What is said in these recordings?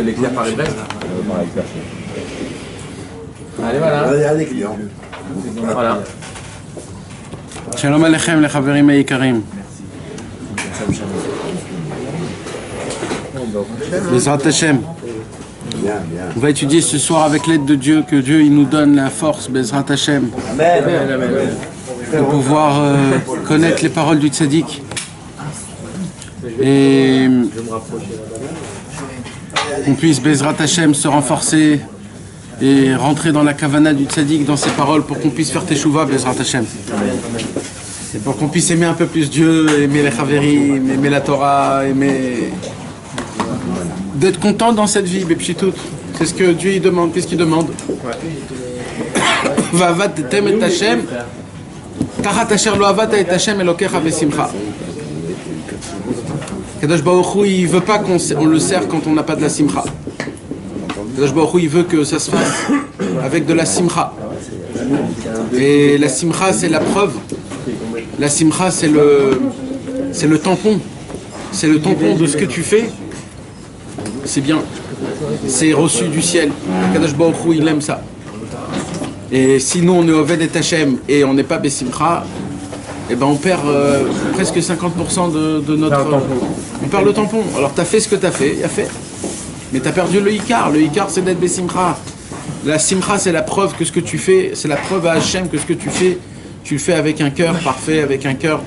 L'éclair par les braises. Allez, voilà. Allez, clients. Voilà. Shalom Aleichem, les Chaverim Eikarim. Bezrat Hashem. Bien, bien. On va étudier ce soir avec l'aide de Dieu, que Dieu il nous donne la force, Bezrat Hashem, de pouvoir connaître les paroles du tzaddik. Et qu'on puisse, Bezrat Hashem, se renforcer et rentrer dans la kavana du tzaddik, dans ses paroles, pour qu'on puisse faire teshuva, Bezrat Hashem. Et pour qu'on puisse aimer un peu plus Dieu, aimer les Chaverim, aimer la Torah, aimer... d'être content dans cette vie, Bepchitout. C'est ce que Dieu il demande. Qu'est-ce qu'il demande? Va'avat tem et Hashem, kachat asher lo avat et Hashem elokecha besimcha. Kadosh Baruch Hu, il veut pas qu'on le sert quand on n'a pas de la simcha. Kadosh Baruch Hu, il veut que ça se fasse avec de la simcha. Et la simcha, c'est la preuve. La simcha, c'est le tampon. C'est le tampon de ce que tu fais. C'est bien. C'est reçu du ciel. Kadosh Baruch Hu, il aime ça. Et si nous, on est Oved et Hashem et on n'est pas Besimcha, eh ben on perd presque 50% de notre... On perd le tampon. Alors tu as fait ce que tu as fait, il a fait. Mais tu as perdu le Ikar. Le Ikar, c'est d'être Besimcha. La Simcha, c'est la preuve que ce que tu fais, c'est la preuve à Hashem que ce que tu le fais avec un cœur parfait, avec un cœur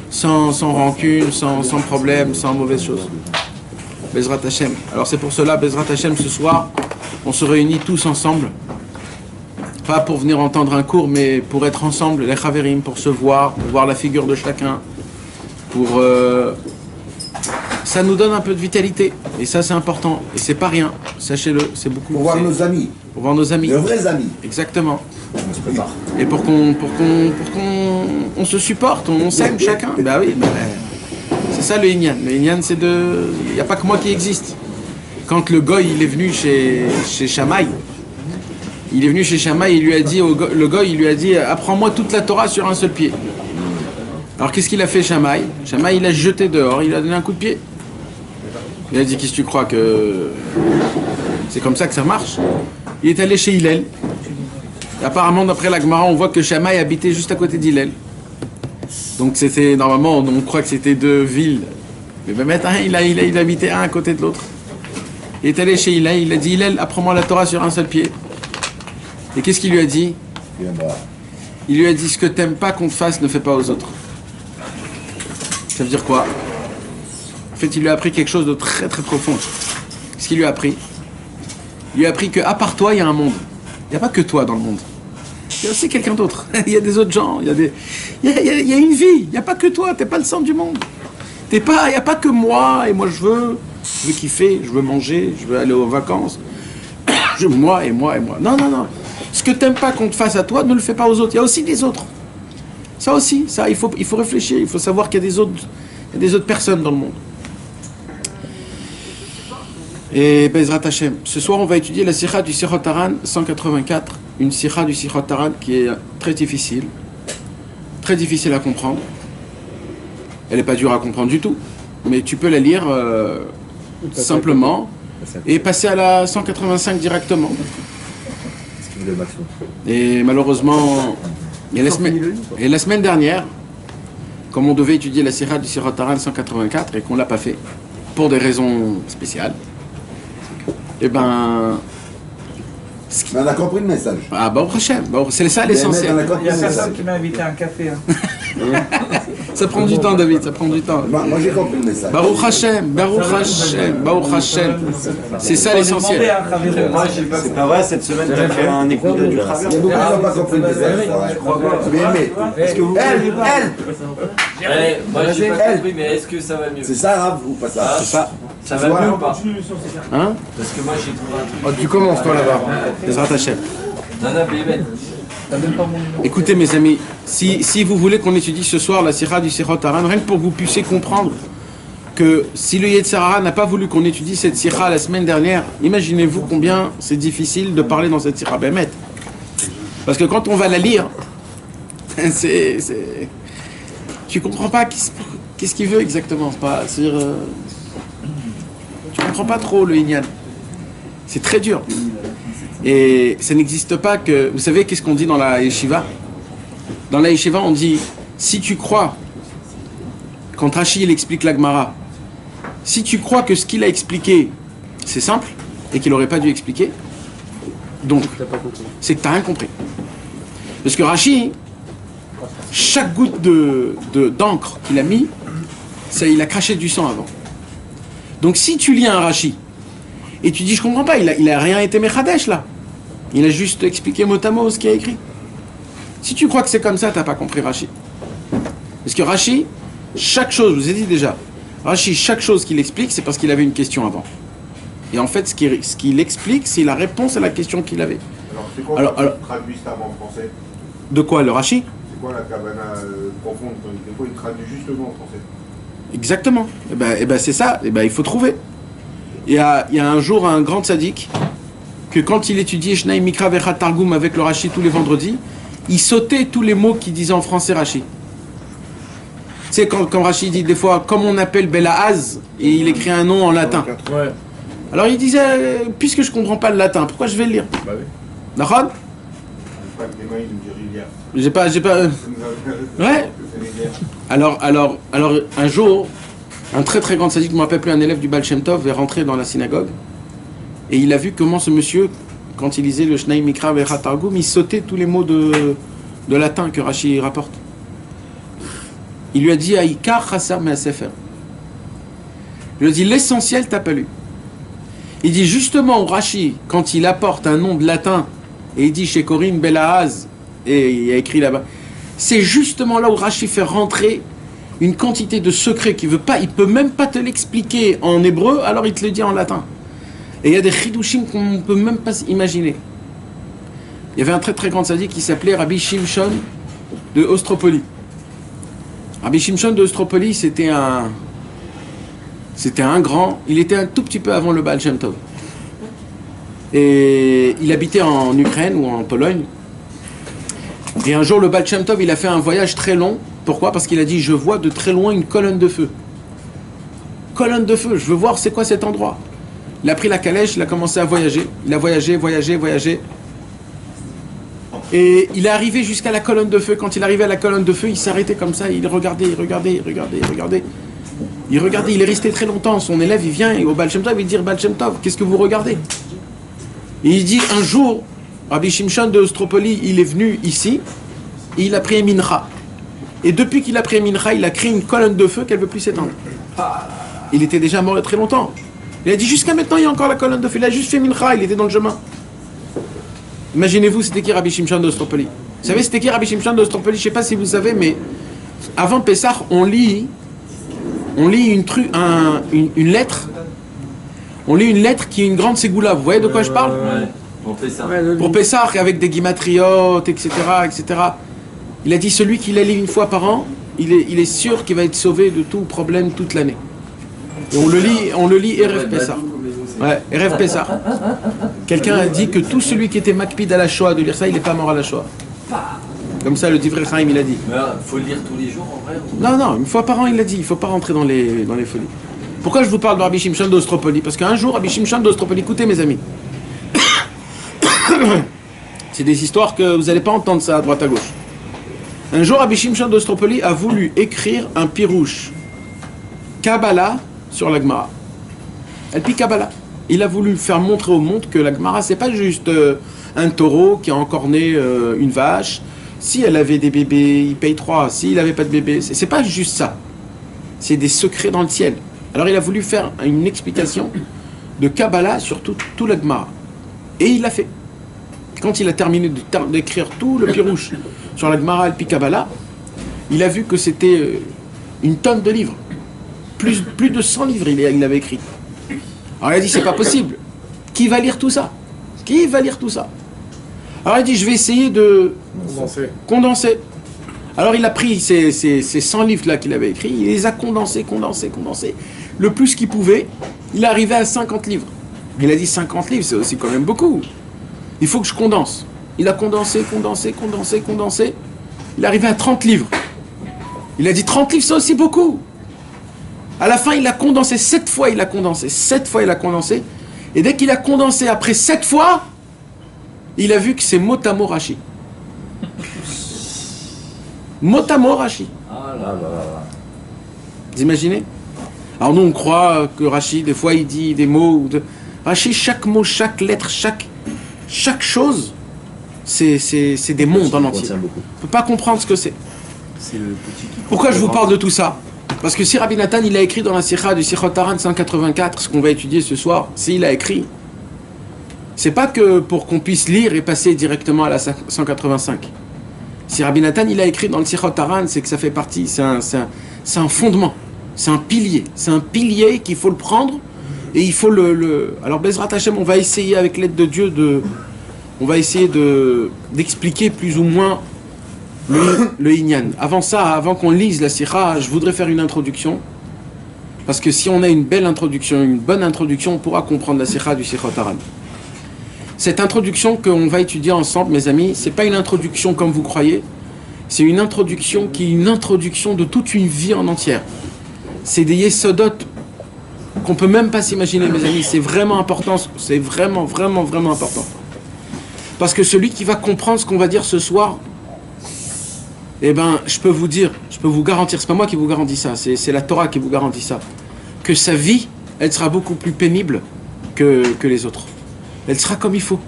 sans rancune, sans problème, sans mauvaise chose. Bezrat Hashem. Alors c'est pour cela, Bezrat Hashem, ce soir, on se réunit tous ensemble. Pas pour venir entendre un cours, mais pour être ensemble, les Chaverim, pour se voir, pour voir la figure de chacun. Ça nous donne un peu de vitalité. Et ça, c'est important. Et c'est pas rien. Sachez-le, c'est beaucoup. Pour voir nos amis. Pour voir nos amis. De vrais amis. Exactement. Et pour qu'on se supporte, on s'aime chacun. Ben oui, c'est ça le Inyan. Le Inyan, c'est de... Il n'y a pas que moi qui existe. Quand le Goy, il est venu chez Shammai, il lui a dit, le Goy, il lui a dit, apprends-moi toute la Torah sur un seul pied. Alors qu'est-ce qu'il a fait Shammai? Shammai, il a jeté dehors, il lui a donné un coup de pied. Il a dit, qu'est-ce que tu crois que... C'est comme ça que ça marche? Il est allé chez Hillel. Apparemment, d'après la Gemara, on voit que Shammai habitait juste à côté d'Hillel. Donc c'était, normalement, on croit que c'était deux villes. Mais ben maintenant, il habitait un à côté de l'autre. Il est allé chez Hillel, il a dit, Hillel, apprends-moi la Torah sur un seul pied. Et qu'est-ce qu'il lui a dit? Il lui a dit, ce que t'aimes pas qu'on te fasse, ne fais pas aux autres. Ça veut dire quoi? En fait, il lui a appris quelque chose de très très profond. Qu'est-ce qu'il lui a appris? Il lui a appris qu'à part toi, il y a un monde. Il n'y a pas que toi dans le monde. Il y a aussi quelqu'un d'autre. Il y a des autres gens. Il y a une vie. Il n'y a pas que toi. Tu n'es pas le centre du monde. Il n'y a pas que moi. Et moi, je veux kiffer. Je veux manger. Je veux aller aux vacances. Moi. Non. Ce que tu n'aimes pas qu'on te fasse à toi, ne le fais pas aux autres. Il y a aussi des autres. Ça aussi. Il faut réfléchir. Il faut savoir qu'il y a des autres personnes dans le monde. Et Bezrat Hashem. Ce soir, on va étudier la Sikha du Sichot Haran 184. Une Sikha du Sichot Haran qui est très difficile à comprendre. Elle n'est pas dure à comprendre du tout, mais tu peux la lire simplement et passer à la 185 directement. Et malheureusement, et la semaine dernière, comme on devait étudier la Sikha du Sichot Haran 184 et qu'on ne l'a pas fait, pour des raisons spéciales, eh ben... On a compris le message. Ah, Baruch Hashem, c'est ça l'essentiel. Il y a personne qui m'a invité à un café. Hein. Ça prend du temps, David, ça prend du temps. Moi j'ai compris le message. Baruch Hashem. C'est ça l'essentiel. C'est pas vrai, cette semaine, tu as fait un écoute du travers. Il y a beaucoup qui n'ont pas compris le message. Je crois pas. Mais, Est-ce que vous... Moi j'ai pas compris, mais est-ce que ça va mieux? c'est ça, Rav, ou pas ça? C'est ça. Ça va mieux ou pas? Hein? Parce que moi j'ai trouvé un truc. Oh, tu commences toi là-bas. Bezrat Hashem. Non, Bében. Écoutez mes amis, si vous voulez qu'on étudie ce soir la Sikha du Sichot Haran, rien que pour que vous puissiez comprendre que si le Yetzer Hara n'a pas voulu qu'on étudie cette Sikha la semaine dernière, imaginez-vous combien c'est difficile de parler dans cette Sikha Bémet. Parce que quand on va la lire, tu comprends pas qu'est-ce qu'il veut exactement. Tu comprend pas trop le Inyan. C'est très dur. Et ça n'existe pas que... Vous savez qu'est-ce qu'on dit dans la yeshiva? Dans la yeshiva, on dit, si tu crois, quand Rashi il explique la Gemara, si tu crois que ce qu'il a expliqué, c'est simple, et qu'il n'aurait pas dû expliquer, donc, c'est que tu n'as rien compris. Parce que Rashi, chaque goutte d'encre qu'il a mis, il a craché du sang avant. Donc si tu lis un Rashi, et tu dis, je comprends pas, il a rien été Mechadesh là. Il a juste expliqué mot à mot ce qu'il a écrit. Si tu crois que c'est comme ça, tu n'as pas compris Rashi. Parce que Rashi, chaque chose, je vous ai dit déjà, Rashi, chaque chose qu'il explique, c'est parce qu'il avait une question avant. Et en fait, ce qu'il explique, c'est la réponse à la question qu'il avait. Alors, c'est quoi quand tu traduis ça en français? De quoi, le Rashi? C'est quoi la Kavana profonde? C'est quoi, il traduit justement en français? Exactement. Et ben c'est ça. Et ben il faut trouver. Il y a un jour un grand tzaddik que quand il étudiait Shnai Mikra Vechat Targum avec le Rashi tous les vendredis, il sautait tous les mots qu'il disait en français Rashi. Tu sais, quand Rashi dit des fois, comme on appelle Belaaz, et il écrit un nom en latin. Ouais. Alors il disait, puisque je comprends pas le latin, pourquoi je vais le lire? Bah oui. D'accord? J'ai pas. Ouais. Alors, un jour, un très très grand tzaddik, je ne me rappelle plus, un élève du Baal Shem Tov est rentré dans la synagogue et il a vu comment ce monsieur, quand il lisait le Shnai Mikra Vechat Targum, il sautait tous les mots de latin que Rashi rapporte. Il lui a dit Aïkar Chassar Me'asefer. Il lui a dit l'essentiel t'as pas lu. Il dit justement Rashi, quand il apporte un nom de latin et il dit chez Corinne Belaaz, et il a écrit là-bas, c'est justement là où Rashi fait rentrer une quantité de secrets qu'il veut pas, il peut même pas te l'expliquer en hébreu, alors il te le dit en latin. Et il y a des chidushim qu'on ne peut même pas imaginer. Il y avait un très très grand tzaddik qui s'appelait Rabbi Shimshon de Ostropoli. Rabbi Shimshon de Ostropoli, c'était un grand, il était un tout petit peu avant le Baal Shem Tov. Et il habitait en Ukraine ou en Pologne. Et un jour, le Baal Shem Tov, il a fait un voyage très long. Pourquoi? Parce qu'il a dit, je vois de très loin une colonne de feu. Colonne de feu, je veux voir c'est quoi cet endroit. Il a pris la calèche, il a commencé à voyager. Il a voyagé. Et il est arrivé jusqu'à la colonne de feu. Quand il arrivait à la colonne de feu, il s'arrêtait comme ça, il regardait. Il est resté très longtemps. Son élève, il vient au Baal Shem Tov, il dit, Baal Shem Tov, qu'est-ce que vous regardez? Et il dit, un jour, Rabbi Shimshon de Ostropoli, il est venu ici, et il a pris un mincha. Et depuis qu'il a pris un mincha, il a créé une colonne de feu qu'elle ne veut plus s'éteindre. Il était déjà mort il y a très longtemps. Il a dit, jusqu'à maintenant, il y a encore la colonne de feu. Il a juste fait mincha, il était dans le chemin. Imaginez-vous, c'était qui Rabbi Shimshon de Ostropoli? Vous savez, c'était qui Rabbi Shimshon de Ostropoli? Je ne sais pas si vous savez, mais avant Pessah, on lit une lettre. On lit une lettre qui est une grande ségoula. Vous voyez de quoi je parle? Ouais. Pour Pessah. Pour Pessah, avec des guimatriotes, etc., etc. Il a dit, celui qui la lit une fois par an, il est sûr qu'il va être sauvé de tout problème toute l'année. Et on le lit Erev Pessah. Ouais, Erev Pessah. Quelqu'un a dit que tout celui qui était makpid à la Shoah de lire ça, il n'est pas mort à la Shoah. Comme ça, le Divrei Chaim, il a dit. Mais faut le lire tous les jours en vrai ou... Non, une fois par an, il l'a dit. Il ne faut pas rentrer dans les folies. Pourquoi je vous parle de Rabbi Shimshon d'Ostropoli? Parce qu'un jour, Rabbi Shimshon d'Ostropoli, écoutez mes amis, c'est des histoires que vous n'allez pas entendre ça à droite à gauche. Un jour, Rabbi Shimshon d'Ostropoli a voulu écrire un pirouche Kabbalah sur la Gemara. El Pi Kabbalah. Il a voulu faire montrer au monde que la Gemara, c'est pas juste un taureau qui a encorné une vache. Si elle avait des bébés, il paye 3. S'il n'avait pas de bébés, c'est pas juste ça. C'est des secrets dans le ciel. Alors il a voulu faire une explication de Kabbalah sur tout la Gemara. Et il l'a fait. Quand il a terminé d'écrire tout le pirouche sur la Gemara El Pi Kabbalah, il a vu que c'était une tonne de livres. Plus de 100 livres il avait écrit. Alors il a dit, c'est pas possible. Qui va lire tout ça? Alors il dit, je vais essayer de condenser. Alors il a pris ces 100 livres-là qu'il avait écrits, il les a condensés. Le plus qu'il pouvait, il est arrivé à 50 livres. Il a dit, 50 livres, c'est aussi quand même beaucoup. Il faut que je condense. Il a condensé. Il est arrivé à 30 livres. Il a dit, 30 livres, c'est aussi beaucoup. À la fin, il a condensé 7 fois, il a condensé. 7 fois, il a condensé. Et dès qu'il a condensé après 7 fois, il a vu que c'est mot à mot Rashi. Mot à mot Rashi. Vous imaginez? Alors nous, on croit que Rashi, des fois, il dit des mots. Rashi, chaque mot, chaque lettre, chaque chose, c'est des mondes en entier. On ne peut pas comprendre ce que c'est. Pourquoi je vous parle de tout ça? Parce que si Rabbi Nathan, il a écrit dans la Sikha du Sichot Haran 184, ce qu'on va étudier ce soir, s'il a écrit, c'est pas que pour qu'on puisse lire et passer directement à la 185. Si Rabbi Nathan, il a écrit dans le Sichot Haran, c'est que ça fait partie, c'est un fondement, c'est un pilier qu'il faut le prendre et il faut Alors Bezrat Hashem, on va essayer avec l'aide de Dieu on va essayer d'expliquer plus ou moins le Inyan. Avant ça, avant qu'on lise la Sikha, je voudrais faire une introduction. Parce que si on a une belle introduction, une bonne introduction, on pourra comprendre la Sikha du Sichot Haran. Cette introduction qu'on va étudier ensemble, mes amis, c'est pas une introduction comme vous croyez. C'est une introduction qui est une introduction de toute une vie en entière. C'est des yesodot qu'on peut même pas s'imaginer, mes amis. C'est vraiment important. C'est vraiment, vraiment, vraiment important. Parce que celui qui va comprendre ce qu'on va dire ce soir, eh ben, je peux vous garantir, c'est pas moi qui vous garantis ça, c'est la Torah qui vous garantit ça, que sa vie, elle sera beaucoup plus pénible que les autres. Elle sera comme il faut.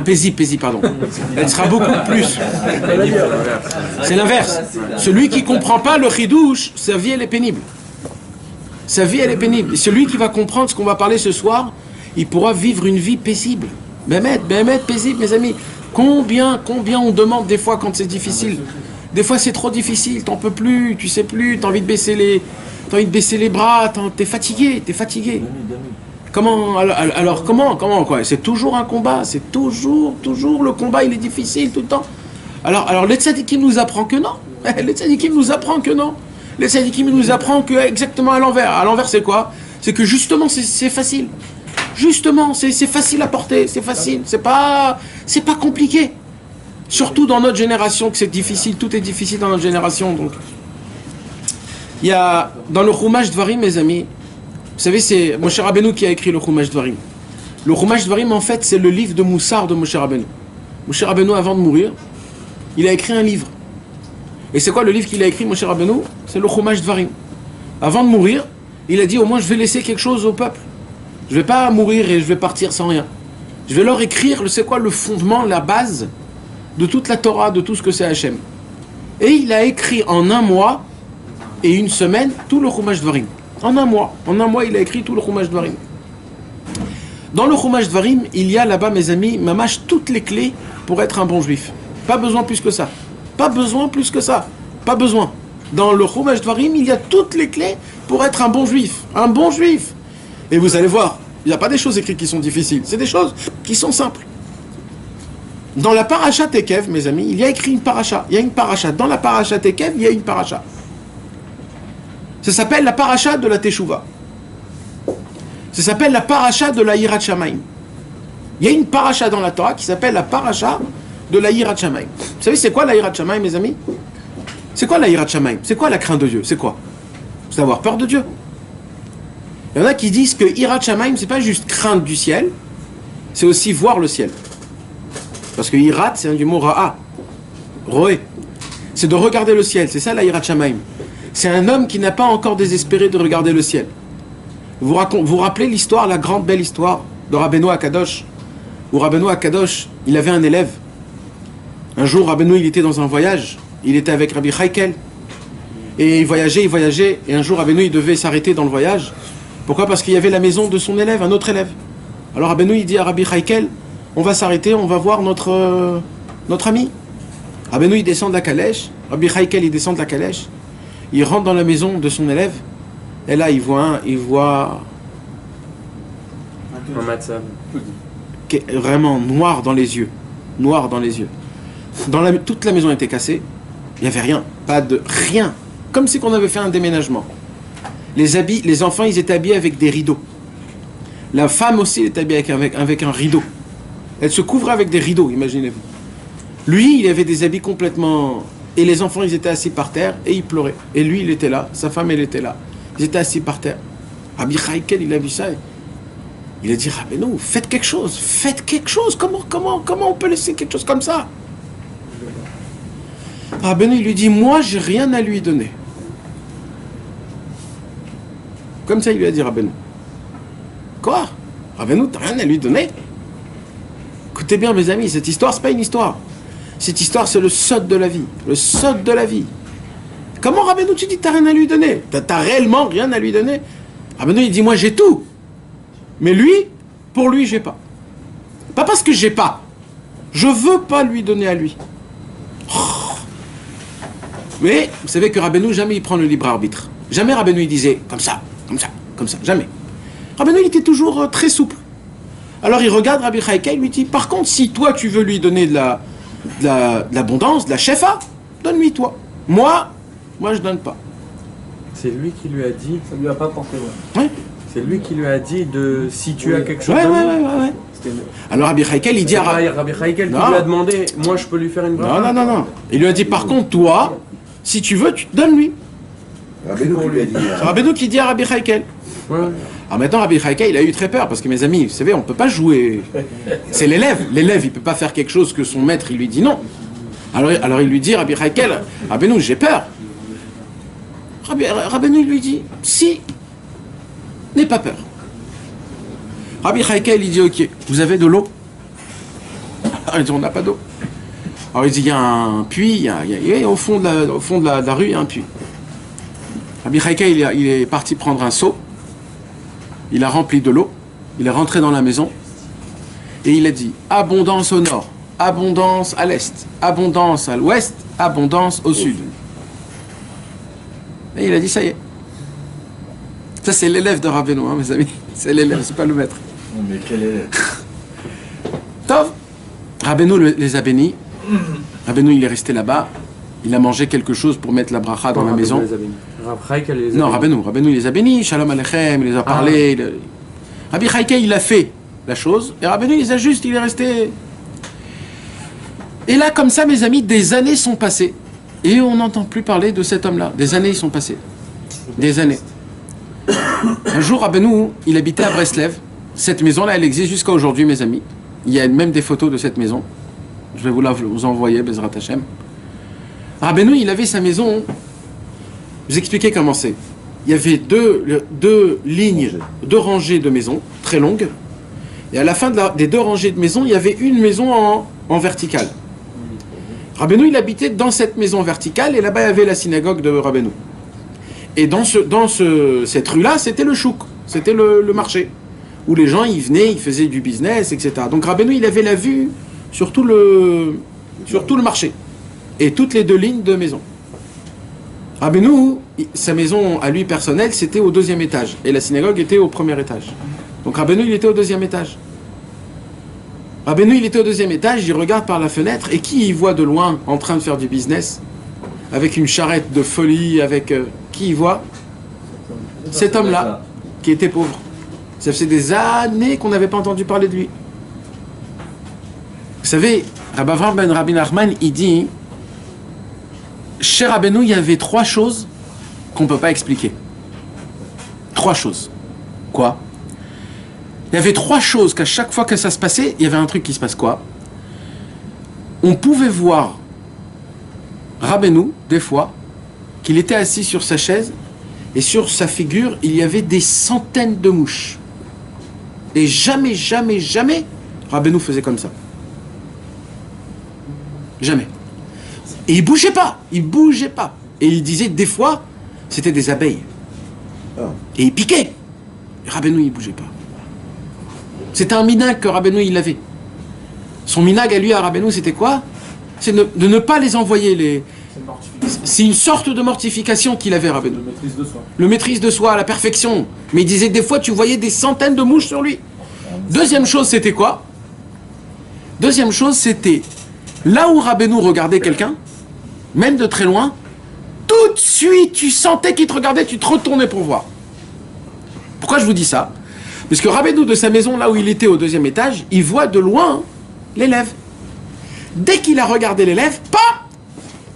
Paisible, pardon. Elle sera beaucoup plus. C'est l'inverse. Celui qui comprend pas le chidouche, sa vie, elle est pénible. Sa vie, elle est pénible. Et celui qui va comprendre ce qu'on va parler ce soir, il pourra vivre une vie paisible. Bémet, paisible, mes amis. Combien on demande des fois quand c'est difficile. Des fois c'est trop difficile, t'en peux plus, tu sais plus, t'as envie de baisser les bras, t'es fatigué. Comment alors comment quoi? C'est toujours un combat, c'est toujours le combat, il est difficile tout le temps. Alors les tzadikim nous apprend que non. Les tzadikim nous apprend que non. Les tzadikim nous apprend que exactement à l'envers. À l'envers c'est quoi? C'est que justement c'est facile. Justement, c'est facile à porter, c'est facile, c'est pas compliqué. Surtout dans notre génération que c'est difficile, tout est difficile dans notre génération. Donc, il y a dans le Chumash Dvarim, mes amis, vous savez, c'est Moshe Rabbeinu qui a écrit le Chumash Dvarim. Le Chumash Dvarim, en fait, c'est le livre de Moussar de Moshe Rabbeinu. Moshe Rabbeinu, avant de mourir, il a écrit un livre. Et c'est quoi le livre qu'il a écrit, Moshe Rabbeinu? C'est le Chumash Dvarim. Avant de mourir, il a dit au moins je vais laisser quelque chose au peuple. Je vais pas mourir et je vais partir sans rien. Je vais leur écrire, c'est quoi le fondement, la base de toute la Torah, de tout ce que c'est Hachem. Et il a écrit en 1 mois et 1 semaine tout le Chumash Dvarim. En un mois, il a écrit tout le Chumash Dvarim. Dans le Chumash Dvarim, il y a là-bas, mes amis, mamash, toutes les clés pour être un bon juif. Pas besoin plus que ça. Pas besoin plus que ça. Pas besoin. Dans le Chumash Dvarim, il y a toutes les clés pour être un bon juif. Un bon juif. Et vous allez voir, il n'y a pas des choses écrites qui sont difficiles. C'est des choses qui sont simples. Dans la paracha Tekev, mes amis, il y a écrit une paracha. Il y a une paracha. Dans la paracha Tekev, il y a une paracha. Ça s'appelle la paracha de la Teshuvah. Ça s'appelle la paracha de la Yirat Shamayim. Il y a une paracha dans la Torah qui s'appelle la paracha de la Yirat Shamayim. Vous savez c'est quoi la Yirat Shamayim, mes amis? C'est quoi la Yirat Shamayim? C'est quoi la crainte de Dieu? C'est quoi? C'est avoir peur de Dieu. Il y en a qui disent que Yirat Shamayim, c'est pas juste crainte du ciel, c'est aussi voir le ciel. Parce que Yirat, c'est du mot Ra'a. Roé. C'est de regarder le ciel. C'est ça la Yirat Shamayim. C'est un homme qui n'a pas encore désespéré de regarder le ciel. Vous rappelez l'histoire, la grande belle histoire de Rabbeinu Akadosh, où Rabbeinu Akadosh, il avait un élève. Un jour, Rabbeinu, il était dans un voyage. Il était avec Rabbi Haikel. Et il voyageait. Et un jour, Rabbeinu, il devait s'arrêter dans le voyage. Pourquoi? Parce qu'il y avait la maison de son élève, un autre élève. Alors Rabbeinu, il dit à Rabbi Haikel, on va s'arrêter, on va voir notre ami. Rabbeinu, il descend de la calèche. Rabbi Haikel, il descend de la calèche. Il rentre dans la maison de son élève. Et là, il voit Un matzah. qui est vraiment noir dans les yeux. Noir dans les yeux. Toute la maison était cassée. Il n'y avait rien. Rien. Comme si on avait fait un déménagement. Les enfants, ils étaient habillés avec des rideaux. La femme aussi était habillée avec un rideau. Elle se couvrait avec des rideaux, imaginez-vous. Lui, il avait des habits complètement... Et les enfants, ils étaient assis par terre et ils pleuraient. Et lui, il était là. Sa femme, elle était là. Ils étaient assis par terre. Rabbi Chaïkel, il a vu ça. Il a dit, Rabbeinu, faites quelque chose. Faites quelque chose. Comment on peut laisser quelque chose comme ça? Rabbeinu, il lui dit, moi, j'ai rien à lui donner. Comme ça, il lui a dit, Rabbeinu. Quoi? Rabbeinu, t'as rien à lui donner? Écoutez bien, mes amis, cette histoire, c'est pas une histoire. Cette histoire, c'est le sot de la vie. Le sot de la vie. Comment, Rabbeinu, tu dis que t'as rien à lui donner? T'as réellement rien à lui donner? Rabbeinu, il dit, moi, j'ai tout. Mais lui, pour lui, j'ai pas. Pas parce que j'ai pas. Je veux pas lui donner à lui. Mais, vous savez que Rabbeinu, jamais il prend le libre arbitre. Jamais Rabbeinu, il disait, comme ça, jamais. Rabbeinu, il était toujours très souple. Alors, il regarde Rabbi Chaïka, il lui dit, par contre, si toi, tu veux lui donner de l'abondance, de la shefa, donne-lui toi. Moi, je donne pas. C'est lui qui lui a dit. Ça lui a pas porté, ouais. Ouais. C'est lui qui lui a dit de si tu as quelque chose. Ouais. Alors Rabbi Chaïkel, il dit à Rabbi Chaïkel qui lui a demandé, moi je peux lui faire une bracha. Non. Il lui a dit par contre, toi, si tu veux, tu donnes-lui. Rabbeinu qui lui a dit. C'est Rabbeinu qui dit à Rabbi Chaïkel. Ouais. Alors maintenant, Rabbi Chaïkel, il a eu très peur parce que mes amis, vous savez, on ne peut pas jouer. C'est l'élève. L'élève, il ne peut pas faire quelque chose que son maître, il lui dit non. Alors il lui dit, Rabbi Chaïkel, Rabbeinu, j'ai peur. Rabbeinu, il lui dit, si, n'aie pas peur. Rabbi Chaïkel, il dit, ok, vous avez de l'eau? Alors il dit, on n'a pas d'eau. Alors il dit, il y a un puits, au fond de la rue, il y a un puits. Rabbi Chaïkel, il est parti prendre un seau, il a rempli de l'eau, il est rentré dans la maison, et il a dit, abondance au nord, abondance à l'est, abondance à l'ouest, abondance au sud. Et il a dit, ça y est. Ça, c'est l'élève de Rabbeinu, hein, mes amis. C'est l'élève, c'est pas le maître. Non, mais quel élève? Tov. Rabbeinu les a bénis. Rabbeinu, il est resté là-bas. Il a mangé quelque chose pour mettre la bracha dans la maison. Non, Rabbeinu il les a bénis. Shalom Aleichem, il les a parlé. Rabbi Chaïka, il a fait la chose. Et Rabbeinu, il les a juste, il est resté. Et là, comme ça, mes amis, des années sont passées. Et on n'entend plus parler de cet homme-là. Des années sont passées. Des années. Un jour, Rabbeinu, il habitait à Breslev. Cette maison-là, elle existe jusqu'à aujourd'hui, mes amis. Il y a même des photos de cette maison. Je vais vous envoyer, Bezrat Hashem. Rabbeinu, il avait sa maison. Je vous expliquer comment c'est. Il y avait deux lignes, deux rangées de maisons, très longues. Et à la fin des deux rangées de maisons, il y avait une maison en verticale. Rabbeinu, il habitait dans cette maison verticale, et là-bas, il y avait la synagogue de Rabbeinu. Et dans cette rue-là, c'était le chouk, c'était le marché, où les gens, ils venaient, ils faisaient du business, etc. Donc Rabbeinu, il avait la vue sur tout le marché, et toutes les deux lignes de maisons. Rabbeinu, sa maison à lui personnelle, c'était au 2e étage, et la synagogue était au 1er étage. Donc Rabbeinu, il était au 2e étage. Rabbeinu, il était au 2e étage, il regarde par la fenêtre, et qui il voit de loin en train de faire du business, avec une charrette de folie, avec... qui il voit? Cet homme-là, qui était pauvre. Ça faisait des années qu'on n'avait pas entendu parler de lui. Vous savez, Rabbi Avraham ben Rabbi Nachman, il dit, chez Rabbeinu, il y avait 3 choses qu'on ne peut pas expliquer. 3 choses. Quoi? Il y avait 3 choses qu'à chaque fois que ça se passait, il y avait un truc qui se passe. Quoi? On pouvait voir Rabbeinu, des fois, qu'il était assis sur sa chaise, et sur sa figure, il y avait des centaines de mouches. Et jamais, Rabbeinu faisait comme ça. Jamais. Et il bougeait pas. Et il disait, des fois, c'était des abeilles. Et il piquait. Et Rabbeinu, il bougeait pas. C'était un minag que Rabbeinu, il avait. Son minag à lui, à Rabbeinu, c'était quoi? C'est de ne pas les envoyer. C'est une sorte de mortification qu'il avait, Rabbeinu. Le maîtrise de soi. Le maîtrise de soi, à la perfection. Mais il disait, des fois, tu voyais des centaines de mouches sur lui. Deuxième chose, c'était quoi? Deuxième chose, c'était là où Rabbeinu regardait quelqu'un, même de très loin, tout de suite, tu sentais qu'il te regardait, tu te retournais pour voir. Pourquoi je vous dis ça? Parce que Rabbeinu, de sa maison, là où il était au 2e étage, il voit de loin l'élève. Dès qu'il a regardé l'élève,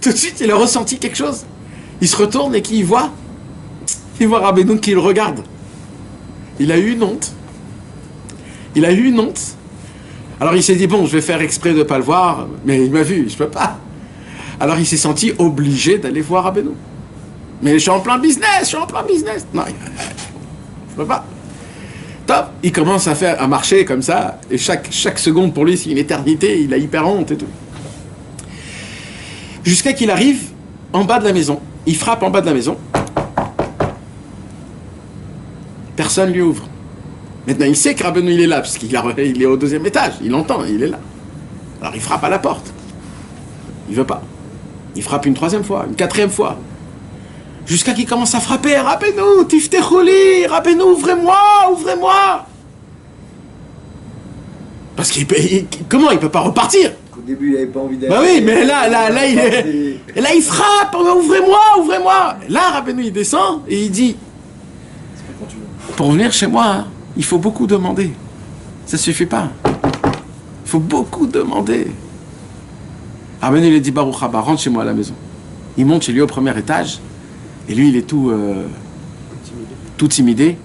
tout de suite, il a ressenti quelque chose. Il se retourne et qui y voit? Il voit Rabbeinu qui le regarde. Il a eu une honte. Il a eu une honte. Alors il s'est dit, bon, je vais faire exprès de ne pas le voir, mais il m'a vu, je ne peux pas. Alors il s'est senti obligé d'aller voir Rabbeinu. Mais je suis en plein business. Non, je ne peux pas. Top, il commence à marcher comme ça, et chaque seconde pour lui c'est une éternité, il a hyper honte et tout. Jusqu'à qu'il arrive en bas de la maison. Il frappe en bas de la maison. Personne lui ouvre. Maintenant il sait que Rabbeinu il est là, parce qu'il est au 2e étage, il entend, il est là. Alors il frappe à la porte. Il veut pas. Il frappe une 3e fois, une 4e fois. Jusqu'à qu'il commence à frapper. Rabbeinu, tiftechuli, Rabbeinu, ouvrez-moi. Parce comment il peut pas repartir? Au début, il n'avait pas envie d'aller. Bah oui, mais là, il frappe. Ouvrez-moi. Là, Rabbeinu, il descend et il dit, pour venir chez moi, hein, il faut beaucoup demander. Ça suffit pas. Il faut beaucoup demander. Rabbeinu, il a dit, Baruch Haba, rentre chez moi à la maison. Il monte chez lui au 1er étage. Et lui, il est tout timidé.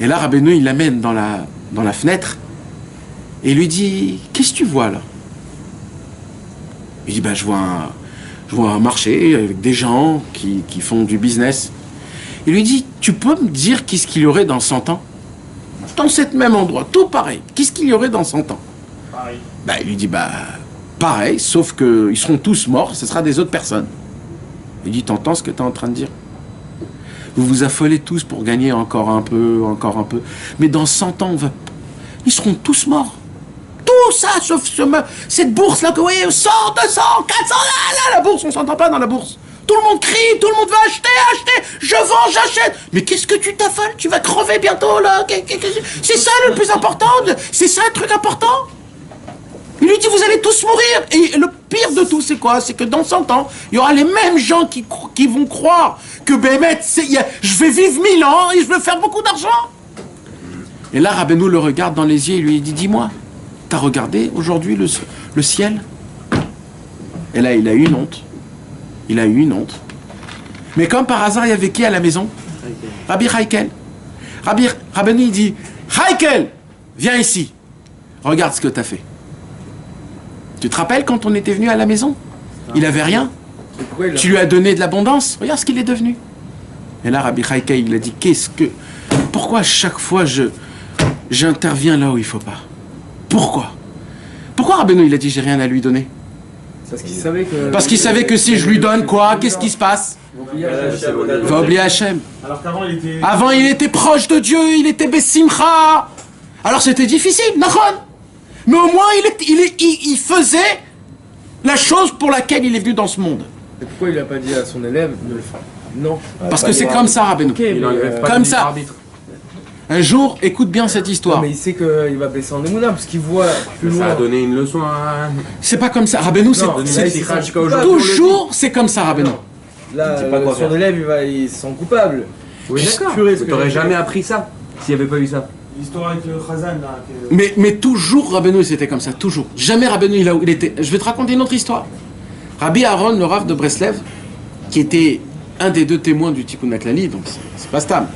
Et là, Rabbeinu, il l'amène dans la fenêtre. Et il lui dit, qu'est-ce que tu vois là? Il dit, je vois un marché avec des gens qui font du business. Il lui dit, tu peux me dire qu'est-ce qu'il y aurait dans 100 ans? Dans cet même endroit, tout pareil. Qu'est-ce qu'il y aurait dans 100 ans? Pareil. Il lui dit, pareil, sauf qu'ils seront tous morts, ce sera des autres personnes. Il dit, t'entends ce que tu es en train de dire? Vous vous affolez tous pour gagner encore un peu. Mais dans 100 ans, ils seront tous morts. Tout ça, sauf cette bourse-là que vous voyez, 100, 200, 400, là, la bourse, on s'entend pas dans la bourse. Tout le monde crie, tout le monde veut acheter, je vends, j'achète. Mais qu'est-ce que tu t'affoles? Tu vas crever bientôt, là. C'est ça le plus important, c'est ça le truc important. Il lui dit, vous allez tous mourir. Et le pire de tout, c'est quoi? C'est que dans 100 ans, il y aura les mêmes gens qui vont croire que Bémet, je vais vivre 1000 ans et je vais faire beaucoup d'argent. Et là, Rabbeinu le regarde dans les yeux et lui dit, dis-moi, t'as regardé aujourd'hui le ciel? Et là, il a eu une honte. Mais comme par hasard, il y avait qui à la maison? Rabbi Haikel. Rabbeinu, il dit, Haikel, viens ici. Regarde ce que t'as fait. Tu te rappelles quand on était venu à la maison? Il avait rien. Tu lui as donné de l'abondance. Regarde ce qu'il est devenu. Et là, Rabbi Haikel, il a dit, pourquoi chaque fois j'interviens là où il faut pas? Pourquoi Rabbeinu, il a dit, j'ai rien à lui donner? Parce qu'il savait que si je lui donne quoi, qu'est-ce qui se passe? Il va oublier Hachem. Alors qu'avant, il était proche de Dieu, il était Bessimcha. Alors c'était difficile, Nahon. Mais au moins, il faisait la chose pour laquelle il est venu dans ce monde. Et pourquoi il n'a pas dit à son élève de le faire? Non. Parce que c'est comme ça, Rabbeinu. Comme ça. Un jour, écoute bien cette histoire. Non, mais il sait qu'il va baisser en émouna parce qu'il voit plus loin. Ça a donné une leçon à... C'est pas comme ça. Rabbeinu, toujours c'est comme ça, Rabbeinu. Là, son élève, il se sent coupable. Oui, d'accord. Tu n'aurais jamais appris ça s'il n'y avait pas eu ça. L'histoire avec le Khazan, là. Mais toujours, Rabbeinu, c'était comme ça, toujours. Jamais Rabbeinu, il était... Je vais te raconter une autre histoire. Rabbi Aaron, le Rav de Breslev, qui était un des 2 témoins du Tikkun HaKlali, donc c'est pas stable.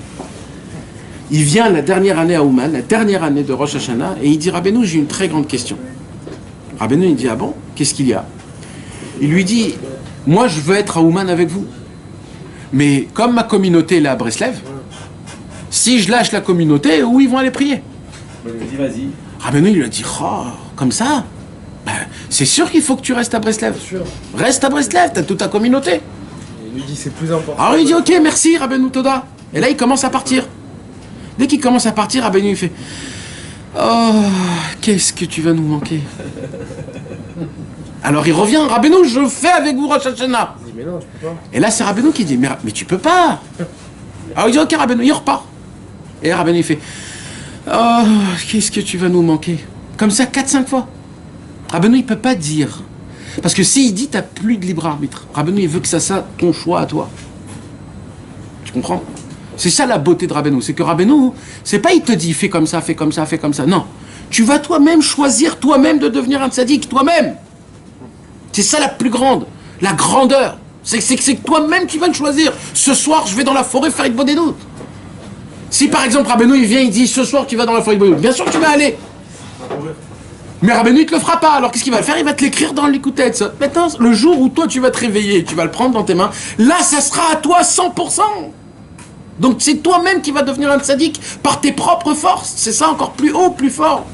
Il vient la dernière année à Ouman, la dernière année de Rosh Hashanah, et il dit, Rabbeinu, j'ai une très grande question. Rabbeinu, il dit, ah bon, qu'est-ce qu'il y a? Il lui dit, moi, je veux être à Ouman avec vous. Mais comme ma communauté est là à Breslev, si je lâche la communauté, où ils vont aller prier? Il lui dit, vas-y. Rabbeinu, il lui a dit, comme ça, c'est sûr qu'il faut que tu restes à Breslev. Reste à Breslev, t'as toute ta communauté. Il lui dit, c'est plus important. Alors il dit, ok, merci, Rabbeinu Toda. Et là, il commence à partir. Dès qu'il commence à partir, Rabbeinu, il fait, oh, qu'est-ce que tu vas nous manquer? Alors il revient, Rabbeinu, je fais avec vous Rosh Hashanah. Il dit, mais non, je peux pas. Et là, c'est Rabbeinu qui dit, mais tu peux pas. Alors il dit, ok, Rabbeinu, il repart. Et Rabbeinu, il fait, oh, qu'est-ce que tu vas nous manquer? Comme ça, 4-5 fois. Rabbeinu, il peut pas dire. Parce que s'il dit, t'as plus de libre arbitre. Rabbeinu, il veut que ça soit ton choix à toi. Tu comprends? C'est ça la beauté de Rabbeinu. C'est que Rabbeinu, c'est pas il te dit, fais comme ça, fais comme ça, fais comme ça. Non. Tu vas toi-même choisir toi-même de devenir un tzaddik, toi-même. C'est ça la plus grande. La grandeur. C'est toi-même qui vas le choisir. Ce soir, je vais dans la forêt faire une bonne doute. Si par exemple Rabbeinu il vient, il dit ce soir tu vas dans la forêt de Bonne, bien sûr que tu vas aller. Mais Rabbeinu il te le fera pas. Alors qu'est-ce qu'il va faire? Il va te l'écrire dans l'écoutette. Maintenant, le jour où toi tu vas te réveiller, tu vas le prendre dans tes mains, là ça sera à toi 100%. Donc c'est toi-même qui vas devenir un tzaddik par tes propres forces. C'est ça encore plus haut, plus fort.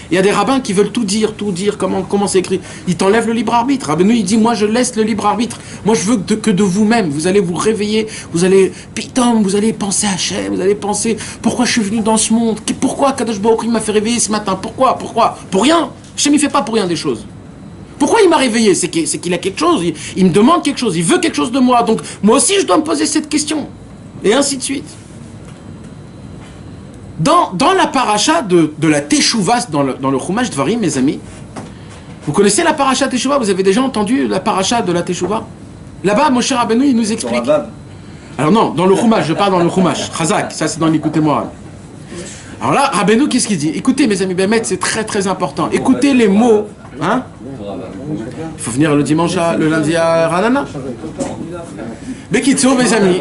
Il y a des rabbins qui veulent tout dire, comment c'est écrit. Ils t'enlèvent le libre arbitre. Rabbeinu il dit moi je laisse le libre arbitre. Moi je veux que de vous-même. Vous allez vous réveiller, vous allez pitom, vous allez penser à Hachem, vous allez penser pourquoi je suis venu dans ce monde, pourquoi Kadosh Baruch Hu m'a fait réveiller ce matin, pourquoi pour rien. Hachem il fait pas pour rien des choses. Pourquoi il m'a réveillé? C'est qu'il a quelque chose, il me demande quelque chose, il veut quelque chose de moi. Donc moi aussi je dois me poser cette question. Et ainsi de suite. Dans la paracha de la Teshuvah, dans le Chumash Dvarim, mes amis, vous connaissez la paracha Teshuvah? Vous avez déjà entendu la paracha de la Teshuvah? Là-bas, Moshe Rabbeinu, il nous explique. Alors non, dans le Chumash, je parle dans le Chumash. Chazak, ça c'est dans l'écoutez-moi. Alors là, Rabbeinu, qu'est-ce qu'il dit? Écoutez, mes amis, Bémet, c'est très très important. Écoutez les mots. Hein? Il faut venir le dimanche, le lundi à Ranana. Bekitso, mes amis.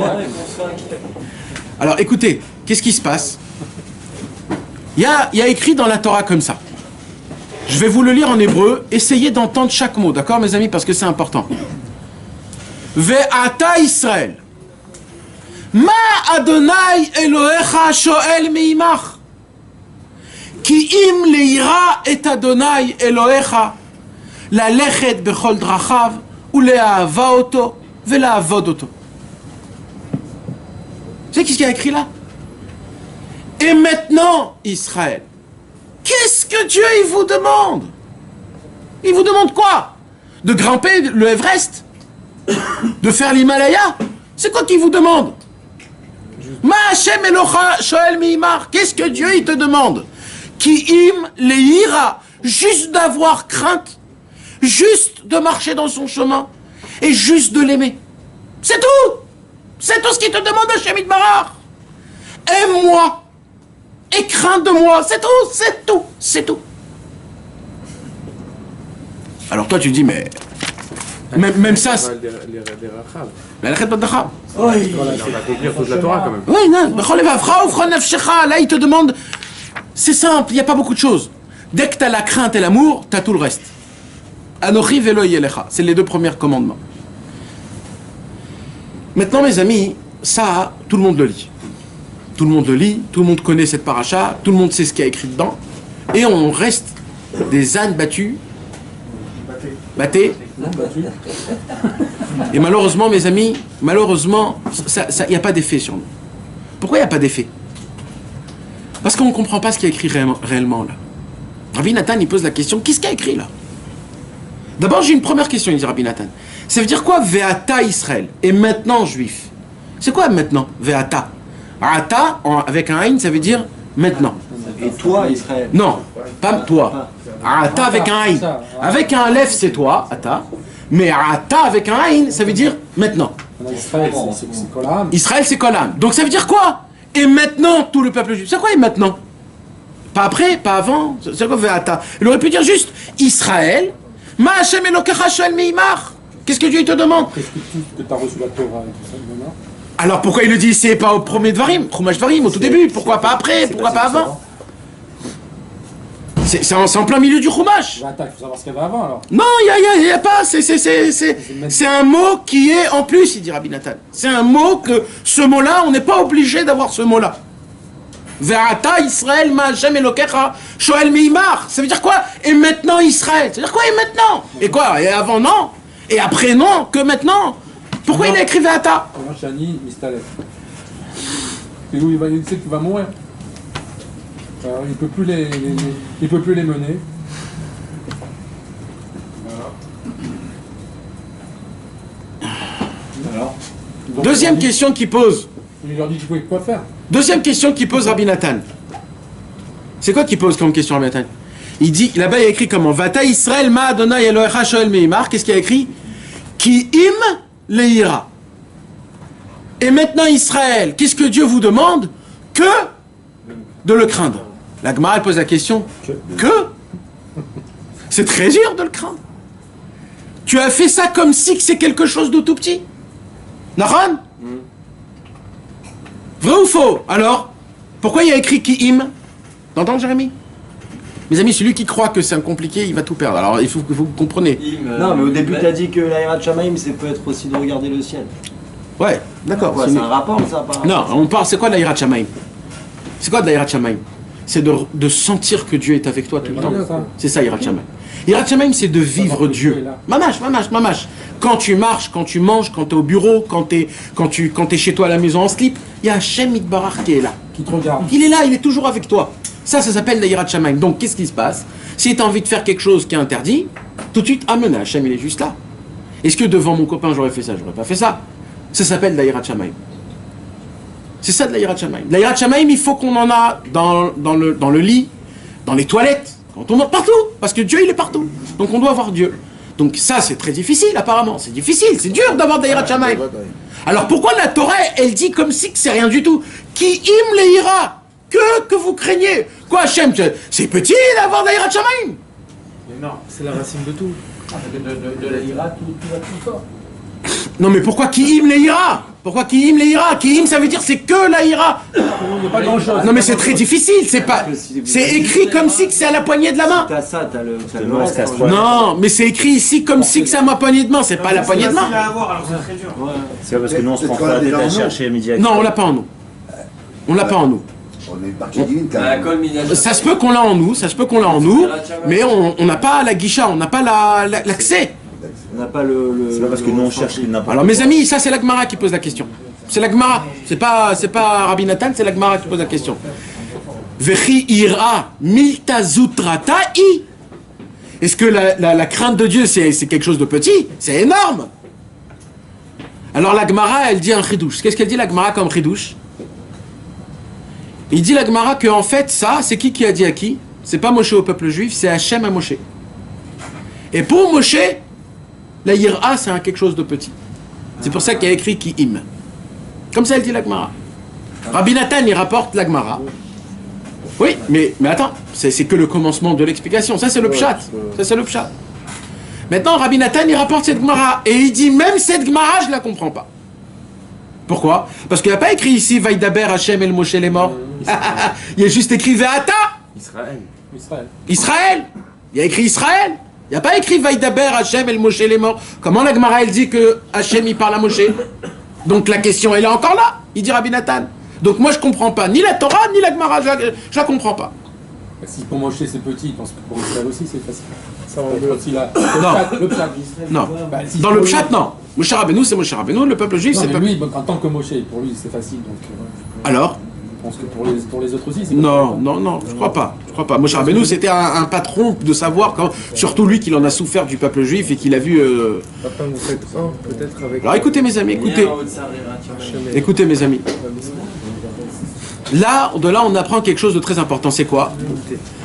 Alors écoutez, qu'est-ce qui se passe? Il y a écrit dans la Torah comme ça. Je vais vous le lire en hébreu. Essayez d'entendre chaque mot, d'accord mes amis, parce que c'est important. Ve'ata Israël. Ma Adonai Elohecha shoel meimach. Ki im leira et Adonai Elohecha. La lechet bechol drachav. Ou le'ahava oto. Ve'la'avod oto. Vous savez qu'est-ce qu'il y a écrit là? Et maintenant, Israël, qu'est-ce que Dieu il vous demande? Il vous demande quoi? De grimper le Everest? De faire l'Himalaya? C'est quoi qu'il vous demande? Ma Hashem Elocha Shoel Mi'imar. Qu'est-ce que Dieu il te demande? Ki im leira, juste d'avoir crainte, juste de marcher dans son chemin et juste de l'aimer. C'est tout. C'est tout ce qu'il te demande, Hashem Itbarach. Aime-moi. Et crains de moi, c'est tout. Alors toi tu dis, mais même ça, la lechet bat dachav. Oui, on va accomplir toute la Torah quand même. Oui, non, là il te demande, c'est simple, il n'y a pas beaucoup de choses. Dès que tu as la crainte et l'amour, tu as tout le reste. Anochi velo yelecha, c'est les deux premiers commandements. Maintenant mes amis, ça, tout le monde le lit. Tout le monde le lit, tout le monde connaît cette paracha, tout le monde sait ce qu'il y a écrit dedans, et on reste des ânes battus. Battés. Et malheureusement, mes amis, il n'y a pas d'effet sur nous. Pourquoi il n'y a pas d'effet? Parce qu'on ne comprend pas ce qu'il y a écrit réellement là. Rabbi Nathan, il pose la question, qu'est-ce qu'il y a écrit là? D'abord, j'ai une première question, il dit Rabbi Nathan. Ça veut dire quoi, Ve'ata Israël? Et maintenant, juif. C'est quoi maintenant, Ve'ata? Ata, avec un aïn, ça veut dire maintenant. Et toi, Israël? Non, pas toi. Ata avec un aïn. Avec un aleph, c'est toi, Ata. Mais Ata avec un aïn, ça veut dire maintenant. Israël, c'est Kolam. Donc ça veut dire quoi? Et maintenant, tout le peuple juif. C'est quoi et maintenant? Pas après, pas avant. C'est quoi Ata? Il aurait pu dire juste Israël. Ma Hashem Elokecha Shoel Meimach. Qu'est-ce que Dieu te demande? Qu'est-ce que tu as reçu la Torah et tout ça maintenant? Alors pourquoi il le dit? C'est pas au premier Dvarim, Chumash Dvarim, au tout début. Pourquoi pas après? Pourquoi pas avant? C'est en plein milieu du Chumash. Bah, attends, il faut savoir ce qu'il y avait avant alors. Non, il y a pas. C'est un mot qui est en plus, il dit Rabbi Nathan. C'est un mot que ce mot-là, on n'est pas obligé d'avoir ce mot-là. Ve'ata Israël ma Hashem Elokecha Shoel Meimach. Ça veut dire quoi? Et maintenant Israël. Ça veut dire quoi? Et maintenant? Et quoi? Et avant non? Et après non? Que maintenant? Pourquoi il a écrit Ve'ata? Moi, Shani, Mistalef. Et où il sait qu'il va mourir. Alors, il peut plus les mener. Alors Donc, Deuxième question qu'il pose. Il leur dit qu'il pouvait quoi faire. Deuxième question qu'il pose Rabbi Nathan. C'est quoi qu'il pose comme question Rabbi Nathan? Il dit, là-bas il y a écrit comment? Vata Israël ma Adonai Elohecha Shoel Meimach. Qu'est-ce qu'il y a écrit? Ki im leira. Et maintenant Israël, qu'est-ce que Dieu vous demande? Que de le craindre. La Gemara elle pose la question. Que? C'est très dur de le craindre. Tu as fait ça comme si que c'est quelque chose de tout petit. Naran? Vrai ou faux? Alors, pourquoi il y a écrit Ki'im? T'entends, Jérémy? Mes amis, celui qui croit que c'est un compliqué, il va tout perdre. Alors, il faut que vous compreniez. Non, mais au début, t'as dit que l'Aïrat Shamaim, c'est peut être aussi de regarder le ciel. Ouais, d'accord. Ouais, c'est un rapport, ça, par rapport. Non, on parle, c'est quoi l'Aïrat Shamaim? C'est quoi de l'Aïrat Shamaim? C'est de sentir que Dieu est avec toi tout le temps. C'est ça, Yirat Shamaim. Yirat Shamaim, c'est de vivre Dieu. Mamash. Quand tu marches, quand tu manges, quand tu es au bureau, quand tu es chez toi à la maison en slip, il y a Hachem Itbarach qui est là. Qui te regarde. Il est là, il est toujours avec toi. Ça s'appelle la Yirat Shamaim. Donc, qu'est-ce qui se passe? Si tu as envie de faire quelque chose qui est interdit, tout de suite, amène Hachem, il est juste là. Est-ce que devant mon copain, j'aurais fait ça? J'aurais pas fait ça. Ça s'appelle la Yirat Shamaim. C'est ça de la Yirat Shamaim. La Yirat Shamaim, il faut qu'on en a dans le lit, dans les toilettes, quand on va partout, parce que Dieu il est partout. Donc on doit voir Dieu. Donc ça c'est très difficile apparemment, c'est difficile, c'est dur d'avoir de la Yirat Shamaim. Alors pourquoi la Torah elle dit comme si que c'est rien du tout? Qui im le ira, que vous craignez. Quoi Hachem, c'est petit d'avoir de la Yirat Shamaim. Mais non, c'est la racine de tout. De la ira, tout va plus fort. Non mais pourquoi qui im le ira? Pourquoi qui im le ira? Qui im ça veut dire c'est que la ira. Il n'y a pas grand-chose. Non mais c'est très difficile, c'est écrit comme si que c'est à la poignée de la main. T'as ça, t'as le reste. Non, mais c'est écrit ici comme si que c'est à ma poignée de main, c'est pas à la poignée de main. C'est parce que nous on se prend pas la tête à chercher midi. Non, on l'a pas en nous. On l'a pas en nous. On est une partie divine quand même. Ça se peut qu'on l'a en nous, mais on n'a pas la guicha, on n'a pas l'accès. On n'a pas le. C'est pas parce que nous on cherche n'importe. Alors mes amis, ça c'est la Gemara qui pose la question. C'est la Gemara, c'est pas Rabbi Nathan, c'est la Gemara qui pose la question. Vechi ira miltazutratai. Est-ce que la crainte de Dieu c'est quelque chose de petit? C'est énorme. Alors la Gemara elle dit un chidouche. Qu'est-ce qu'elle dit la Gemara comme chidouche? Il dit la Gemara que en fait ça, c'est qui a dit à qui? C'est pas Moshe au peuple juif, c'est Hachem à Moshe. Et pour Moshe, la yira c'est quelque chose de petit. C'est pour ça qu'il y a écrit ki im. Comme ça elle dit la Gemara. Rabbi Nathan il rapporte la Gemara. Oui, mais attends, c'est que le commencement de l'explication. Ça c'est le pshat. Ça c'est le pshat. Maintenant Rabbi Nathan il rapporte cette Gemara et il dit même cette Gemara je la comprends pas. Pourquoi? Parce qu'il n'y a pas écrit ici Vaïdaber Hachem el Moshe les morts. Il y a juste écrit Ve'ata. Israël. Il y a écrit Israël. Il n'y a pas écrit Vaïdaber Hachem el Moshe les morts. Comment la Gemara elle dit que Hachem il parle à Moshe? Donc la question elle est encore là. Il dit Rabbi Nathan. Donc moi je comprends pas ni la Torah ni la Gemara. Je la comprends pas. Si pour Moshe c'est petit, je pense que pour Israël aussi c'est facile. Ça, Non. le pshat. Non. Bah, si Dans le pshat non. Moshe Rabbeinu c'est Moshe Rabbeinu. Le peuple juif non, c'est mais peuple. lui, en tant que Moshe, pour lui c'est facile. Donc, Alors? Je pense que pour les autres aussi c'est Non, je crois pas. Moshe Rabbeinu c'était un patron de savoir, surtout lui qu'il en a souffert du peuple juif et qu'il a vu... Papa, vous faites un, peut-être avec... Alors écoutez mes amis, écoutez mes amis. Là, de là on apprend quelque chose de très important, c'est quoi?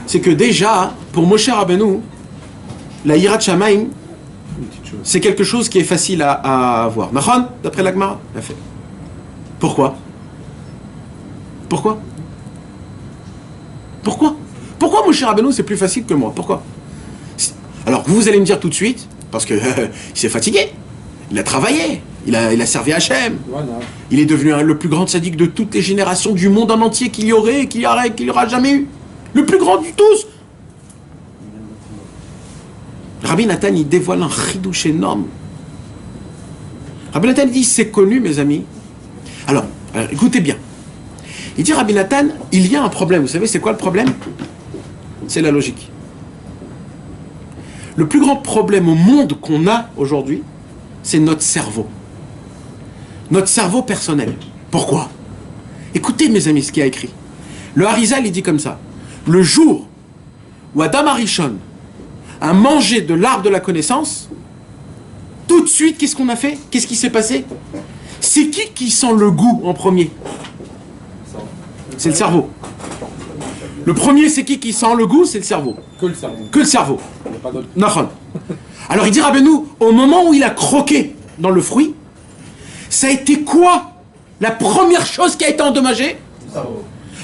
C'est que déjà, pour Moshe Rabbeinu, la Yirat Shamaim, c'est quelque chose qui est facile à avoir. Nachon, d'après la Gemara, l'a fait. Pourquoi? Pourquoi Moshe Rabbeinu c'est plus facile que moi? Pourquoi? Alors vous allez me dire tout de suite, parce que il s'est fatigué, il a travaillé, il a servi Hachem, il est devenu le plus grand tzaddik de toutes les générations du monde en entier qu'il y aurait et qu'il y aura jamais eu. Le plus grand du tous. Rabbi Nathan il dévoile un chidouche énorme. Rabbi Nathan dit c'est connu mes amis. Alors écoutez bien. Il dit Rabbi Nathan, il y a un problème. Vous savez, c'est quoi le problème? C'est la logique. Le plus grand problème au monde qu'on a aujourd'hui, c'est notre cerveau. Notre cerveau personnel. Pourquoi? Écoutez, mes amis, ce qu'il y a écrit. Le Harizal, il dit comme ça. Le jour où Adam Arishon a mangé de l'arbre de la connaissance, tout de suite, qu'est-ce qu'on a fait? Qu'est-ce qui s'est passé? C'est qui sent le goût en premier? C'est le cerveau. Le premier, c'est qui sent le goût? C'est le cerveau. Que le cerveau. Que le cerveau. Il n'y a pas d'autre. Nachon. Alors il dit Rabbeinu, au moment où il a croqué dans le fruit, ça a été quoi la première chose qui a été endommagée?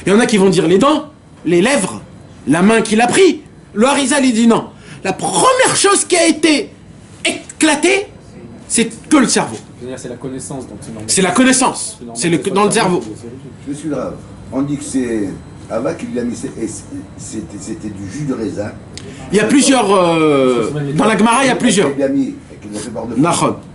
Il y en a qui vont dire les dents, les lèvres, la main qu'il a pris. Le Harizal, il dit non. La première chose qui a été éclaté, c'est que le cerveau. C'est la connaissance. C'est la connaissance. C'est dans le cerveau. Je suis grave. On dit que c'est Ava qui lui a mis. C'était du jus de raisin. Il y a plusieurs. Dans la Gemara, il y a plusieurs.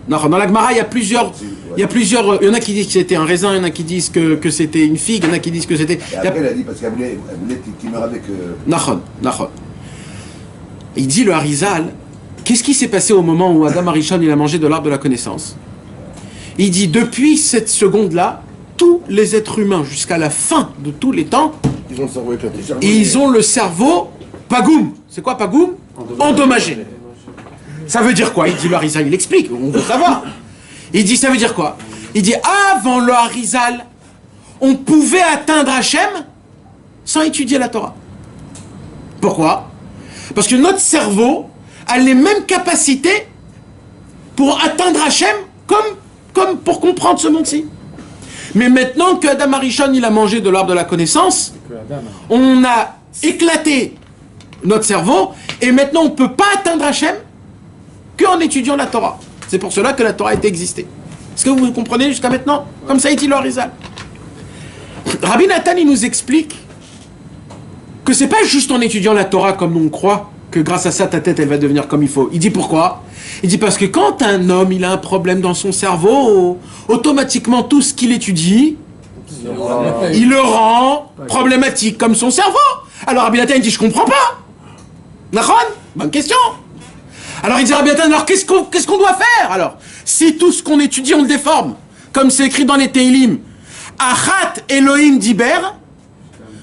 Dans la Gemara, il y a plusieurs. Il y en a qui disent que c'était un raisin, il y en a qui disent que c'était une figue, il y en a qui disent que c'était. Et après, elle a dit parce qu'elle voulait qu'il meure avec. Nachon. Il dit le Harizal, qu'est-ce qui s'est passé au moment où Adam Arishon il a mangé de l'arbre de la connaissance? Il dit depuis cette seconde-là, tous les êtres humains jusqu'à la fin de tous les temps, Ils ont le cerveau éclaté. ils ont le cerveau pagoum. C'est quoi pagoum? Endommagé. Ça veut dire quoi? Il dit le Harizal, il explique, on veut savoir. Il dit ça veut dire quoi? Il dit avant le Harizal, on pouvait atteindre Hachem sans étudier la Torah. Pourquoi? Parce que notre cerveau a les mêmes capacités pour atteindre Hachem comme pour comprendre ce monde-ci. Mais maintenant que Adam Arishon il a mangé de l'arbre de la connaissance, on a éclaté notre cerveau et maintenant on ne peut pas atteindre Hachem qu'en étudiant la Torah. C'est pour cela que la Torah a existé. Est-ce que vous comprenez jusqu'à maintenant? Comme ça est-il le Harizal. Rabbi Nathan il nous explique que c'est pas juste en étudiant la Torah comme on croit que grâce à ça ta tête elle va devenir comme il faut. Il dit pourquoi? Il dit parce que quand un homme il a un problème dans son cerveau, automatiquement tout ce qu'il étudie, il le rend problématique comme son cerveau. Alors Rabbi Nathan il dit je comprends pas. Nachon? Bonne question. Alors il dit Rabbi Nathan alors qu'est-ce qu'on doit faire alors? Si tout ce qu'on étudie on le déforme, comme c'est écrit dans les Teilim, Achat Elohim Diber,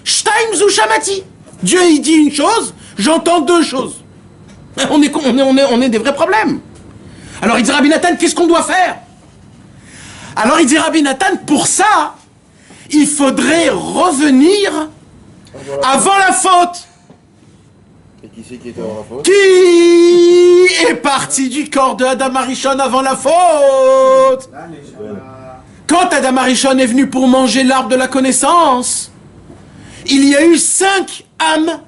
Shtaim Zu Shamati. Dieu il dit une chose, j'entends deux choses. On est des vrais problèmes. Alors il dit Rabbi Nathan, qu'est-ce qu'on doit faire? Alors il dit Rabbi Nathan, pour ça, il faudrait revenir avant la faute. Et qui c'est qui était dans la faute? Qui est parti du corps de Adam Arishon avant la faute? Quand Adam Arishon est venu pour manger l'arbre de la connaissance, il y a eu 5 âmes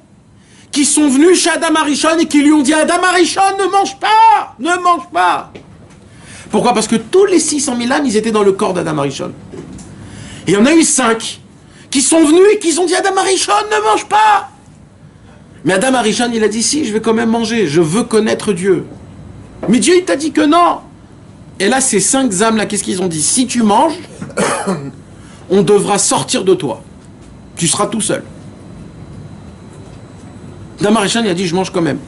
qui sont venus chez Adam Arishon et qui lui ont dit Adam Arishon, ne mange pas. Pourquoi? Parce que tous les 600 000 âmes, ils étaient dans le corps d'Adam Arishon. Et il y en a eu 5 qui sont venus et qui ont dit Adam Arishon, ne mange pas. Mais Adam Arishon, il a dit si, je vais quand même manger, je veux connaître Dieu. Mais Dieu, il t'a dit que non. Et là, ces 5 âmes-là, qu'est-ce qu'ils ont dit? Si tu manges, on devra sortir de toi. Tu seras tout seul. Adam Arishon, il a dit je mange quand même.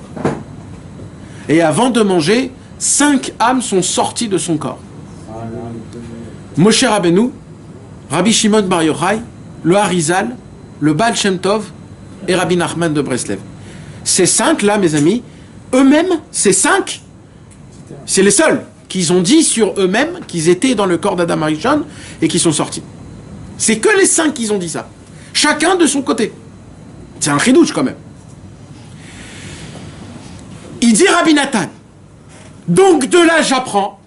Et avant de manger, 5 âmes sont sorties de son corps. Moshe Rabbeinu, Rabbi Shimon Bar Yochai, le Harizal, le Baal Shem Tov et Rabbi Nachman de Breslev. Ces 5 là, mes amis, eux-mêmes, ces 5, c'est les seuls qu'ils ont dit sur eux-mêmes qu'ils étaient dans le corps d'Adam Arishon et qu'ils sont sortis. C'est que les 5 qui ont dit ça. Chacun de son côté. C'est un chidouche quand même. Il dit Rabbi Nathan, donc de là j'apprends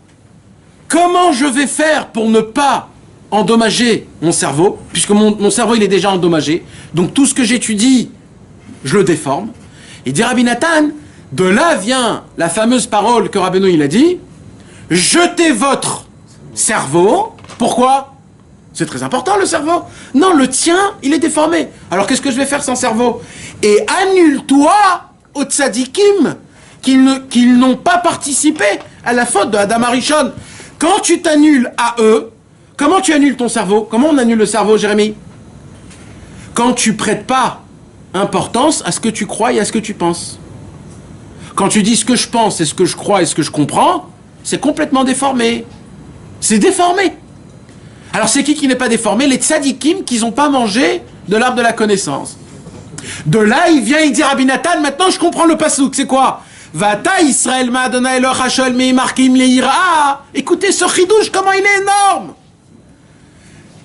comment je vais faire pour ne pas endommager mon cerveau, puisque mon cerveau il est déjà endommagé, donc tout ce que j'étudie, je le déforme. Il dit Rabbi Nathan, de là vient la fameuse parole que Rabbeinu il a dit, jetez votre cerveau, pourquoi? C'est très important le cerveau. Non, le tien, il est déformé. Alors qu'est-ce que je vais faire sans cerveau? Et annule-toi aux tzadikim qui n'ont pas participé à la faute de Adam Arishon. Quand tu t'annules à eux, comment tu annules ton cerveau? Comment on annule le cerveau, Jérémie? Quand tu prêtes pas importance à ce que tu crois et à ce que tu penses. Quand tu dis ce que je pense et ce que je crois et ce que je comprends, c'est complètement déformé. C'est déformé. Alors c'est qui n'est pas déformé? Les tzadikim qui n'ont pas mangé de l'arbre de la connaissance. De là, il vient, il dit Rabbi Nathan, maintenant je comprends le pasouk, c'est quoi? Vata Israël ma'adonai Eloch hashol me'imarkim le'ira. Écoutez ce chidouche, comment il est énorme.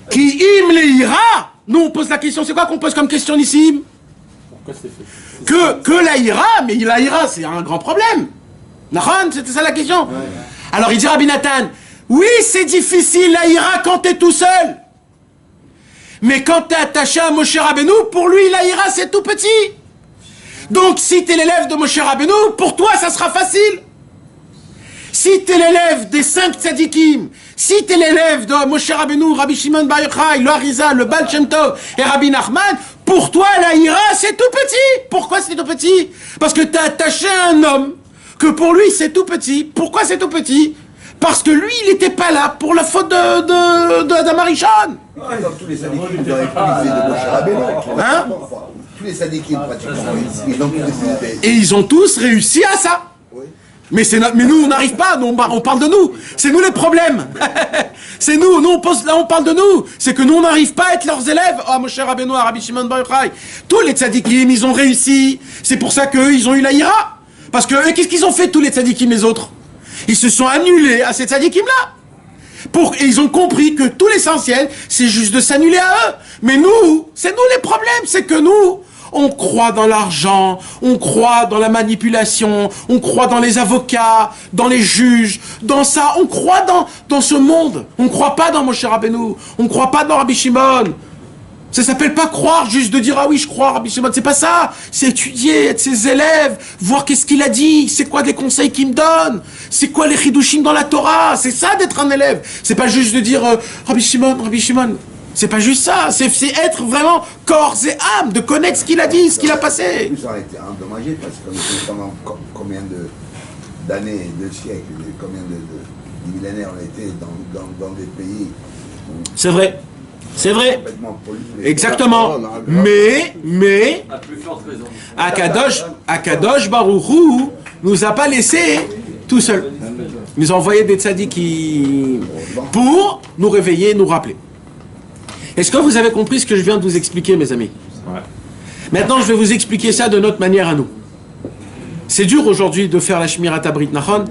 Ki im le'ira. Nous on pose la question, c'est quoi qu'on pose comme question ici? Que la ira, mais la ira c'est un grand problème. Nahon, c'était ça la question. Alors il dit Rabbi Nathan, oui c'est difficile la ira quand t'es tout seul. Mais quand t'es attaché à Moshe Rabbeinu, pour lui la ira c'est tout petit. Donc si t'es l'élève de Moshe Rabbeinu, pour toi ça sera facile. si t'es l'élève des 5 tzadikim, si t'es l'élève de Moshe Rabbeinu, Rabbi Shimon Bar Yochai, le Harizal, le Baal Shem Tov et Rabbi Nachman, pour toi la ira c'est tout petit. Pourquoi c'est tout petit? Parce que t'as attaché à un homme que pour lui c'est tout petit. Pourquoi c'est tout petit? Parce que lui, il n'était pas là pour la faute d'Adam Arishon. Comme tous les sadikim, ils auraient pu miser de Moshe Rabbeinu. Hein? Tous les sadikim, pratiquement, ils ont tous décidé. Et ils ont tous réussi à ça. Oui. Mais nous, on n'arrive pas, nous, on parle de nous. C'est nous les problèmes. C'est nous on parle de nous. C'est que nous, on n'arrive pas à être leurs élèves. Oh, Moshe Rabbeinu, Rabbi Shimon Bar Yochai. Tous les tzadikim, ils ont réussi. C'est pour ça qu'eux, ils ont eu la ira. Parce que eux, qu'est-ce qu'ils ont fait, tous les tzadikim, les autres? Ils se sont annulés à ces tzadikim-là. Et ils ont compris que tout l'essentiel, c'est juste de s'annuler à eux. Mais nous, c'est nous les problèmes. C'est que nous, on croit dans l'argent, on croit dans la manipulation, on croit dans les avocats, dans les juges, dans ça. On croit dans ce monde. On ne croit pas dans Moshe Rabbeinu. On ne croit pas dans Rabbi Shimon. Ça s'appelle pas croire, juste de dire ah oui je crois Rabbi Shimon, c'est pas ça. C'est étudier, être ses élèves, voir qu'est-ce qu'il a dit, c'est quoi les conseils qu'il me donne, c'est quoi les chidushim dans la Torah. C'est ça d'être un élève. C'est pas juste de dire Rabbi Shimon. C'est pas juste ça. C'est être vraiment corps et âme, de connaître ce qu'il a dit, ce qu'il a passé. Nous, ça a été endommagé parce que pendant combien d'années, de siècles, combien de millénaires on a été dans des pays. C'est vrai. C'est vrai. Complètement pollués. Exactement. Mais, Akadosh Baruch Hu nous a pas laissé tout seul. Il nous a envoyé des tzadikim pour nous réveiller, nous rappeler. Est-ce que vous avez compris ce que je viens de vous expliquer, mes amis? Ouais. Maintenant, je vais vous expliquer ça de notre manière à nous. C'est dur aujourd'hui de faire la Shmirat Brit Nachon.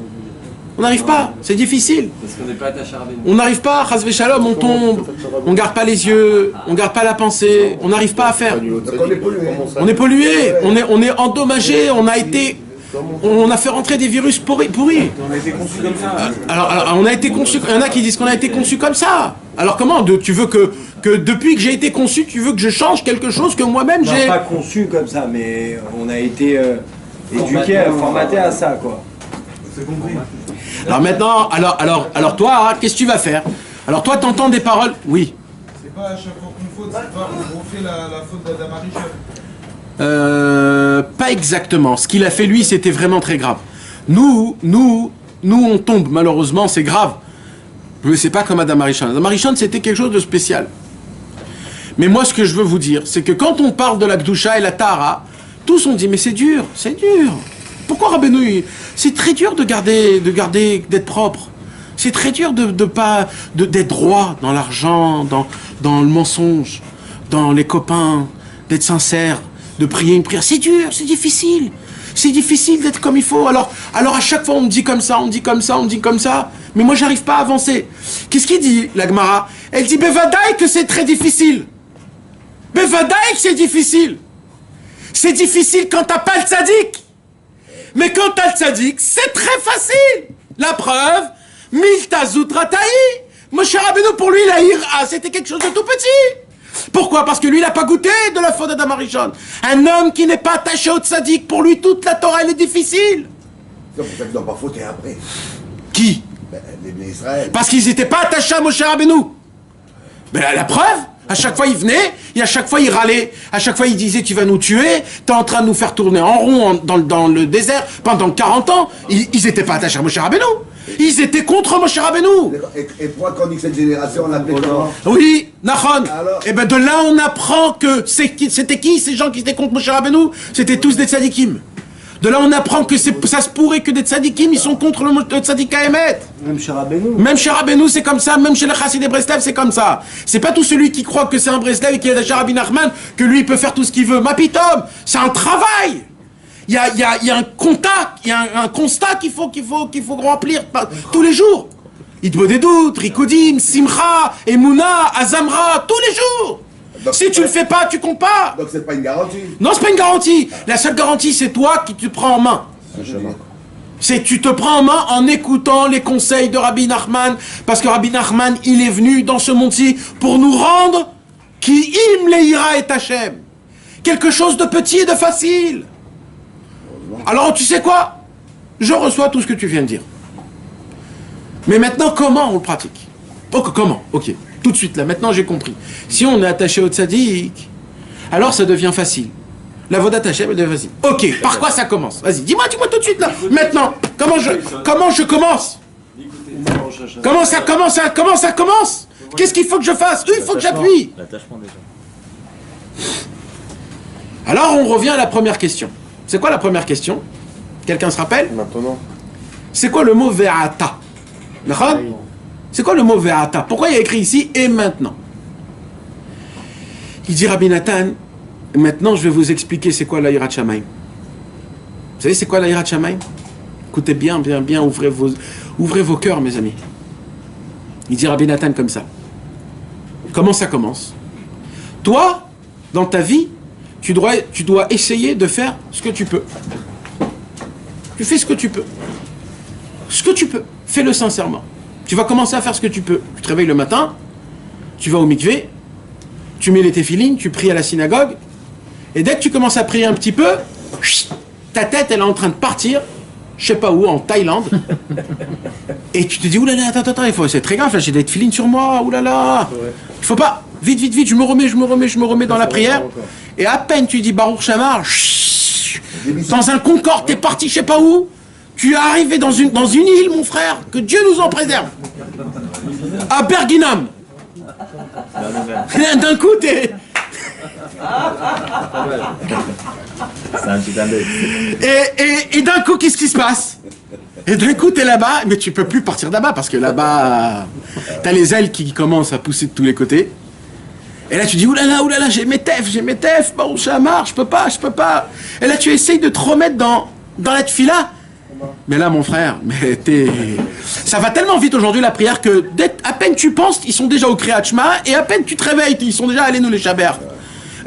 On n'arrive pas, c'est difficile. Parce qu'on n'est pas attaché à Rabbeinu. On n'arrive pas, Chas v'Shalom, on tombe, on garde pas les yeux, on garde pas la pensée, on n'arrive pas à faire. Donc on est pollué. On est pollué, on est endommagé, on a fait rentrer des virus pourris. On a été conçus comme ça. Alors, on a été conçu, il y en a qui disent qu'on a été conçu comme ça. Alors comment, tu veux que depuis que j'ai été conçu, tu veux que je change quelque chose que moi-même On j'ai... n'a pas conçu comme ça, mais on a été éduqués, formatés à ça, quoi. C'est compris. Alors maintenant, alors toi, hein, qu'est-ce que tu vas faire? Alors toi, t'entends des paroles? Oui. C'est pas à chaque fois qu'on faute, c'est pas on refait la faute d'Adam Arishon. Pas exactement. Ce qu'il a fait lui, c'était vraiment très grave. Nous, on tombe, malheureusement, c'est grave. Mais c'est pas comme Adam Arishon. Adam Arishon, c'était quelque chose de spécial. Mais moi, ce que je veux vous dire, c'est que quand on parle de la Gdusha et la Tahara, tous on dit, mais c'est dur. Pourquoi Rabbeinu, c'est très dur de garder, d'être propre. C'est très dur d'être droit dans l'argent, dans le mensonge, dans les copains, d'être sincère, de prier une prière. C'est dur, c'est difficile. C'est difficile d'être comme il faut. Alors à chaque fois on me dit comme ça, mais moi j'arrive pas à avancer. Qu'est-ce qu'il dit, la Gemara? Elle dit Bevadaï que c'est très difficile. Bevadaï que c'est difficile. C'est difficile quand t'as pas le tzaddik. Mais quand t'as le tzaddik, c'est très facile. La preuve, Milta Zutrataï. Moshe Rabbeinu, pour lui, la ira, c'était quelque chose de tout petit. Pourquoi? Parce que lui, il n'a pas goûté de la faute d'Adam Arishon. Un homme qui n'est pas attaché au tzaddik, pour lui, toute la Torah, elle est difficile. C'est pour ça qu'ils n'ont pas fauté après. Qui? Les Bnei Israël. Parce qu'ils n'étaient pas attachés à Moshe Rabbeinu. Mais la preuve, à chaque fois il venait, et à chaque fois il râlait, à chaque fois il disait tu vas nous tuer, t'es en train de nous faire tourner en rond dans le désert pendant 40 ans. Ils n'étaient pas attachés à Moshe Rabbeinu. Ils étaient contre Moshe Rabbeinu. Et pourquoi quand on dit que cette génération, on l'appelait comment? Oui, Nachon. Alors Et ben de là on apprend que c'était qui ces gens qui étaient contre Moshe Rabbeinu? C'était tous des tzadikim. De là, on apprend que ça se pourrait que des tzadikim, ils sont contre le tzadik Emet. Même chez Rabbeinu. Même chez Rabbeinu, c'est comme ça. Même chez le Chassid et Breslev, c'est comme ça. C'est pas tout celui qui croit que c'est un Breslev et qui est attaché à Rabbi Nachman que lui, il peut faire tout ce qu'il veut. Ma pitom, c'est un travail. Il y a un contact, il y a un constat qu'il faut remplir tous les jours. Itbodedut, Rikudim, Simcha, Emouna, Azamra, tous les jours. Donc, si tu le fais pas, tu comptes pas. Donc c'est pas une garantie. Non, c'est pas une garantie. La seule garantie, c'est toi qui te prends en main. C'est tu te prends en main en écoutant les conseils de Rabbi Nachman, parce que Rabbi Nachman, il est venu dans ce monde-ci pour nous rendre qui im leira et Hachem. Quelque chose de petit et de facile. Alors tu sais quoi? Je reçois tout ce que tu viens de dire. Mais maintenant, comment on le pratique? Ok, comment? Ok, tout de suite là, maintenant j'ai compris. Si on est attaché au tzaddik, alors ça devient facile. La vodat Hashem, elle devient facile. Ok, par quoi ça commence? Vas-y, dis-moi tout de suite là. Maintenant, comment je commence? Comment ça commence? Qu'est-ce qu'il faut que je fasse? Il faut que j'appuie. L'attachement déjà. Alors on revient à la première question. C'est quoi la première question? Quelqu'un se rappelle? Maintenant. C'est quoi le mot ve'ata? D'accord? C'est quoi le mot ve'ata? Pourquoi il y a écrit ici et maintenant? Il dit Rabbi Nathan, maintenant je vais vous expliquer c'est quoi la Yirat Shamayim. Vous savez c'est quoi la Yirat Shamayim? Écoutez bien, ouvrez vos cœurs mes amis. Il dit Rabbi Nathan comme ça. Comment ça commence? Toi, dans ta vie, tu dois essayer de faire ce que tu peux. Tu fais ce que tu peux. Ce que tu peux. Fais-le sincèrement. Tu vas commencer à faire ce que tu peux. Tu te réveilles le matin, tu vas au mikvé, tu mets les téfilines, tu pries à la synagogue, et dès que tu commences à prier un petit peu, ta tête elle est en train de partir, je sais pas où, en Thaïlande, et tu te dis oulala, attends, c'est très grave, là, j'ai des téfilines sur moi, oulala, il faut pas, vite, je me remets dans la prière, et à peine tu dis Baruch Shamar, dans un Concorde, t'es parti je sais pas où, tu es arrivé dans une île, mon frère, que Dieu nous en préserve, à Berginam. D'un coup, t'es... C'est un petit imbécile. Et d'un coup, qu'est-ce qui se passe? Et d'un coup, t'es là-bas, mais tu peux plus partir là-bas, parce que là-bas, t'as les ailes qui commencent à pousser de tous les côtés. Et là, tu dis, oulala, j'ai mes tefs, Baruch Shamar, je peux pas. Et là, tu essayes de te remettre dans la tefila. Mais là, mon frère, ça va tellement vite aujourd'hui la prière que à peine tu penses, ils sont déjà au Kriyat Shema, et à peine tu te réveilles, ils sont déjà allés nous les chaber.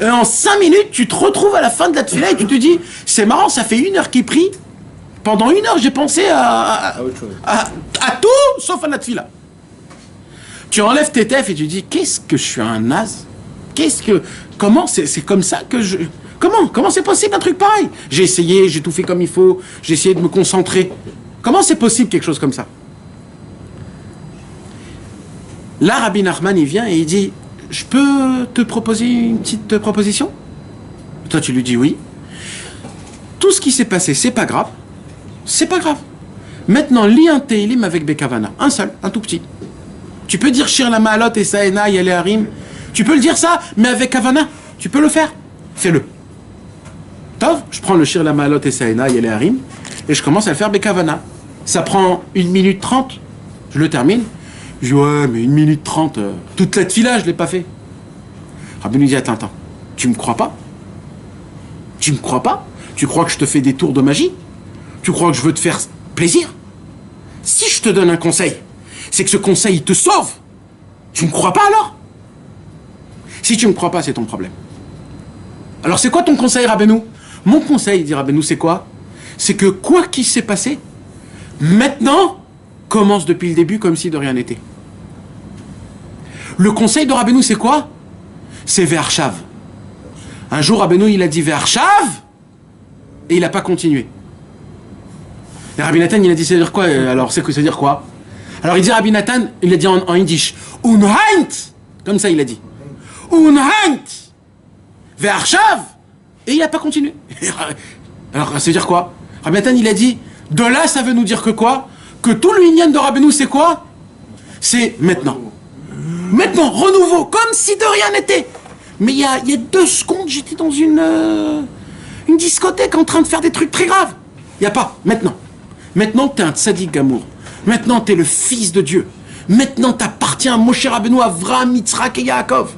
En 5 minutes, tu te retrouves à la fin de la tefila et tu te dis, c'est marrant, ça fait 1 heure qu'ils prient. Pendant 1 heure, j'ai pensé à tout sauf à la tefila. Tu enlèves tes tefs et tu dis, qu'est-ce que je suis un naze? Comment c'est comme ça que je... Comment c'est possible un truc pareil? J'ai essayé, j'ai tout fait comme il faut, j'ai essayé de me concentrer. Comment c'est possible quelque chose comme ça? Là, Rabbi Nachman, il vient et il dit, je peux te proposer une petite proposition? Toi, tu lui dis oui. Tout ce qui s'est passé, c'est pas grave. C'est pas grave. Maintenant, lis un Teilim avec Bekavana. Un seul, un tout petit. Tu peux dire Shir la Ma'alot et Saena, Yale Harim. Tu peux le dire ça, mais avec Kavana. Tu peux le faire. Fais-le. Tov, je prends le Shir la Ma'alot et Saena, Yale Harim, et je commence à le faire Bekavana. Ça prend 1 minute 30. Je le termine. Je dis, ouais, mais 1 minute 30, toute la tefila, je l'ai pas fait. Rabbi nous dit, attends, tu me crois pas? Tu me crois pas? Tu crois que je te fais des tours de magie? Tu crois que je veux te faire plaisir? Si je te donne un conseil, c'est que ce conseil, il te sauve. Tu me crois pas alors? Si tu me crois pas, c'est ton problème. Alors c'est quoi ton conseil, Rabbeinu? Mon conseil, dit Rabbeinu, c'est quoi? C'est que quoi qu'il s'est passé, maintenant, commence depuis le début comme si de rien n'était. Le conseil de Rabbeinu, c'est quoi? C'est Ve'arshav. Un jour, Rabbeinu, il a dit Ve'arshav, et il n'a pas continué. Et Rabbi Nathan, il a dit, c'est-à-dire quoi? Alors, c'est-à-dire quoi? Alors, il dit, Rabbi Nathan, il a dit en yiddish, Unheint, comme ça, il a dit. Unheint, Ve'arshav, et il n'a pas continué. Alors, ça veut dire quoi? Rabbi Nathan, il a dit, de là, ça veut nous dire que quoi? Que tout le minyan de Rabbeinu, c'est quoi? C'est maintenant. Maintenant, renouveau, comme si de rien n'était. Mais il y a 2 secondes, j'étais dans une discothèque en train de faire des trucs très graves. Il n'y a pas. Maintenant. Maintenant, tu es un tzaddik gamour. Maintenant, tu es le fils de Dieu. Maintenant, tu appartiens à Moshe Rabbeinu, Avraham, Yitzhak et Yaakov.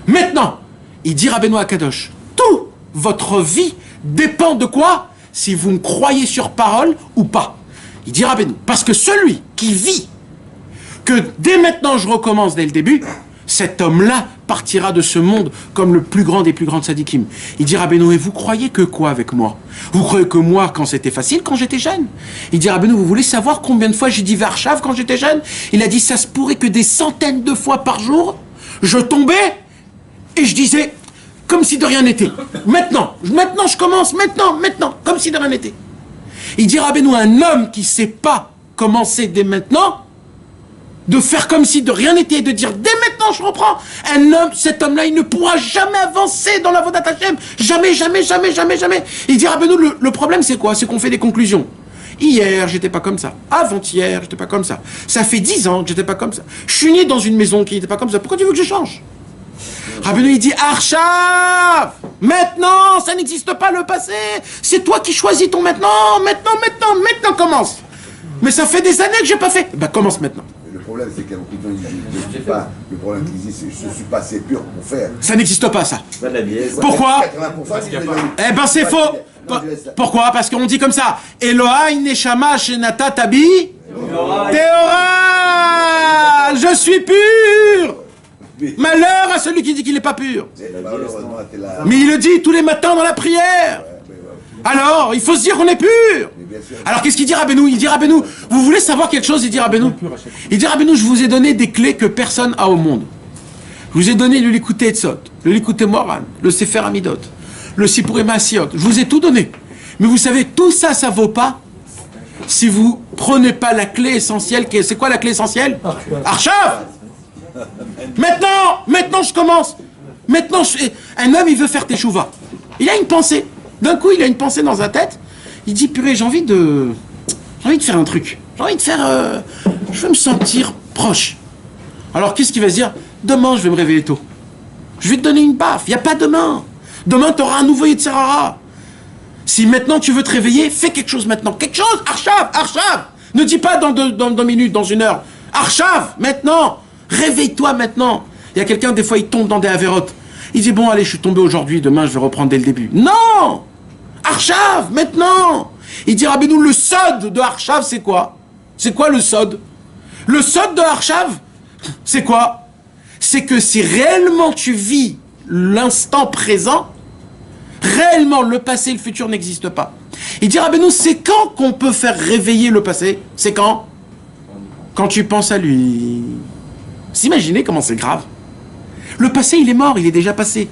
Maintenant, il dit Rabbeinu Akadosh, tout votre vie dépend de quoi? Si vous me croyez sur parole ou pas. Il dit Rabbeinu, parce que celui qui vit que dès maintenant je recommence dès le début, cet homme-là partira de ce monde comme le plus grand des plus grands tzadikim. Il dit Rabbeinu, et vous croyez que quoi avec moi? Vous croyez que moi, quand c'était facile, quand j'étais jeune? Il dit Rabbeinu, vous voulez savoir combien de fois j'ai dit Ve'arshav quand j'étais jeune? Il a dit, ça se pourrait que des centaines de fois par jour, je tombais et je disais, comme si de rien n'était. Maintenant, je commence, maintenant, comme si de rien n'était. Il dit Rabbeinu, un homme qui ne sait pas commencer dès maintenant, de faire comme si de rien n'était, de dire dès maintenant je reprends. Un homme, cet homme-là, il ne pourra jamais avancer dans la Avodat Hashem. Jamais, jamais, jamais, jamais, jamais. Il dira, ben nous, le problème c'est quoi? C'est qu'on fait des conclusions. Hier, j'étais pas comme ça. Avant-hier, j'étais pas comme ça. Ça fait 10 ans que j'étais pas comme ça. Je suis né dans une maison qui n'était pas comme ça. Pourquoi tu veux que je change? Rabbeinu, il dit, Arshav! Maintenant, ça n'existe pas le passé. C'est toi qui choisis ton maintenant. Maintenant, commence. Mais ça fait des années que j'ai pas fait. Ben, commence maintenant. Le problème, c'est qu'il y a beaucoup de gens qui disent, je ne suis pas. Le problème qu'ils disent, c'est je ne suis pas assez pur pour faire. Ça n'existe pas, ça. C'est pas de la vieillesse. Pourquoi? 80% disent, Eh ben, c'est faux. Pourquoi? Parce qu'on dit comme ça. Elohai neshama shenata tabi Théora. Je suis pur. Malheur à celui qui dit qu'il n'est pas pur. Mais il le dit tous les matins dans la prière. Alors, il faut se dire qu'on est pur. Alors, qu'est-ce qu'il dit Rabbeinu? Il dit Rabbeinu, vous voulez savoir quelque chose? Il dit Rabbeinu, je vous ai donné des clés que personne a au monde. Je vous ai donné le Likutei Etzot, le Likutei Moharan, le Sefer Amidot, le Sipurei Maasiot. Je vous ai tout donné. Mais vous savez, tout ça, ça vaut pas si vous prenez pas la clé essentielle. C'est quoi la clé essentielle? Arshav. Maintenant, je commence. Maintenant, un homme, il veut faire teshuva. Il a une pensée. D'un coup, il a une pensée dans sa tête. Il dit, purée, j'ai envie de faire un truc. J'ai envie de faire... je veux me sentir proche. Alors, qu'est-ce qu'il va se dire? Demain, je vais me réveiller tôt. Je vais te donner une baffe. Il n'y a pas demain. Demain, tu auras un nouveau Yetzer Hara. Si maintenant, tu veux te réveiller, fais quelque chose maintenant. Quelque chose. Arshav. Ne dis pas dans 2 minutes, dans 1 heure. Arshav, maintenant. Réveille-toi maintenant. Il y a quelqu'un, des fois, il tombe dans des avérotes. Il dit, bon, allez, je suis tombé aujourd'hui, demain, je vais reprendre dès le début. Non! Arshav, maintenant! Il dit, Rabbeinu, le sod de Arshav, c'est quoi? C'est quoi le sod? Le sod de Arshav, c'est quoi? C'est que si réellement tu vis l'instant présent, réellement, le passé et le futur n'existent pas. Il dit, Rabbeinu, c'est quand qu'on peut faire réveiller le passé? C'est quand? Quand tu penses à lui. Vous imaginez comment c'est grave? Le passé, il est mort, il est déjà passé.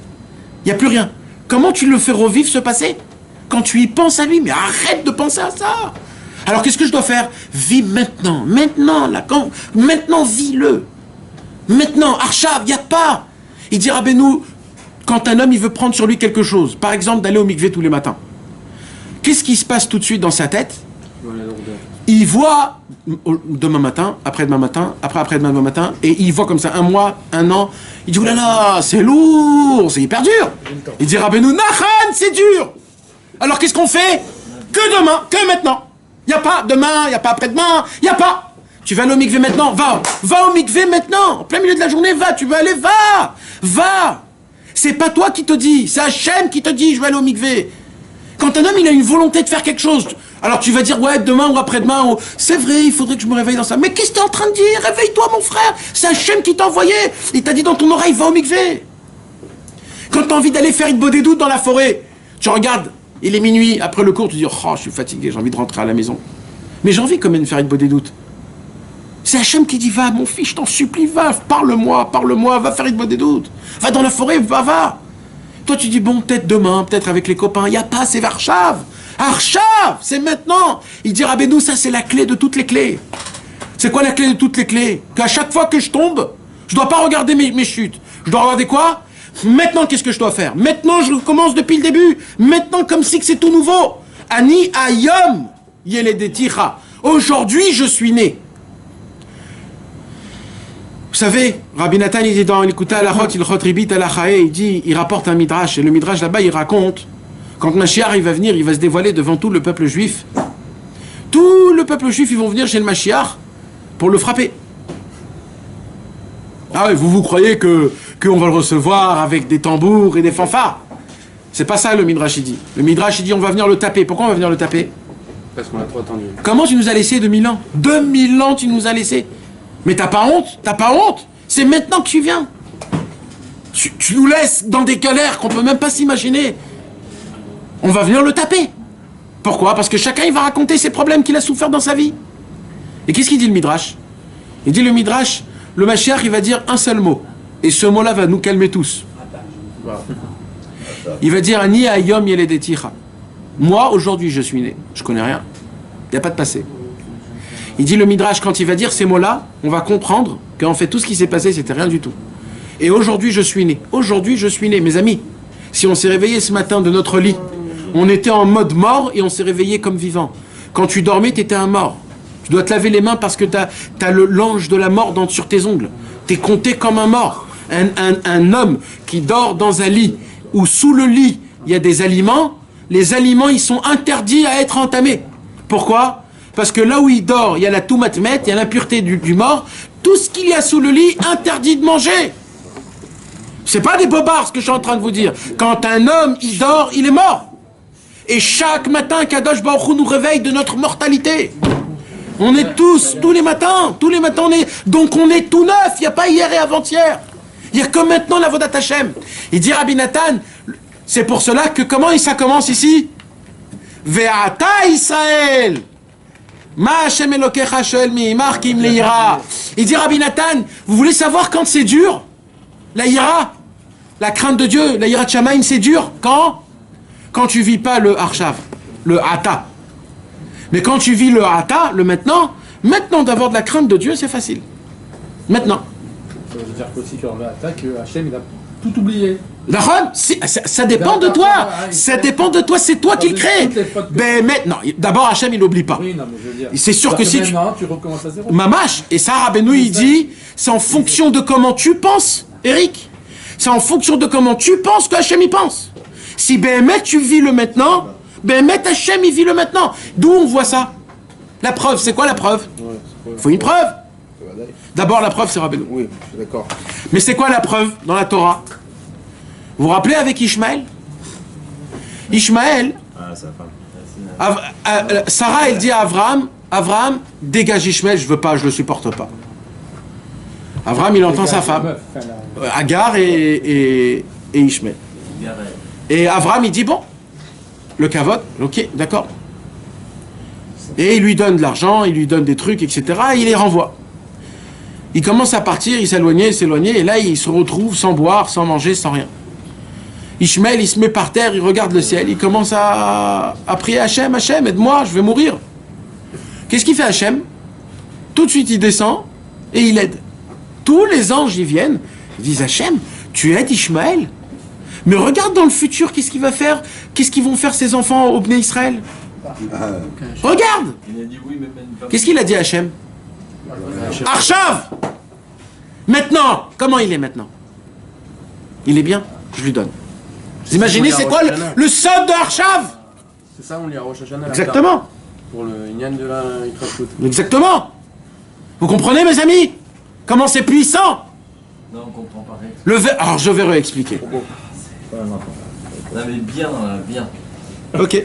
Il n'y a plus rien. Comment tu le fais revivre, ce passé? Quand tu y penses à lui, mais arrête de penser à ça. Alors, qu'est-ce que je dois faire? Vis maintenant. Maintenant, vis-le. Maintenant, Arshav, il n'y a pas. Il dit, Rabbeinu, quand un homme, il veut prendre sur lui quelque chose, par exemple, d'aller au mikvé tous les matins, qu'est-ce qui se passe tout de suite dans sa tête? Il voit demain matin, après-demain matin, après-demain matin, et il voit comme ça 1 mois, 1 an. Il dit, oulala, c'est lourd, c'est hyper dur. Il dit, Rabbeinu, Nachan, c'est dur. Alors qu'est-ce qu'on fait? Que demain, que maintenant. Il n'y a pas demain, il n'y a pas après-demain, il n'y a pas. Tu vas aller au mikvé maintenant, va au mikvé maintenant. En plein milieu de la journée, va, tu veux aller, va. C'est pas toi qui te dis, c'est Hachem qui te dit, je vais aller au mikvé. Quand un homme, il a une volonté de faire quelque chose, alors tu vas dire, ouais, demain ou après-demain, c'est vrai, il faudrait que je me réveille dans ça. Mais qu'est-ce que tu es en train de dire? Réveille-toi, mon frère. C'est Hachem qui t'a envoyé. Il t'a dit dans ton oreille, va au mikvé. Quand tu as envie d'aller faire une bodédoute dans la forêt, tu regardes, il est minuit, après le cours, tu dis, oh, je suis fatigué, j'ai envie de rentrer à la maison. Mais j'ai envie quand même de faire une bodédoute. C'est Hachem qui dit, va, mon fils, je t'en supplie, va, parle-moi, va faire une bodédoute. Va dans la forêt, va. Toi, tu dis, bon, peut-être demain, peut-être avec les copains. Il n'y a pas, c'est Arshav. Arshav, c'est maintenant. Il dit, Rabbeinu, ça, c'est la clé de toutes les clés. C'est quoi la clé de toutes les clés? Qu'à chaque fois que je tombe, je ne dois pas regarder mes chutes. Je dois regarder quoi? Maintenant, qu'est-ce que je dois faire? Maintenant, je commence depuis le début. Maintenant, comme si que c'est tout nouveau. Ani ayom yeledeticha. Aujourd'hui, je suis né. Vous savez, Rabbi Nathan, il dit dans l'Ikuta Alachot, il Ribit Alachae, il rapporte un midrash, et le midrash là-bas, il raconte, quand Mashiach il va venir, il va se dévoiler devant tout le peuple juif. Tout le peuple juif, ils vont venir chez le Mashiach pour le frapper. Ah oui, vous croyez qu'on va le recevoir avec des tambours et des fanfares? C'est pas ça le midrash il dit. Le midrash il dit on va venir le taper. Pourquoi on va venir le taper? Parce qu'on a trop attendu. Comment tu nous as laissé 2000 ans? 2000 ans tu nous as laissé. Mais t'as pas honte? C'est maintenant que tu viens. Tu nous laisses dans des galères qu'on peut même pas s'imaginer. On va venir le taper. Pourquoi? Parce que chacun il va raconter ses problèmes qu'il a souffert dans sa vie. Et qu'est-ce qu'il dit le midrash? Il dit le midrash, le Mashiach il va dire un seul mot. Et ce mot-là va nous calmer tous. Il va dire Ani ayom yeledeticha. Moi aujourd'hui je suis né. Je connais rien. Il n'y a pas de passé. Il dit le Midrash, quand il va dire ces mots-là, on va comprendre qu'en fait tout ce qui s'est passé, c'était rien du tout. Et aujourd'hui, je suis né. Aujourd'hui, je suis né. Mes amis, si on s'est réveillé ce matin de notre lit, on était en mode mort et on s'est réveillé comme vivant. Quand tu dormais, tu étais un mort. Tu dois te laver les mains parce que tu as l'ange de la mort sur tes ongles. Tu es compté comme un mort. Un homme qui dort dans un lit où sous le lit, il y a des aliments, les aliments, ils sont interdits à être entamés. Pourquoi ? Parce que là où il dort, il y a la toumatmet, il y a l'impureté du mort. Tout ce qu'il y a sous le lit, interdit de manger. C'est pas des bobards ce que je suis en train de vous dire. Quand un homme, il dort, il est mort. Et chaque matin, Kadosh Baruch Hu nous réveille de notre mortalité. On est tous les matins, donc on est tout neuf, il n'y a pas hier et avant-hier. Il y a que maintenant la Vodat Hashem. Il dit Rabbi Nathan, c'est pour cela que comment ça commence ici? Ve'ata Israël. Ma Hashem Elokecha shoel mi'imar ki im le'ira. Il dit Rabbi Nathan, vous voulez savoir quand c'est dur? La ira, la crainte de Dieu, la ira de Shamaim, c'est dur. Quand tu vis pas le Arshav, le Ata. Mais quand tu vis le Ata, le maintenant d'avoir de la crainte de Dieu, c'est facile. Maintenant. Ça veut dire aussi que Hachem, il a tout oublié. Ça dépend de toi. Ça dépend de toi, c'est toi qui le crée. Ben maintenant, d'abord Hachem, il n'oublie pas. Oui, non, mais je veux dire. C'est sûr que si tu recommences à zéro. Mamash, et ça, Rabbeinu, il dit, c'est en fonction de comment tu penses, Eric. C'est en fonction de comment tu penses que Hachem y pense. Si Béhémet, tu vis le maintenant, Béhémet, Hachem, il vit le maintenant. D'où on voit ça? La preuve, c'est quoi la preuve? Il faut une preuve. D'abord, la preuve, c'est Rabbeinu. Oui, je suis d'accord. Mais c'est quoi la preuve dans la Torah? Vous vous rappelez avec Ishmaël? Ishmaël, Sarah, elle dit à Abraham, dégage Ishmaël, je veux pas, je le supporte pas. Abraham, il entend sa femme, Agar et Ishmaël. Et Abraham, il dit, bon, le kavod, ok, d'accord. Et il lui donne de l'argent, il lui donne des trucs, etc. Et il les renvoie. Il commence à partir, il s'éloignait, et là, il se retrouve sans boire, sans manger, sans rien. Ishmaël, il se met par terre, il regarde le ciel, il commence à prier Hachem, Hachem, aide-moi, je vais mourir. Qu'est-ce qu'il fait Hachem? Tout de suite, il descend et il aide. Tous les anges, ils viennent, ils disent Hachem, tu aides Ishmaël? Mais regarde dans le futur, qu'est-ce qu'il va faire? Qu'est-ce qu'ils vont faire ces enfants au Bnei Israël? Regarde! Qu'est-ce qu'il a dit Hachem? Arshav! Maintenant, comment il est maintenant? Il est bien, je lui donne. Vous imaginez, c'est quoi le sod de Arshav? C'est ça, on lit à Rosh Hashanah. Exactement. Pour le Inyan de la Yitrashut. Exactement. Vous comprenez, mes amis? Comment c'est puissant? Non, on comprend pas. Alors, je vais réexpliquer. Non, mais bien. Ok.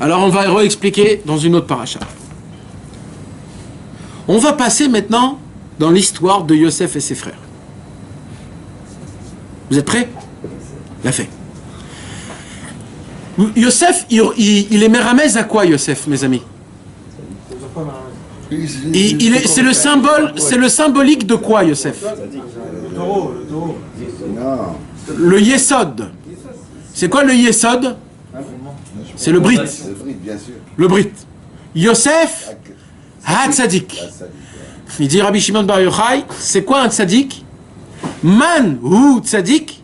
Alors, on va réexpliquer dans une autre paracha. On va passer maintenant dans l'histoire de Yosef et ses frères. Vous êtes prêts? L'a fait. Yosef, il est méramez à quoi, Yosef, mes amis? C'est le symbole, c'est le symbolique de quoi, Yosef? Le taureau. Non. Le Yesod. C'est quoi le Yesod? C'est le Brit. Le Brit, bien sûr. Le Brit. Yosef, Tzadik. Il dit Rabbi Shimon Bar Yochai, c'est quoi un Tzadik? Man ou Tzadik,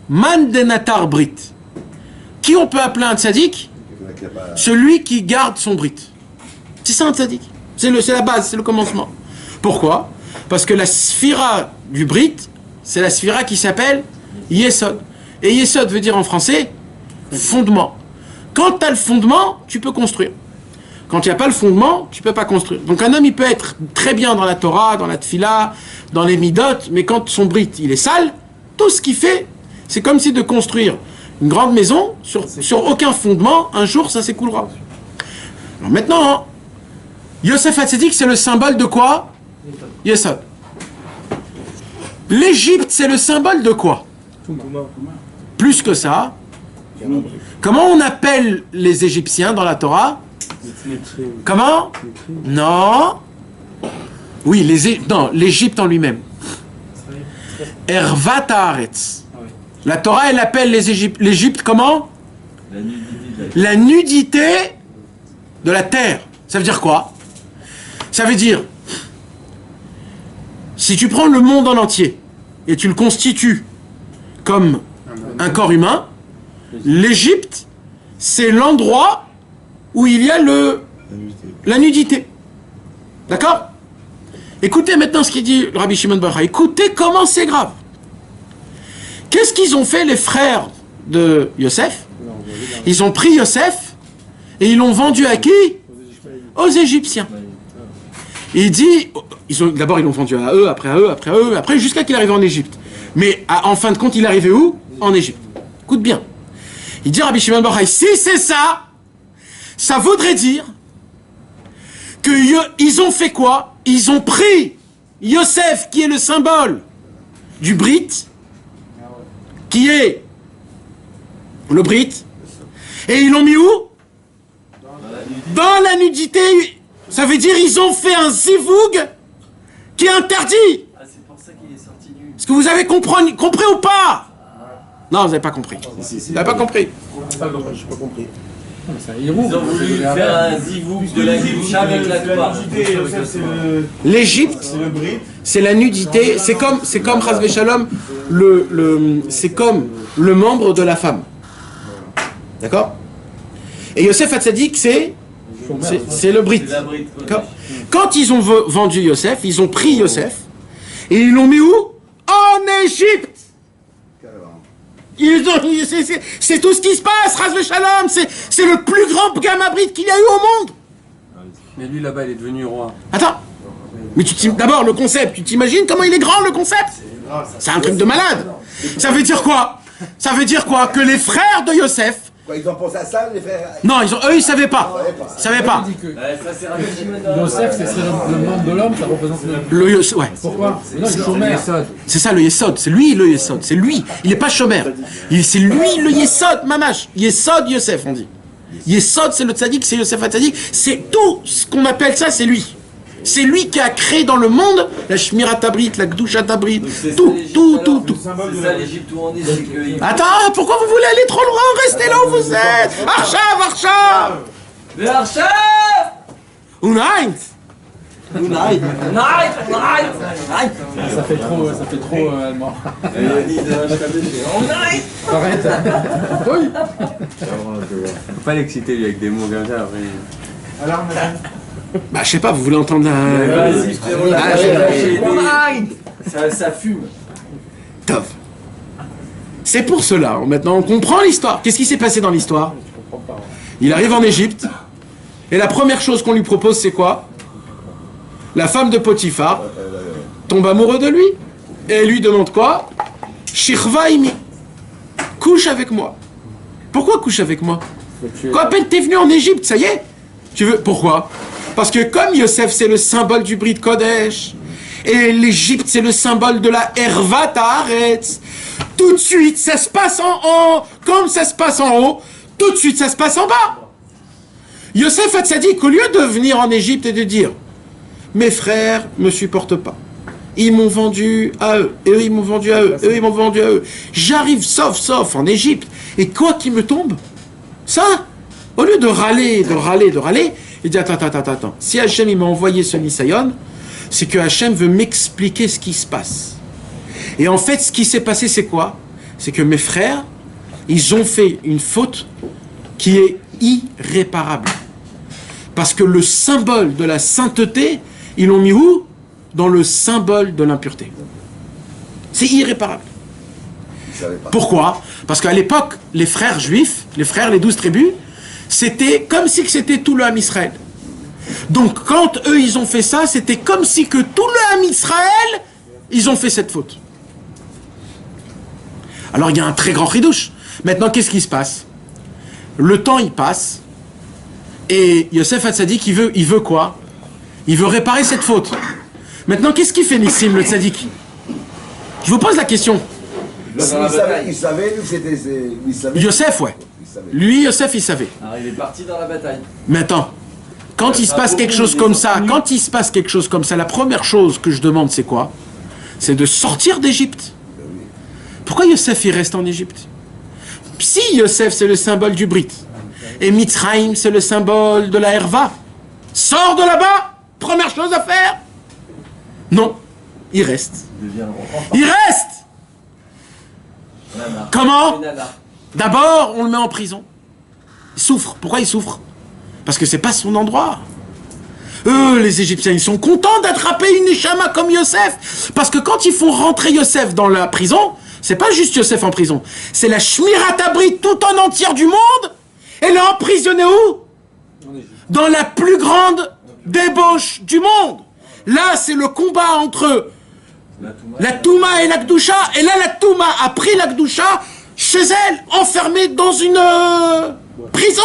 Man denatar Brit. Qui on peut appeler un Tzadik? Celui qui garde son Brit. C'est ça un Tzadik. C'est la base, c'est le commencement. Pourquoi? Parce que la sphira du Brit, c'est la sphira qui s'appelle Yesod. Et Yesod veut dire en français fondement. Quand tu as le fondement, tu peux construire. Quand il n'y a pas le fondement, tu ne peux pas construire. Donc un homme, il peut être très bien dans la Torah, dans la Tfila, dans les Midot, mais quand son Brit, il est sale, tout ce qu'il fait, c'est comme si de construire une grande maison sur aucun fondement, un jour, ça s'écoulera. Alors maintenant, Yosef Hatzadik, c'est le symbole de quoi? Yesod. L'Égypte, c'est le symbole de quoi? Plus que ça, comment on appelle les Égyptiens dans la Torah? Comment? Non. Oui, l'Égypte en lui-même. Ervat Haaretz. La Torah, elle appelle l'Égypte comment? La nudité de la terre. Ça veut dire quoi? Ça veut dire, si tu prends le monde en entier et tu le constitues comme un corps humain, l'Égypte, c'est l'endroit où il y a la nudité. D'accord? Écoutez maintenant ce qu'il dit le Rabbi Shimon Bar Yochai. Écoutez comment c'est grave. Qu'est-ce qu'ils ont fait les frères de Yosef? Ils ont pris Yosef et ils l'ont vendu à qui? Aux Égyptiens. Il dit, d'abord ils l'ont vendu à eux, après jusqu'à qu'il arrive en Égypte. Mais en fin de compte, il est arrivé où? En Égypte. Écoute bien. Il dit Rabbi Shimon Bar Yochai, si c'est ça, ça voudrait dire qu'ils ont fait quoi? Ils ont pris Yosef, qui est le symbole du Brit, qui est le Brit, et ils l'ont mis où? Dans la nudité. Ça veut dire ils ont fait un zivoug qui est interdit. Ah, c'est pour ça qu'il est sorti nu. Est-ce que vous avez compris ou pas? Non, vous n'avez pas compris. Vous n'avez pas compris. Je n'ai pas compris. Ils ont voulu faire un zivouk de la Gdusha avec la Torah. L'Égypte, c'est la nudité. C'est comme Chas v'Shalom, c'est comme le membre de la femme. D'accord? Et Yosef Hatzadik, c'est le Brit. Quand ils ont vendu Yosef, ils ont pris Yosef et ils l'ont mis où? En Égypte. C'est tout ce qui se passe, Chas v'Shalom. C'est le plus grand gamma Brit qu'il y a eu au monde. Mais lui là-bas, il est devenu roi. Attends. Mais d'abord, le concept, tu t'imagines comment il est grand, le concept? C'est un truc de malade. Ça veut dire quoi? Ça veut dire quoi? Que les frères de Yosef... Quoi, ils ont pensé à ça, les frères? Non, eux, ils savaient pas. Ils savaient pas. Il dit que Ça, c'est Rabbi Shimon Bar Yochai. Yosef, c'est le membre de l'homme, ça représente le... Ouais. Pourquoi? Non, il est chômeur. C'est ça le Yesod, c'est lui le Yesod, c'est lui. Il n'est pas chômeur. C'est lui le Yesod, mamash. Yesod Yosef, on dit. Yesod, c'est le tzaddik, c'est Yosef HaTzadik. C'est tout ce qu'on appelle ça, c'est lui. C'est lui qui a créé dans le monde la Shmirat Habrit, la Gdushat Habrit, tout. C'est ça l'Égypte où on est, c'est que... Attends, pourquoi vous voulez aller trop loin? Restez là où vous êtes. Arshav. Le Archa! Unaït. Ça fait trop allemand. Arrête. Oui. Faut pas l'exciter lui avec des mots comme ça après. Bah, je sais pas, vous voulez entendre un... Vas-y, ça fume. Tov. C'est pour cela, maintenant on comprend l'histoire. Qu'est-ce qui s'est passé dans l'histoire? Il arrive en Égypte, et la première chose qu'on lui propose, c'est quoi? La femme de Potiphar tombe amoureux de lui, et elle lui demande quoi? Shirva imi. Couche avec moi. Pourquoi couche avec moi? Quand à peine t'es venu en Égypte, ça y est? Tu veux... Pourquoi? Parce que comme Yosef, c'est le symbole du Brit Kodesh, et l'Égypte, c'est le symbole de la Hervat Haaretz, tout de suite, ça se passe en haut, comme ça se passe en haut, tout de suite, ça se passe en bas. Yosef Hatzadik, au lieu de venir en Égypte et de dire « Mes frères me supportent pas, ils m'ont vendu à eux, et eux ils m'ont vendu à eux, eux ils m'ont vendu à eux, j'arrive sauf en Égypte, et quoi qui me tombe? Ça, au lieu de râler, il dit attends. Si Hachem il m'a envoyé ce Nisayon, c'est que Hachem veut m'expliquer ce qui se passe. Et en fait, ce qui s'est passé, c'est quoi? C'est que mes frères, ils ont fait une faute qui est irréparable. Parce que le symbole de la sainteté, ils l'ont mis où? Dans le symbole de l'impureté. C'est irréparable. Pourquoi? Parce qu'à l'époque, les frères juifs, les 12 tribus, c'était comme si c'était tout le Ham Israël. Donc quand eux ils ont fait ça, c'était comme si que tout le Ham Israël, ils ont fait cette faute. Alors il y a un très grand chidouche. Maintenant qu'est-ce qui se passe? Le temps il passe, et Yosef Hatzadik il veut quoi? Il veut réparer cette faute. Maintenant qu'est-ce qu'il fait Nissim le Tzadik? Je vous pose la question. Il savait, Yosef, ouais. Lui, Yosef, il savait. Alors il est parti dans la bataille. Mais attends, quand il se passe quelque chose comme ça, la première chose que je demande, c'est quoi? C'est de sortir d'Égypte. Pourquoi Yosef, il reste en Égypte? Si Yosef, c'est le symbole du Brit, et Mitzrayim, c'est le symbole de la Herva, Sors de là-bas, première chose à faire. Non, il reste. Il reste. Comment? D'abord, on le met en prison. Il souffre. Pourquoi il souffre? Parce que c'est pas son endroit. Eux, les Égyptiens, ils sont contents d'attraper une Neshama comme Yosef. Parce que quand ils font rentrer Yosef dans la prison, c'est pas juste Yosef en prison. C'est la Shmirat Abrit tout en entière du monde. Et l'a emprisonné où? Dans la plus grande débauche du monde. Là, c'est le combat entre la Touma et la Kdusha. Et là, la Touma a pris la Kdusha chez elle, enfermée dans une prison.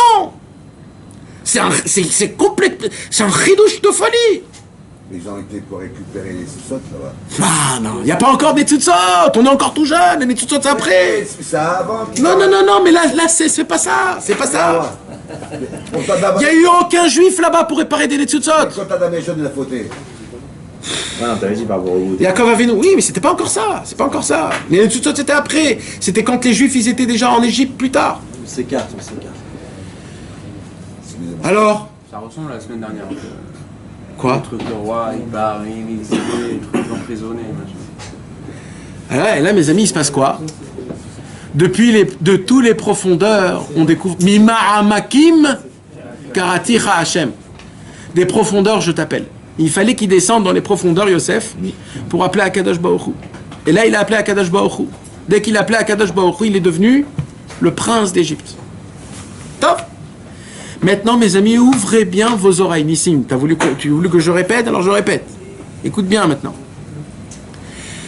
C'est complet. C'est un ridouche de folie. Ils ont été pour récupérer les sous-sottes là-bas. Ah non, il n'y a pas encore des tzutzot. On est encore tout jeune. Les tzutzot, c'est après. Ça avant. Non, mais là c'est pas ça. C'est pas ça. Il n'y a eu aucun juif là-bas pour réparer des tzutzot. Quand t'as la méchante de la fautée. Non, t'avais dit par rapport au bout. Yaakov Avinu, oui, mais c'était pas encore ça. C'est pas encore ça. Les tzutzot, c'était après. C'était quand les juifs, ils étaient déjà en Égypte plus tard. On s'écarte. Alors? Ça ressemble à la semaine dernière. Quoi? Le truc, le roi, il part, il s'est fait, les trucs emprisonnés, machin. Et là, mes amis, il se passe quoi? De tous les profondeurs, on découvre Mima'amakim Karaticha Hashem. Des profondeurs, je t'appelle. Il fallait qu'il descende dans les profondeurs, Yosef, pour appeler Akadosh Baruch Hu. Et là, il a appelé Akadosh Baruch Hu. Dès qu'il a appelé Akadosh Baruch Hu, il est devenu le prince d'Égypte. Top! Maintenant, mes amis, ouvrez bien vos oreilles. Nissim, tu as voulu que je répète, alors je répète. Écoute bien maintenant.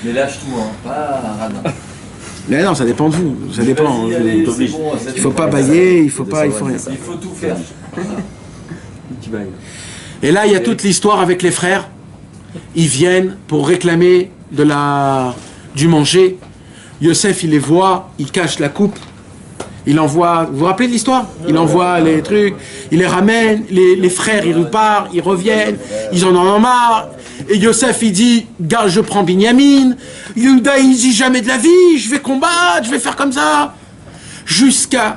Mais lâche tout, hein, pas radin. Mais non, ça dépend de vous. Ça dépend. Vas-y, allez, c'est bon, Il faut pas bailler, il faut rien. Il faut tout faire. Et là, il y a toute l'histoire avec les frères. Ils viennent pour réclamer du manger. Yosef, il les voit, il cache la coupe. Il envoie, vous vous rappelez de l'histoire? Il envoie les trucs, il les ramène, les frères, ils repartent, ils reviennent, ils en ont marre. Et Yosef, il dit, gars, je prends Binyamin. Yehuda, il dit, jamais de la vie, je vais combattre, je vais faire comme ça. Jusqu'à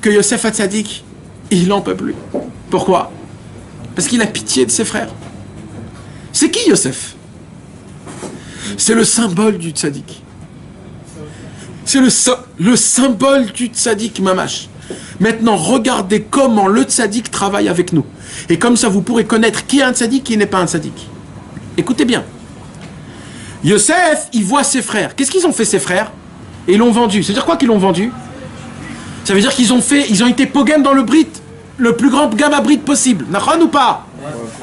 que Yosef Hatzadik, il n'en peut plus. Pourquoi? Parce qu'il a pitié de ses frères. C'est qui Yosef? C'est le symbole du tzaddik. C'est le symbole du tzaddik mamash. Maintenant, regardez comment le tzaddik travaille avec nous. Et comme ça, vous pourrez connaître qui est un tzaddik, qui n'est pas un tzaddik. Écoutez bien. Yosef, il voit ses frères. Qu'est-ce qu'ils ont fait, ses frères? Et ils l'ont vendu. Ça veut dire quoi qu'ils l'ont vendu? Ça veut dire qu'ils ont été pogam dans le brit, le plus grand gamma brit possible. Nachon ou pas?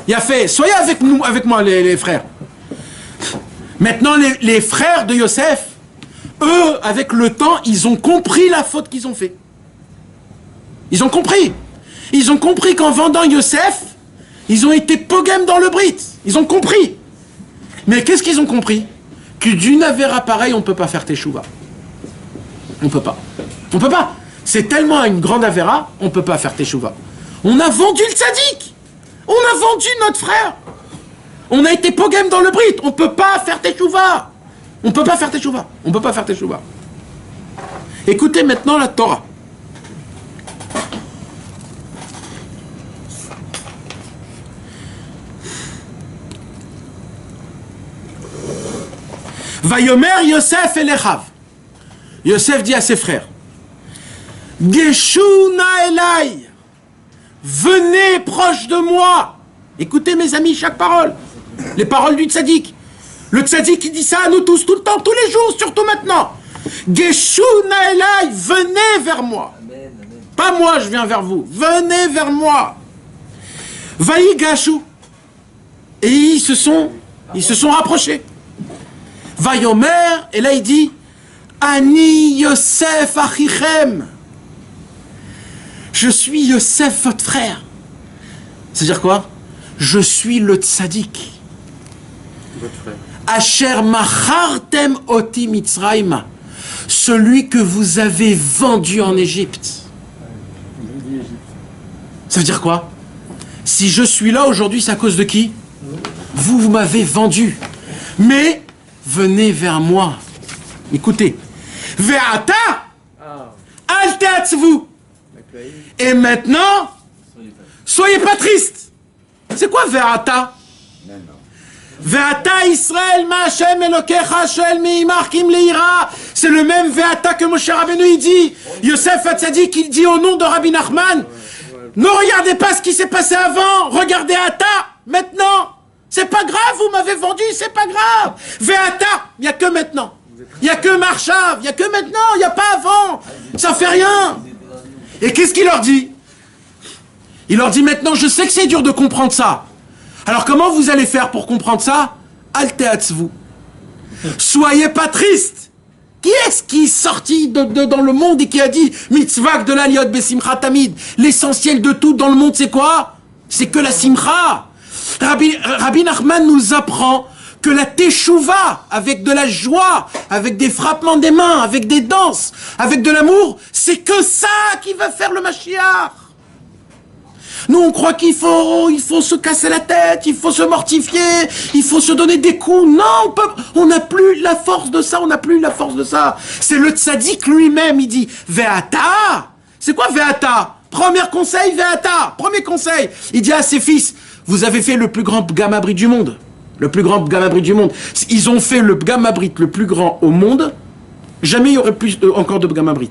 Il a fait, soyez avec moi les frères. Maintenant, les frères de Yosef, eux, avec le temps, ils ont compris la faute qu'ils ont fait. Ils ont compris. Ils ont compris qu'en vendant Yosef, ils ont été pogam dans le brit. Ils ont compris. Mais qu'est-ce qu'ils ont compris? Que d'une avéra pareille, on ne peut pas faire teshuva. On ne peut pas. On ne peut pas. C'est tellement une grande avéra, on ne peut pas faire teshuva. On a vendu le tzaddik. On a vendu notre frère. On a été pogam dans le brit. On ne peut pas faire teshuva. On ne peut pas faire teshuva. On ne peut pas faire teshuva. Écoutez maintenant la Torah. Vayomer Yosef Elechav. Yosef dit à ses frères, Geshuna Elai, venez proche de moi. Écoutez mes amis, chaque parole. Les paroles du tzaddik. Le tzaddik, il dit ça à nous tous, tout le temps, tous les jours, surtout maintenant. Geshuna Elai, venez vers moi. Amen, amen. Pas moi, je viens vers vous. Venez vers moi. Vaï Gashu. Et ils se sont rapprochés. Vayomer, et là il dit, Ani Yosef Achichem. Je suis Yosef, votre frère. C'est-à-dire quoi? Je suis le tzaddik. Votre frère. Asher machartem oti Mitzrayim. Celui que vous avez vendu en Égypte. Ça veut dire quoi? Si je suis là aujourd'hui, c'est à cause de qui? Vous m'avez vendu. Mais venez vers moi. Écoutez. Ve'ata al te'atzvu. Et maintenant, soyez pas tristes. C'est quoi Ve'ata? Ve'ata Israël ma Hashem Elokecha Shel Meimar Kim Leira. C'est le même Ve'ata que Moshe Rabbeinu il dit. Yosef Hatzadik il dit au nom de Rabbi Nachman. Ne regardez pas ce qui s'est passé avant. Regardez Ata maintenant. C'est pas grave, vous m'avez vendu, c'est pas grave. Ve'ata, il n'y a que maintenant. Il n'y a que Marshav, il n'y a que maintenant, il n'y a pas avant. Ça fait rien. Et qu'est-ce qu'il leur dit? Il leur dit maintenant, je sais que c'est dur de comprendre ça. Alors comment vous allez faire pour comprendre ça? Alteatzvu. Soyez pas tristes. Qui est-ce qui est sorti dans le monde et qui a dit mitzvah de l'aliot besimcha tamid? L'essentiel de tout dans le monde, c'est quoi? C'est que la simcha. Rabbi Nachman nous apprend que la teshuva, avec de la joie, avec des frappements des mains, avec des danses, avec de l'amour, c'est que ça qui va faire le Mashiach. Nous, on croit qu'il faut se casser la tête, il faut se mortifier, il faut se donner des coups. Non, on n'a plus la force de ça, on n'a plus la force de ça. C'est le tzaddik lui-même, il dit « Ve'ata ». C'est quoi « Ve'ata » Premier conseil, « Ve'ata ». Premier conseil, il dit à ses fils « Vous avez fait le plus grand gamabrit du monde. Le plus grand gamabrit du monde. Ils ont fait le gamabrit le plus grand au monde. Jamais il y aurait plus encore de gamabrit. »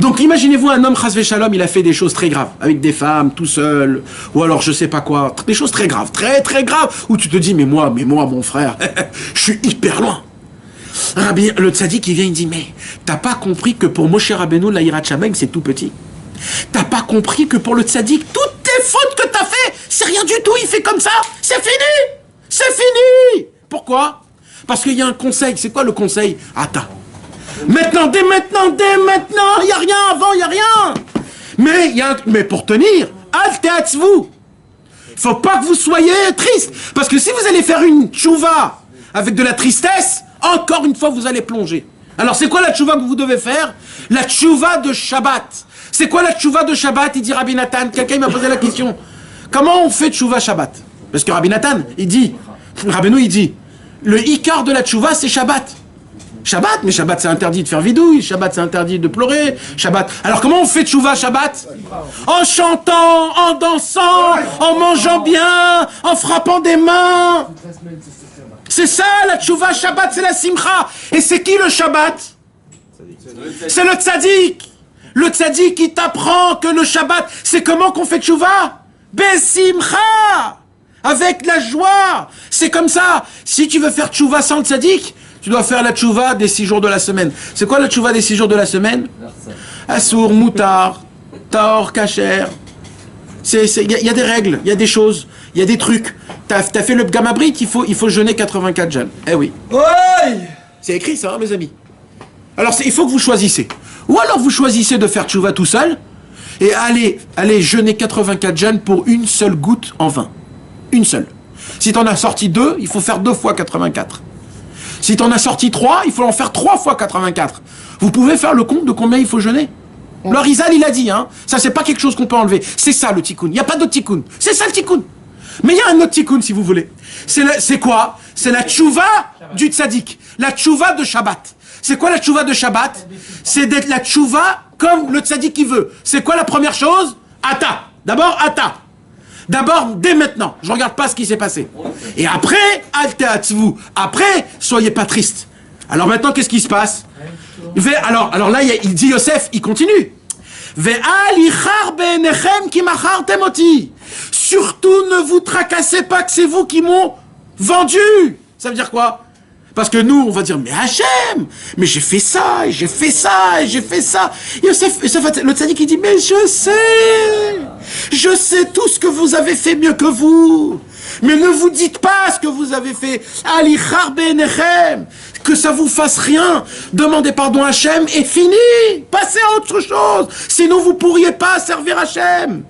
Donc imaginez-vous un homme chas v'shalom, il a fait des choses très graves, avec des femmes, tout seul, ou alors je sais pas quoi, des choses très graves, très très graves, où tu te dis mais moi mon frère, je suis hyper loin. Rabbi, le tzaddik il vient, il dit mais t'as pas compris que pour Moshe Rabbeinu la Yirat Shamayim c'est tout petit. T'as pas compris que pour le tzaddik toutes tes fautes que t'as fait, c'est rien du tout, il fait comme ça, c'est fini, c'est fini. Pourquoi? Parce qu'il y a un conseil. C'est quoi le conseil? Attends. Maintenant, dès maintenant, il n'y a rien avant, il n'y a rien. Mais pour tenir, alteatzvu. Il ne faut pas que vous soyez triste. Parce que si vous allez faire une tchouva avec de la tristesse, encore une fois, vous allez plonger. Alors, c'est quoi la tchouva que vous devez faire? La tchouva de Shabbat. C'est quoi la tchouva de Shabbat? Il dit Rabbi Nathan. Quelqu'un m'a posé la question. Comment on fait tchouva Shabbat? Parce que Rabbi Nathan, il dit, Rabbeinu, il dit, le ikar de la tchouva, c'est Shabbat. Shabbat, mais Shabbat c'est interdit de faire vidouille, Shabbat c'est interdit de pleurer, Shabbat. Alors comment on fait tchouva Shabbat? En chantant, en dansant, en mangeant bien, en frappant des mains. C'est ça la tchouva Shabbat, c'est la simcha. Et c'est qui le Shabbat? C'est le tzaddik. Le tzaddik qui t'apprend que le Shabbat, c'est comment qu'on fait tchouva? Besimcha. Avec la joie. C'est comme ça. Si tu veux faire tchouva sans le tzaddik, tu dois faire la tchouva des 6 jours de la semaine. C'est quoi la tchouva des 6 jours de la semaine? Assour, moutar, taor, kacher. Il y a des règles, il y a des choses, il y a des trucs. T'as fait le gamabrit, il faut jeûner 84 jeûnes. Eh oui. C'est écrit ça, hein, mes amis. Alors il faut que vous choisissez. Ou alors vous choisissez de faire tchouva tout seul et allez jeûner 84 jeûnes pour une seule goutte en vin. Une seule. Si t'en as sorti 2, il faut faire 2 fois 84. Si t'en as sorti 3, il faut en faire 3 fois 84. Vous pouvez faire le compte de combien il faut jeûner? Le Rizal, il a dit, hein. Ça, c'est pas quelque chose qu'on peut enlever. C'est ça, le tikkun. Il n'y a pas d'autre tikkun. C'est ça, le tikkun. Mais il y a un autre tikkun, si vous voulez. C'est quoi? C'est la tchouva du tzaddik. La tchouva de Shabbat. C'est quoi la tchouva de Shabbat? C'est d'être la tchouva comme le tzaddik qui veut. C'est quoi la première chose? Ata. D'abord, ata. D'abord, dès maintenant, je ne regarde pas ce qui s'est passé. Et après, alteatzvu. Après, soyez pas triste. Alors maintenant, qu'est-ce qui se passe? Alors là, il dit Yosef, il continue. Surtout ne vous tracassez pas que c'est vous qui m'ont vendu. Ça veut dire quoi? Parce que nous, on va dire, mais Hachem, mais j'ai fait ça, et j'ai fait ça, et j'ai fait ça. Yosef, le tzaddik, il dit, mais je sais tout ce que vous avez fait mieux que vous. Mais ne vous dites pas ce que vous avez fait. Alichar benechem, que ça vous fasse rien. Demandez pardon à Hachem et fini. Passez à autre chose. Sinon, vous pourriez pas servir Hachem.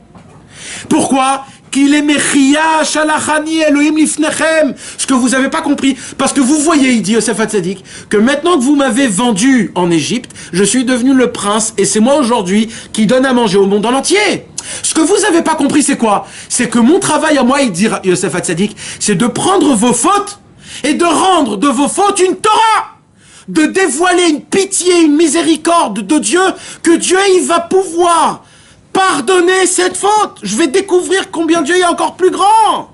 Pourquoi? Qu'il est Mechia, Shalachani, Elohim Lifnechem. Ce que vous n'avez pas compris. Parce que vous voyez, il dit Yosef Hatzadik, que maintenant que vous m'avez vendu en Égypte, je suis devenu le prince et c'est moi aujourd'hui qui donne à manger au monde en entier. Ce que vous n'avez pas compris, c'est quoi? C'est que mon travail à moi, il dit Yosef Hatzadik, c'est de prendre vos fautes et de rendre de vos fautes une Torah. De dévoiler une pitié, une miséricorde de Dieu, que Dieu, il va pouvoir pardonner cette faute. Je vais découvrir combien Dieu est encore plus grand.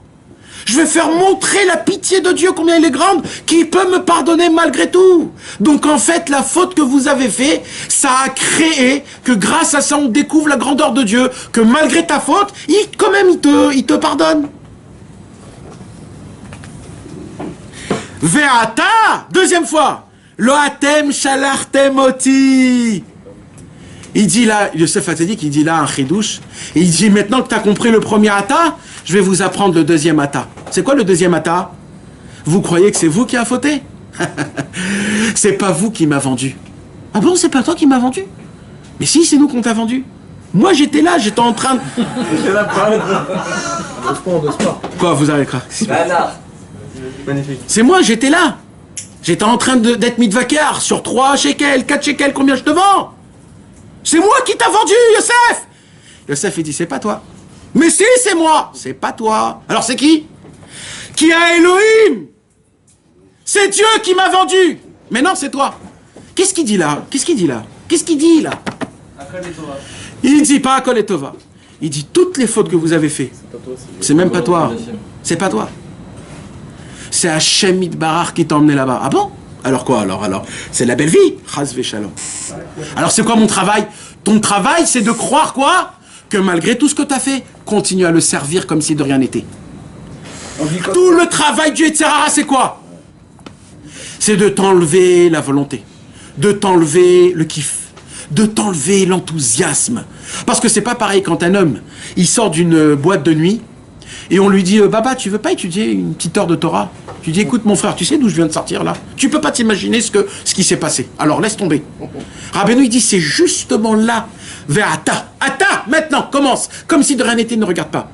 Je vais faire montrer la pitié de Dieu, combien il est grande, qui peut me pardonner malgré tout. Donc en fait, la faute que vous avez fait, ça a créé que grâce à ça, on découvre la grandeur de Dieu, que malgré ta faute, quand même, il te pardonne. Ve'ata, deuxième fois. Lo atem shalartem oti. Il dit là, Yosef Hatzadik, il dit là un chidouche, et il dit maintenant que tu as compris le premier ata, je vais vous apprendre le deuxième ata. C'est quoi le deuxième ata? Vous croyez que c'est vous qui a fauté? C'est pas vous qui m'a vendu. Ah bon, c'est pas toi qui m'as vendu? Mais si, c'est nous qu'on t'a vendu. Moi j'étais là, j'étais en train de... Quoi, vous avez craqué? Magnifique. C'est moi, j'étais là. J'étais en train d'être mitvakar sur 3 shekels, 4 shekels, combien je te vends? C'est moi qui t'a vendu, Yosef. Yosef, il dit, c'est pas toi. Mais si, c'est moi. C'est pas toi. Alors c'est qui? Qui a Elohim? C'est Dieu qui m'a vendu. Mais non, c'est toi. Qu'est-ce qu'il dit là? Qu'est-ce qu'il dit là? Qu'est-ce qu'il dit là? Il dit pas Akol et Tova. Il dit toutes les fautes que vous avez fait. C'est même pas toi. C'est pas toi. C'est Hachem Yitbarach qui t'a emmené là-bas. Ah bon? Alors quoi? Alors, c'est la belle vie. Chas v'shalom. Alors c'est quoi mon travail? Ton travail, c'est de croire quoi? Que malgré tout ce que tu as fait, continue à le servir comme si de rien n'était. Tout le travail du Yetzirah, c'est quoi? C'est de t'enlever la volonté, de t'enlever le kiff, de t'enlever l'enthousiasme. Parce que c'est pas pareil quand un homme, il sort d'une boîte de nuit, et on lui dit, Baba, tu veux pas étudier une petite heure de Torah? Tu dis, écoute mon frère, tu sais d'où je viens de sortir là? Tu peux pas t'imaginer ce qui s'est passé. Alors laisse tomber. Rabbeinu, il dit, c'est justement là, vers Ata, maintenant, commence. Comme si de rien n'était, ne regarde pas.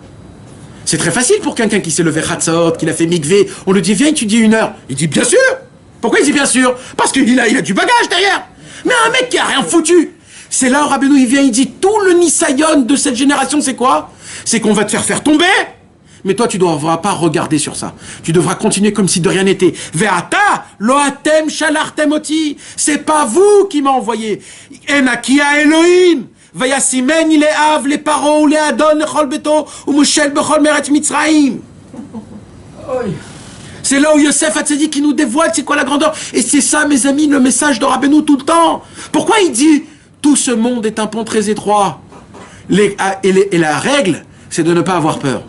C'est très facile pour quelqu'un qui s'est levé Hatzot, qui l'a fait mikvé. On lui dit, viens étudier 1 heure. Il dit, bien sûr. Pourquoi il dit bien sûr? Parce qu'il a du bagage derrière. Mais un mec qui a rien foutu. C'est là où Rabbeinu, il vient, il dit, tout le Nisayon de cette génération, c'est quoi? C'est qu'on va te faire tomber. Mais toi, tu ne devras pas regarder sur ça. Tu devras continuer comme si de rien n'était. Ve'ata, loatem shalartem oti. C'est pas vous qui m'avez envoyé. Enakia Elohim. Vayasimen ileav le paro ou le adon lechol beto ou mushel bechol meret mitzraim. C'est là où Yosef Hatzadik qui nous dévoile c'est quoi la grandeur. Et c'est ça, mes amis, le message de Rabbeinu tout le temps. Pourquoi il dit tout ce monde est un pont très étroit? Et la règle, c'est de ne pas avoir peur.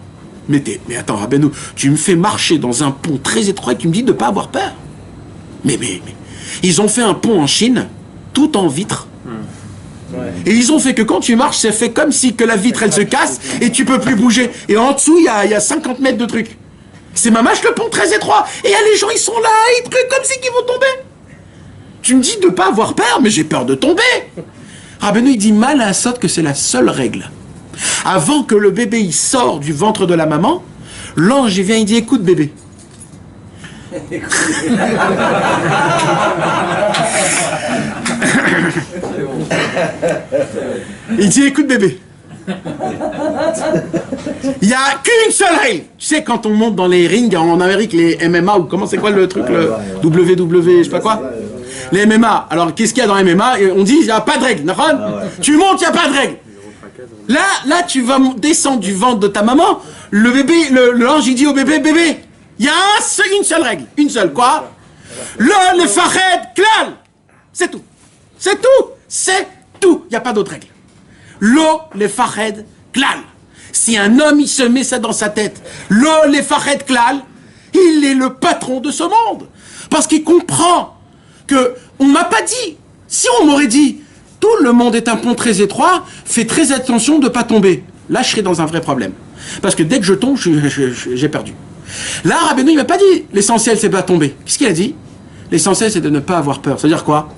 Mais attends, Rabbeinu, tu me fais marcher dans un pont très étroit et tu me dis de ne pas avoir peur. Mais, ils ont fait un pont en Chine, tout en vitre. Ouais. Et ils ont fait que quand tu marches, c'est fait comme si que la vitre, elle se casse et tu peux plus bouger. Et en dessous, il y a 50 mètres de trucs. C'est mamache le pont très étroit. Et il y a les gens, ils sont là, ils truquent comme si qu'ils vont tomber. Tu me dis de ne pas avoir peur, mais j'ai peur de tomber. Rabbeinu, il dit mal à Assot que c'est la seule règle. Avant que le bébé il sort du ventre de la maman, l'ange il vient, il dit écoute bébé. Il dit écoute bébé. Il n'y a qu'une seule règle. Tu sais quand on monte dans les rings en Amérique, les MMA ou comment c'est quoi le truc, le WWE, je sais pas quoi. Les MMA. Alors qu'est-ce qu'il y a dans les MMA? On dit il n'y a pas de règle. Tu montes, il n'y a pas de règle. Là, tu vas descendre du ventre de ta maman. Le bébé, l'ange, il dit au bébé, bébé, il y a une seule règle. Une seule, quoi? Le fared klal. C'est tout. C'est tout. C'est tout. Il n'y a pas d'autre règle. Le fared klal. Si un homme, il se met ça dans sa tête, le fared klal, il est le patron de ce monde. Parce qu'il comprend que, on m'a pas dit, si on m'aurait dit, tout le monde est un pont très étroit, fais très attention de ne pas tomber. Là, je serai dans un vrai problème. Parce que dès que je tombe, j'ai perdu. Là, Rabbeinu, il m'a pas dit, l'essentiel, c'est pas tomber. Qu'est-ce qu'il a dit? L'essentiel, c'est de ne pas avoir peur. C'est-à-dire quoi?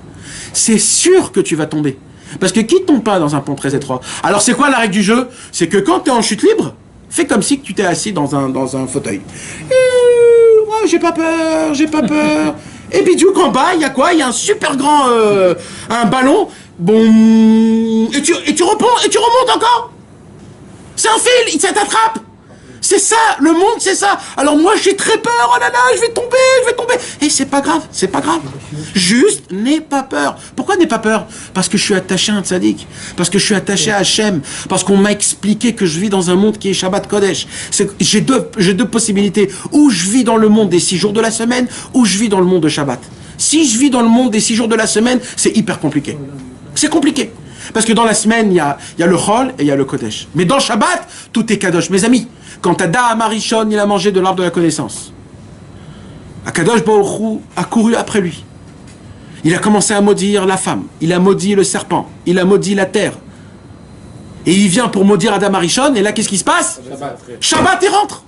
C'est sûr que tu vas tomber. Parce que qui ne tombe pas dans un pont très étroit? Alors, c'est quoi la règle du jeu? C'est que quand tu es en chute libre, fais comme si tu t'es assis dans un fauteuil. Ouais, j'ai pas peur. Et puis, du coup, en bas, il y a quoi? Il y a un super grand un ballon. Bon, et tu remontes encore. C'est un fil, ça t'attrape. C'est ça, le monde c'est ça. Alors moi j'ai très peur, oh là là, je vais tomber. Et c'est pas grave. Juste, n'aie pas peur. Pourquoi n'aie pas peur? Parce que je suis attaché à un tzaddik. Parce que je suis attaché à Hachem. Parce qu'on m'a expliqué que je vis dans un monde qui est Shabbat Kodesh. J'ai deux possibilités. Ou je vis dans le monde des 6 jours de la semaine, ou je vis dans le monde de Shabbat. Si je vis dans le monde des 6 jours de la semaine, c'est hyper compliqué. C'est compliqué. Parce que dans la semaine, il y a le Chol et il y a le Kodesh. Mais dans Shabbat, tout est Kadosh. Mes amis, quand Adam Arishon, il a mangé de l'arbre de la connaissance, Akadosh Baruch Hu a couru après lui. Il a commencé à maudire la femme. Il a maudit le serpent. Il a maudit la terre. Et il vient pour maudire Adam Arishon. Et là, qu'est-ce qui se passe? Shabbat, il rentre.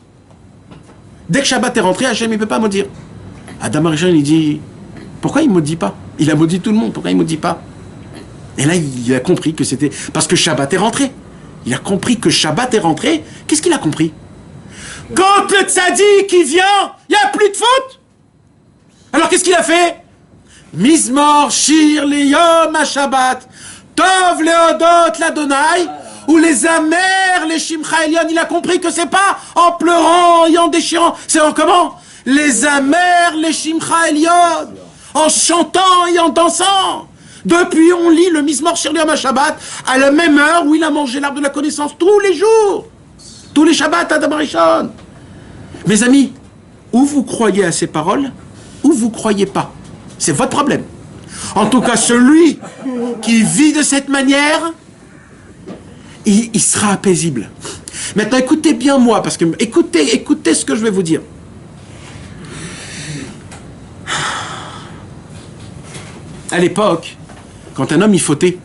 Dès que Shabbat est rentré, Hachem, il ne peut pas maudire. Adam Arishon, il dit, pourquoi il ne maudit pas? Il a maudit tout le monde. Pourquoi il ne maudit pas? Et là, il a compris que c'était parce que Shabbat est rentré. Il a compris que Shabbat est rentré. Qu'est-ce qu'il a compris? Quand le tzaddik qui vient, il n'y a plus de faute. Alors qu'est-ce qu'il a fait? Mizmor shir leyom ha-Shabbat, tov leodot l'Adonai, ou les amers, les shimcha elyon. Il a compris que c'est pas en pleurant et en déchirant. C'est en comment? Les amers, les shimcha elyon, en chantant et en dansant. Depuis, on lit le Mizmor Shir Leyom HaShabbat à la même heure où il a mangé l'arbre de la connaissance tous les jours. Tous les Shabbats, Adam Arishon. Mes amis, ou vous croyez à ces paroles, ou vous croyez pas. C'est votre problème. En tout cas, celui qui vit de cette manière, il sera paisible. Maintenant, écoutez bien moi, parce que écoutez ce que je vais vous dire. À l'époque, quand un homme y fautait,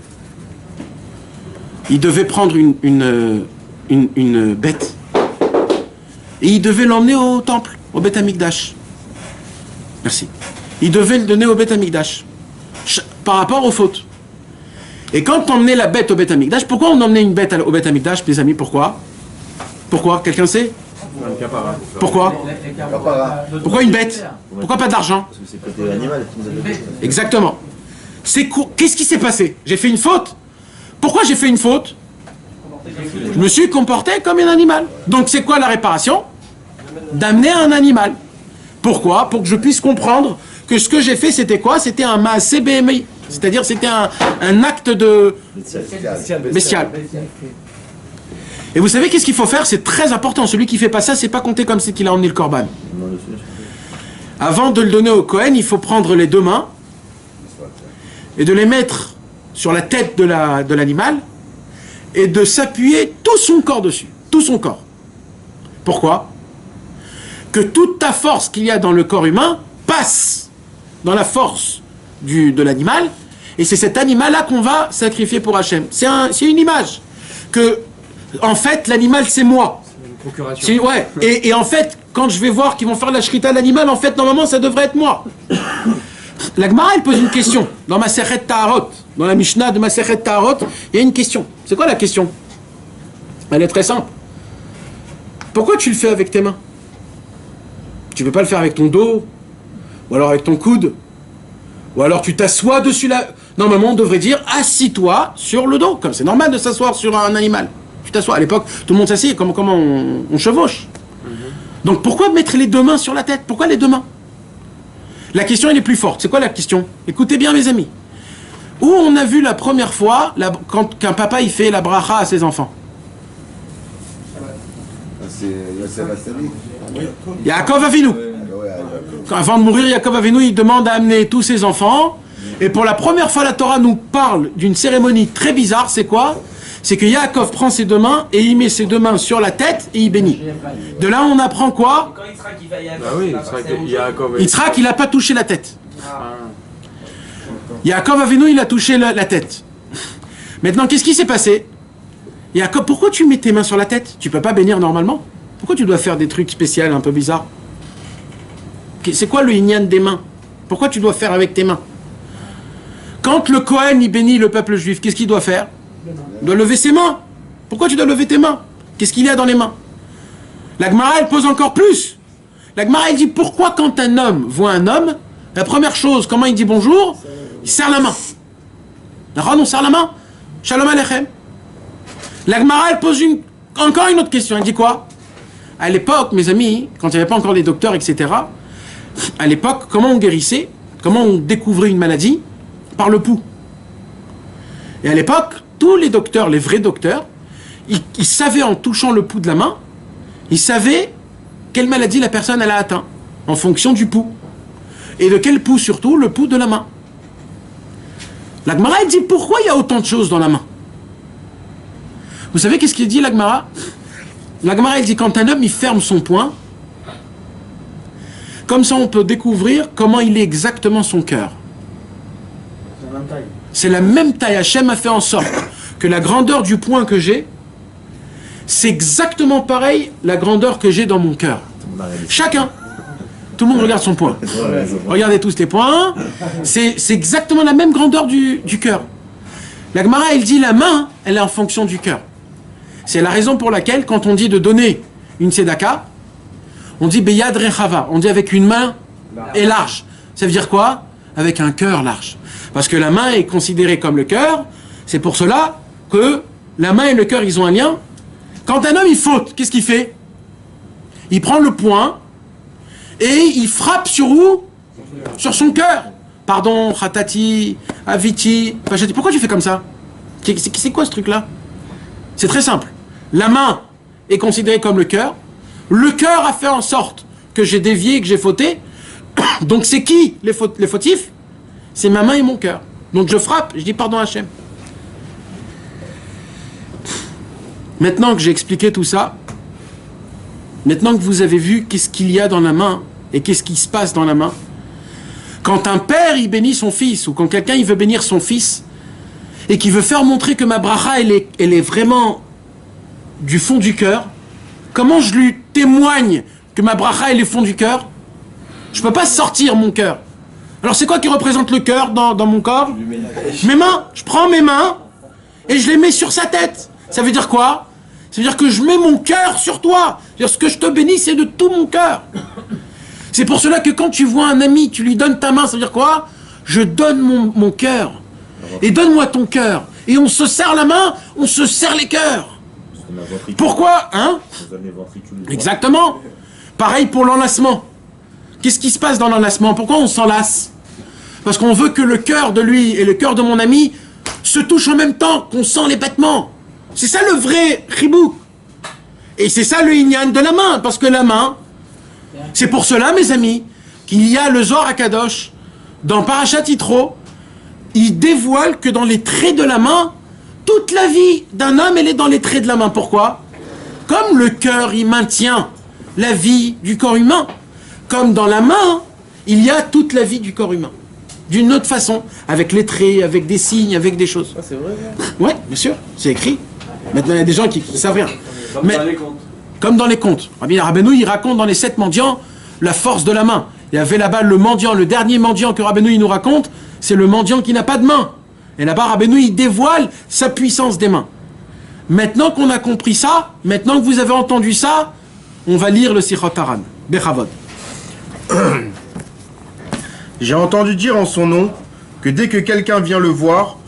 il devait prendre une bête et il devait l'emmener au temple, au Beth Amikdash. Merci. Il devait le donner au Beth Amikdash par rapport aux fautes. Et quand on emmenait la bête au Beth Amikdash, pourquoi on emmenait une bête au Beth Amikdash, mes amis? Pourquoi? Quelqu'un sait? Pourquoi? Pourquoi une bête? Pourquoi pas d'argent? Parce que c'est côté animal. Exactement. Qu'est-ce qui s'est passé? J'ai fait une faute. Pourquoi j'ai fait une faute? Je me suis comporté comme un animal. Donc c'est quoi la réparation? D'amener un animal. Pourquoi? Pour que je puisse comprendre que ce que j'ai fait, c'était quoi? C'était un maaseh behemi. C'est-à-dire c'était un acte de bestial. Et vous savez qu'est-ce qu'il faut faire? C'est très important. Celui qui fait pas ça, c'est pas compter comme c'est qu'il a emmené le korban. Avant de le donner au Kohen, il faut prendre les 2 mains et de les mettre sur la tête de l'animal et de s'appuyer tout son corps dessus, tout son corps. Pourquoi? Que toute ta force qu'il y a dans le corps humain passe dans la force de l'animal, et c'est cet animal-là qu'on va sacrifier pour Hachem. C'est une image que, en fait, l'animal c'est moi. C'est une procuration. Ouais. Et en fait, quand je vais voir qu'ils vont faire la shrita à l'animal, en fait, normalement, ça devrait être moi. La Gemara, elle pose une question. Dans Masechet Taharot, dans la Mishnah de Masechet Taharot, il y a une question. C'est quoi la question? Elle est très simple. Pourquoi tu le fais avec tes mains? Tu ne peux pas le faire avec ton dos, ou alors avec ton coude, ou alors tu t'assois dessus là. Normalement, on devrait dire assis-toi sur le dos, comme c'est normal de s'asseoir sur un animal. Tu t'assois. À l'époque, tout le monde s'assied. Comment on chevauche? Donc pourquoi mettre les 2 mains sur la tête? Pourquoi les 2 mains? La question, elle est plus forte. C'est quoi la question? Écoutez bien, mes amis. Où on a vu la première fois qu'un papa il fait la bracha à ses enfants? C'est Yosef Hatzaddik. Yaakov Avinu. Avant de mourir, Yaakov Avinu, il demande à amener tous ses enfants. Et pour la première fois, la Torah nous parle d'une cérémonie très bizarre. C'est quoi? C'est que Yaakov prend ses 2 mains et il met ses 2 mains sur la tête et il bénit. De là, on apprend quoi? Quand Yitzhak il va y aller, Bah oui, Yitzhak, il n'a pas touché la tête. Yaakov Avinu, il a touché la tête. Maintenant, qu'est-ce qui s'est passé? Yaakov, pourquoi tu mets tes mains sur la tête? Tu peux pas bénir normalement? Pourquoi tu dois faire des trucs spéciaux un peu bizarres? C'est quoi le inyan des mains? Pourquoi tu dois faire avec tes mains? Quand le Kohen il bénit le peuple juif, qu'est-ce qu'il doit faire? Il doit lever ses mains. Pourquoi tu dois lever tes mains? Qu'est-ce qu'il y a dans les mains? La Gemara, elle pose encore plus. La Gemara, elle dit pourquoi quand un homme voit un homme, la première chose, comment il dit bonjour? Il serre la main. On serre la main. Shalom Aleichem. La Gemara, elle pose encore une autre question. Elle dit quoi? à l'époque, mes amis, quand il n'y avait pas encore les docteurs, etc., à l'époque, comment on guérissait, comment on découvrait une maladie? Par le pouls. Et à l'époque, tous les docteurs, les vrais docteurs, ils savaient en touchant le pouls de la main, ils savaient quelle maladie la personne elle a atteint, en fonction du pouls. Et de quel pouls surtout? Le pouls de la main. La Gemara, elle dit pourquoi il y a autant de choses dans la main? Vous savez qu'est-ce qu'il dit la Gemara? La Gemara, elle dit quand un homme il ferme son poing, comme ça on peut découvrir comment il est exactement son cœur. C'est la même taille. Hachem a fait en sorte que la grandeur du poing que j'ai, c'est exactement pareil la grandeur que j'ai dans mon cœur. Chacun. Tout le monde regarde son poing. Regardez tous les poings. C'est exactement la même grandeur du cœur. La Gemara, elle dit la main, elle est en fonction du cœur. C'est la raison pour laquelle, quand on dit de donner une tzedaka, on dit beyad rechava. On dit avec une main et large. Ça veut dire quoi? Avec un cœur large. Parce que la main est considérée comme le cœur. C'est pour cela que la main et le cœur, ils ont un lien. Quand un homme, il faute, qu'est-ce qu'il fait? Il prend le poing et il frappe sur où? Sur son cœur. Pardon, khatati, aviti, pachati. Pourquoi tu fais comme ça? C'est quoi ce truc-là? C'est très simple. La main est considérée comme le cœur. Le cœur a fait en sorte que j'ai dévié, que j'ai fauté. Donc c'est qui les fautifs? C'est ma main et mon cœur. Donc je frappe, je dis pardon Hachem. Maintenant que j'ai expliqué tout ça, maintenant que vous avez vu qu'est-ce qu'il y a dans la main et qu'est-ce qui se passe dans la main, quand un père il bénit son fils ou quand quelqu'un il veut bénir son fils et qu'il veut faire montrer que ma bracha elle est vraiment du fond du cœur, comment je lui témoigne que ma bracha elle est fond du cœur? Je peux pas sortir mon cœur. Alors c'est quoi qui représente le cœur dans mon corps? Mes mains. Je prends mes mains et je les mets sur sa tête. Ça veut dire quoi? Ça veut dire que je mets mon cœur sur toi. C'est-à-dire ce que je te bénis, c'est de tout mon cœur. C'est pour cela que quand tu vois un ami, tu lui donnes ta main, ça veut dire quoi? Je donne mon cœur. Et donne-moi ton cœur. Et on se serre la main, on se serre les cœurs. Pourquoi? Hein? Exactement. Pareil pour l'enlacement. Qu'est-ce qui se passe dans l'enlacement? Pourquoi on s'enlace? Parce qu'on veut que le cœur de lui et le cœur de mon ami se touchent en même temps, qu'on sent les battements. C'est ça le vrai chibouk. Et c'est ça le inyan de la main. Parce que la main, c'est pour cela, mes amis, qu'il y a le Zohar HaKadosh, dans Parashat Yitro, il dévoile que dans les traits de la main, toute la vie d'un homme, elle est dans les traits de la main. Pourquoi? Comme le cœur, il maintient la vie du corps humain, comme dans la main, il y a toute la vie du corps humain. D'une autre façon, avec les traits, avec des signes, avec des choses. Ah, c'est vrai, ouais, bien sûr, c'est écrit. Maintenant, il y a des gens qui ne savent rien. Comme dans les contes. Comme dans les contes. Rabbi Rabbeinu, il raconte dans les 7 mendiants la force de la main. Il y avait là-bas le mendiant, le dernier mendiant que Rabbeinu il nous raconte, c'est le mendiant qui n'a pas de main. Et là-bas, Rabbeinu, il dévoile sa puissance des mains. Maintenant qu'on a compris ça, maintenant que vous avez entendu ça, on va lire le Sichot Haran. Bechavod. J'ai entendu dire en son nom que dès que quelqu'un vient le voir,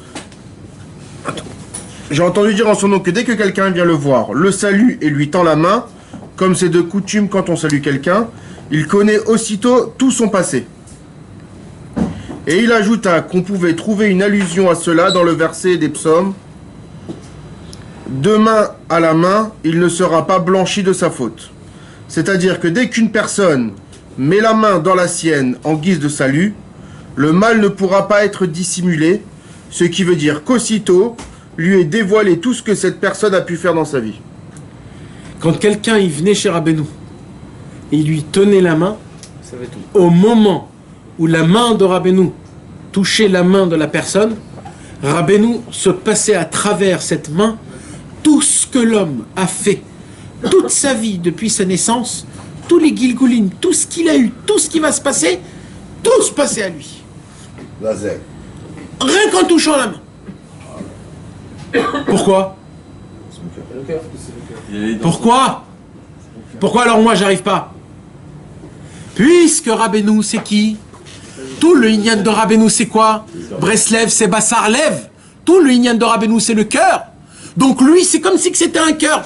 le salue et lui tend la main, comme c'est de coutume quand on salue quelqu'un, il connaît aussitôt tout son passé. Et il ajouta qu'on pouvait trouver une allusion à cela dans le verset des psaumes. De main à la main, il ne sera pas blanchi de sa faute. C'est-à-dire que dès qu'une personne met la main dans la sienne en guise de salut, le mal ne pourra pas être dissimulé, ce qui veut dire qu'aussitôt lui est dévoilé tout ce que cette personne a pu faire dans sa vie. Quand quelqu'un il venait chez Rabbeinu et il lui tenait la main, au moment où la main de Rabbeinu touchait la main de la personne, Rabbeinu se passait à travers cette main tout ce que l'homme a fait toute sa vie depuis sa naissance, tous les gilgoulim, tout ce qu'il a eu, tout ce qui va se passer, tout se passait à lui. Laser. Rien qu'en touchant la main. Pourquoi? Pourquoi? Pourquoi alors moi j'arrive pas? Puisque Rabbeinu c'est qui? Tout le inyan de Rabbeinu c'est quoi? Breslev c'est Bassar Lev. Tout le inyan de Rabbeinu c'est le cœur. Donc lui c'est comme si c'était un cœur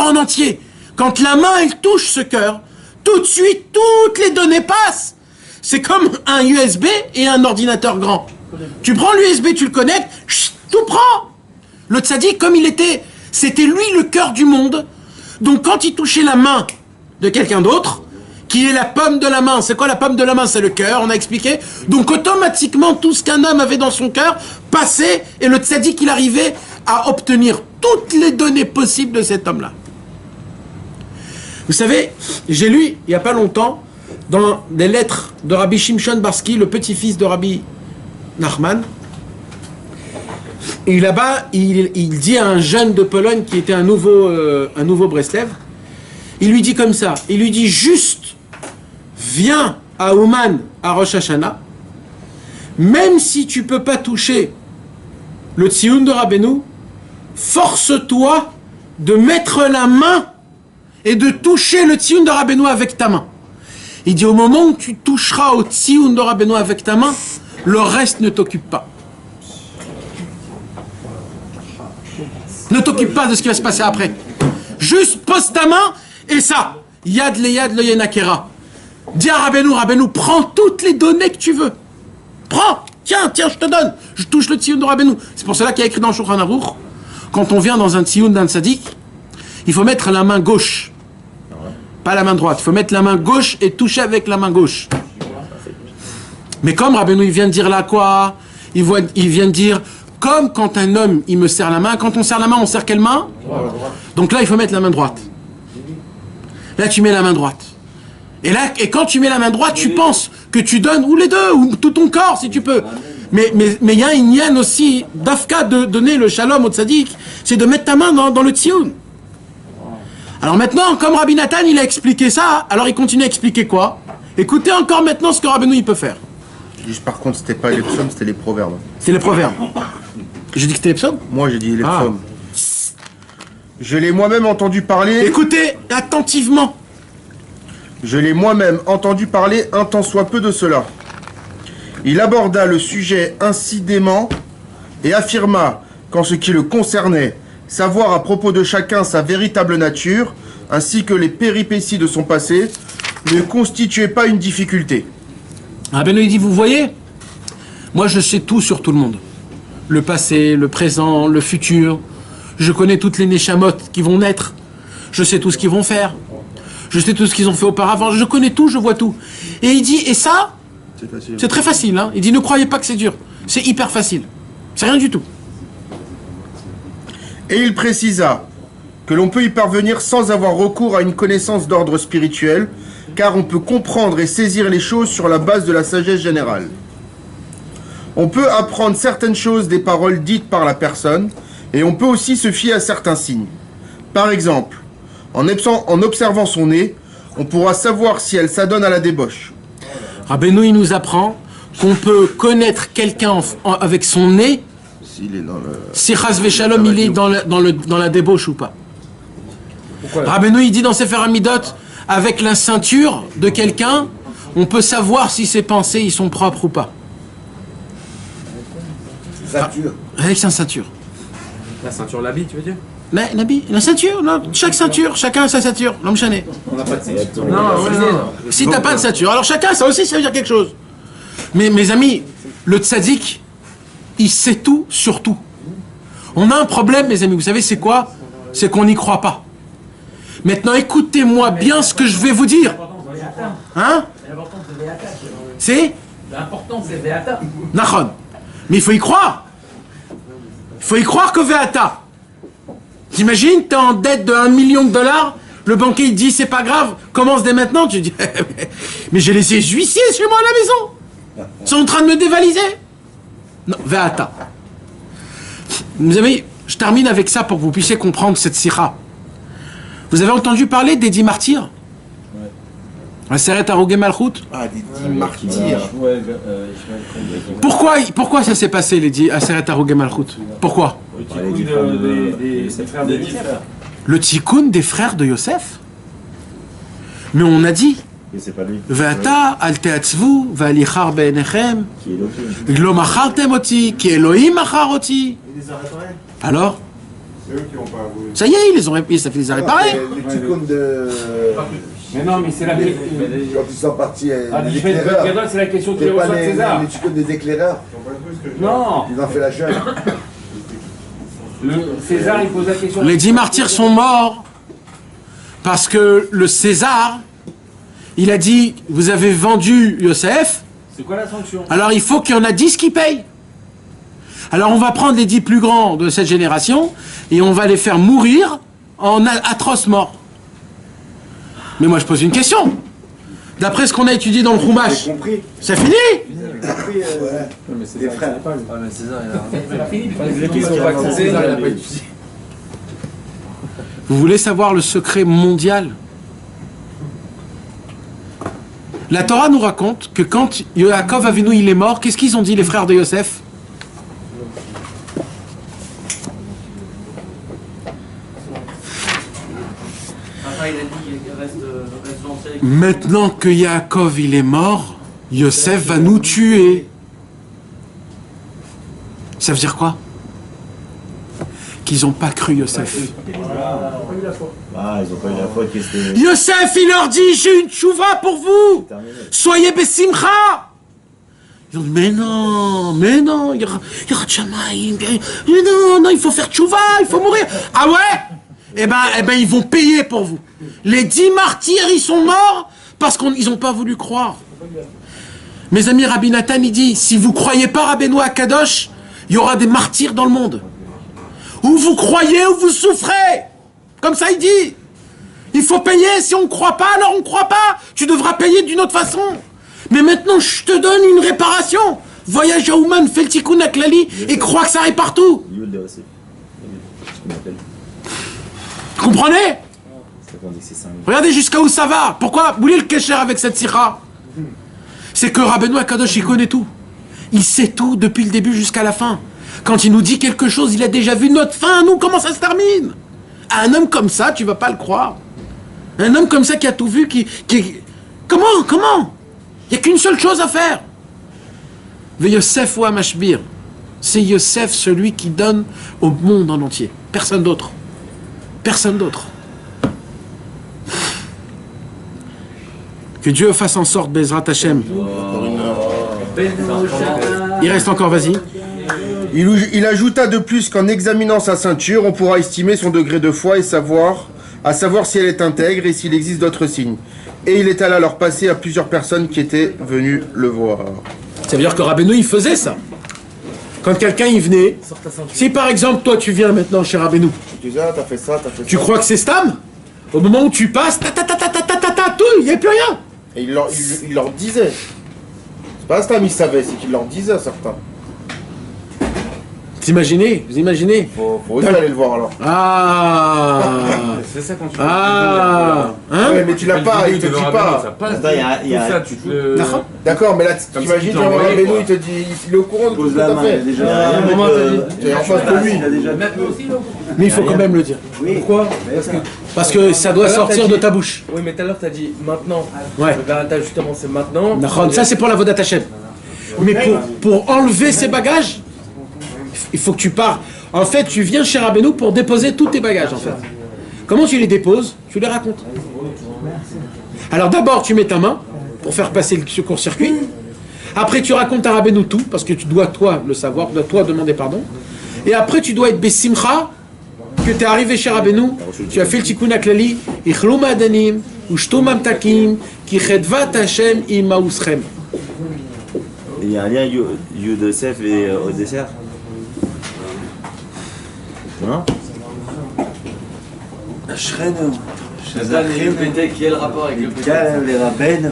en entier. quand la main, elle touche ce cœur, tout de suite, toutes les données passent. C'est comme un USB et un ordinateur grand. Tu prends l'USB, tu le connectes, tout prend. Le tzaddik, comme c'était lui le cœur du monde. Donc quand il touchait la main de quelqu'un d'autre, qui est la paume de la main, c'est quoi la paume de la main? C'est le cœur, on a expliqué. Donc automatiquement, tout ce qu'un homme avait dans son cœur passait, et le tzaddik, il arrivait à obtenir toutes les données possibles de cet homme-là. Vous savez, j'ai lu, il n'y a pas longtemps, dans des lettres de Rabbi Shimshon Barsky, le petit-fils de Rabbi Nachman, et là-bas, il dit à un jeune de Pologne qui était un nouveau Breslev, il lui dit comme ça, il lui dit juste, viens à Ouman à Rosh Hashanah, même si tu ne peux pas toucher le Tzioun de Rabbeinu, force-toi de mettre la main et de toucher le Tzioun de Rabbeinu avec ta main. Il dit, au moment où tu toucheras au Tzioun de Rabbeinu avec ta main, le reste ne t'occupe pas. Ne t'occupe pas de ce qui va se passer après. Juste pose ta main et ça, Yad le Yad le Yenakera. Dis à Rabbeinu, prends toutes les données que tu veux. Prends, tiens, je te donne. Je touche le Tzioun de Rabbeinu. C'est pour cela qu'il y a écrit dans le Shulchan Aruch, quand on vient dans un Tzioun d'un tzaddik, il faut mettre la main gauche. Pas la main droite. Il faut mettre la main gauche et toucher avec la main gauche. Mais comme Rabbeinu, il vient de dire là quoi? Il vient de dire, comme quand un homme, il me serre la main, quand on serre la main, on serre quelle main? Donc là, il faut mettre la main droite. Là, tu mets la main droite. Et quand tu mets la main droite, tu penses que tu donnes, ou les deux, ou tout ton corps, si tu peux. Mais il y a une yen aussi, d'Afka, de donner le shalom au tzaddik, c'est de mettre ta main dans le tzioun. Alors maintenant, comme Rabbi Nathan, il a expliqué ça, alors il continue à expliquer quoi? Écoutez encore maintenant ce que Rabbeinu, il peut faire. Juste par contre, c'était pas les psaumes, c'était les proverbes. C'est les proverbes. J'ai dit que c'était les psaumes? Moi, j'ai dit les psaumes. Je l'ai moi-même entendu parler... Écoutez attentivement. Je l'ai moi-même entendu parler un tant soit peu de cela. Il aborda le sujet incidemment et affirma qu'en ce qui le concernait, savoir à propos de chacun sa véritable nature, ainsi que les péripéties de son passé, ne constituait pas une difficulté. Rabbeinu, il dit, vous voyez, moi je sais tout sur tout le monde. Le passé, le présent, le futur. Je connais toutes les neshamot qui vont naître. Je sais tout ce qu'ils vont faire. Je sais tout ce qu'ils ont fait auparavant. Je connais tout, je vois tout. Et il dit, et ça, c'est très facile. Hein. Il dit, ne croyez pas que c'est dur. C'est hyper facile. C'est rien du tout. Et il précisa que l'on peut y parvenir sans avoir recours à une connaissance d'ordre spirituel, car on peut comprendre et saisir les choses sur la base de la sagesse générale. On peut apprendre certaines choses des paroles dites par la personne, et on peut aussi se fier à certains signes. Par exemple, en observant son nez, on pourra savoir si elle s'adonne à la débauche. Rabbeinu, il nous apprend qu'on peut connaître quelqu'un avec son nez, si Chas Veshalom, il est dans la débauche ou pas. Rabbeinu, il dit dans Sefer Hamidot, avec la ceinture de quelqu'un, on peut savoir si ses pensées ils sont propres ou pas. Ceinture. Avec sa ceinture. La ceinture, l'habit, tu veux dire? L'habit, la ceinture, non, chaque ceinture, chacun a sa ceinture, l'homme chané. On n'a pas de ceinture. Non. Si t'as pas de ceinture, alors chacun, ça aussi, ça veut dire quelque chose. Mais mes amis, le tzaddik, il sait tout sur tout. On a un problème, mes amis, vous savez, c'est quoi? C'est qu'on n'y croit pas. Maintenant, écoutez-moi bien ce que je vais vous dire. Hein? C'est? L'important, c'est Veata. Nachon. Mais il faut y croire. Il faut y croire que Veata. T'imagines, t'es en dette de 1 million de dollars, le banquier il dit c'est pas grave, commence dès maintenant, tu dis mais j'ai laissé huissier chez moi à la maison. Ils sont en train de me dévaliser. Non, Veata. Mes amis, je termine avec ça pour que vous puissiez comprendre cette sira. Vous avez entendu parler des 10 martyrs? La Seret Harugei Malchut. Ah, des 10 martyrs. Pourquoi ça s'est passé, les 10 Seret Harugei Malchut? Pourquoi? Le tikkun des frères de Yosef. Mais on a dit Ve'ata al te'atzvu ve'alichar be'enechem lo machartem oti ki Elohim machar oti. Alors C'est eux qui n'ont pas avoué. Ça y est, ils les ont réparés. Les petits comptes de. Mais non, mais c'est la question. Quand ils sont partis, Ah, les je vais te éclaireurs. dire, c'est la question qui C'est pas reçoit les César. petits comptes des éclaireurs. Ils n'ont pas cru ce que je Non, Ils ont fait la chaîne. César, il pose la question. Les 10 martyrs sont morts parce que le César, il a dit, vous avez vendu Yosef, C'est quoi la sanction? alors il faut qu'il y en a 10 qui payent. Alors on va prendre les 10 plus grands de cette génération et on va les faire mourir en atroces morts. Mais moi je pose une question. D'après ce qu'on a étudié dans le Chumash, J'ai compris. c'est fini? J'ai compris. Des frères. Ouais, mais César, il a Les filles sont pas accusées, il a pas étudié. Vous voulez savoir le secret mondial? La Torah nous raconte que quand Yaakov Avinu il est mort, qu'est-ce qu'ils ont dit les frères de Yosef? Enfin, il a dit qu'il reste gentil avec Maintenant que Yaakov il est mort, Yosef va nous tuer. Ça veut dire quoi? Qu'ils n'ont pas cru Yosef. Ah, ils ont pas eu la foi, qu'est-ce que... Yosef, il leur dit, j'ai une tchouva pour vous. Soyez besimcha. Ils ont dit, mais non, il y aura Shamaïm. Non, il faut faire tchouva, il faut mourir. Ah ouais? Eh ben, ils vont payer pour vous. Les 10 martyrs, ils sont morts parce qu'ils n'ont pas voulu croire. Mes amis, Rabbi Nathan, il dit, si vous croyez pas Rabbeinu Akadosh, il y aura des martyrs dans le monde. Ou vous croyez ou vous souffrez. Comme ça, il dit. Il faut payer. Si on ne croit pas, alors on ne croit pas. Tu devras payer d'une autre façon. Mais maintenant, je te donne une réparation. Voyage à Ouman, fais le tikkun aklali et crois que ça répare tout. Vous comprenez? Regardez jusqu'à où ça va. Pourquoi bouler le kécher avec cette sikha? C'est que Rabbeinu Akadosh, il connaît tout. Il sait tout depuis le début jusqu'à la fin. Quand il nous dit quelque chose, il a déjà vu notre fin, nous, comment ça se termine. Un homme comme ça, tu vas pas le croire. Un homme comme ça qui a tout vu, qui... Comment? Il n'y a qu'une seule chose à faire. Yosef ou Amashbir. C'est Yosef, celui qui donne au monde en entier. Personne d'autre. Personne d'autre. Que Dieu fasse en sorte, Bezrat Hashem. Il reste encore, vas-y. Il ajouta de plus qu'en examinant sa ceinture, on pourra estimer son degré de foi et savoir si elle est intègre et s'il existe d'autres signes. Et il est allé alors passer à plusieurs personnes qui étaient venues le voir. Ça veut dire que Rabbeinu, il faisait ça. Quand quelqu'un y venait, si par exemple, toi, tu viens maintenant chez Rabbeinu, T'as fait ça, tu crois que c'est Stam? Au moment où tu passes, tout, il n'y a plus rien. Et il leur disait. C'est pas Stam, il savait, c'est qu'il leur disait à certains. Vous imaginez? Faut oser aller le voir alors. Ah. C'est ça quand tu hein? Ouais, mais tu l'as pas, il te dit pas. Il y a... ça, tu te le... D'accord, mais là, t'imagines, genre, Rabbeinu, il te dit, il est au courant de tout ce que t'as fait. T'es en face de lui. Mais il faut quand même le dire. Pourquoi? Parce que ça doit sortir de ta bouche. Oui, mais tout à l'heure, t'as dit maintenant. Ouais. Le Barata, justement, c'est maintenant. Ça, c'est pour la Vodat Hashem. Mais pour enlever ces bagages, il faut que tu pars. En fait, tu viens chez Rabbeinu pour déposer tous tes bagages, en fait. Comment tu les déposes? Tu les racontes. Alors d'abord, tu mets ta main pour faire passer le court-circuit. Après, tu racontes à Rabbeinu tout, parce que tu dois, toi, le savoir, tu dois, toi, demander pardon. Et après, tu dois être Bessimcha, que tu es arrivé chez Rabbeinu, tu as fait le tikkun aklali, Ichlum adanim, Ushtum amtakim, Ki chedvat Hashem imaouschem. Il y a un lien Yudosef et au dessert. Non? le pétec, quel rapport avec le pétec? Les rabbins.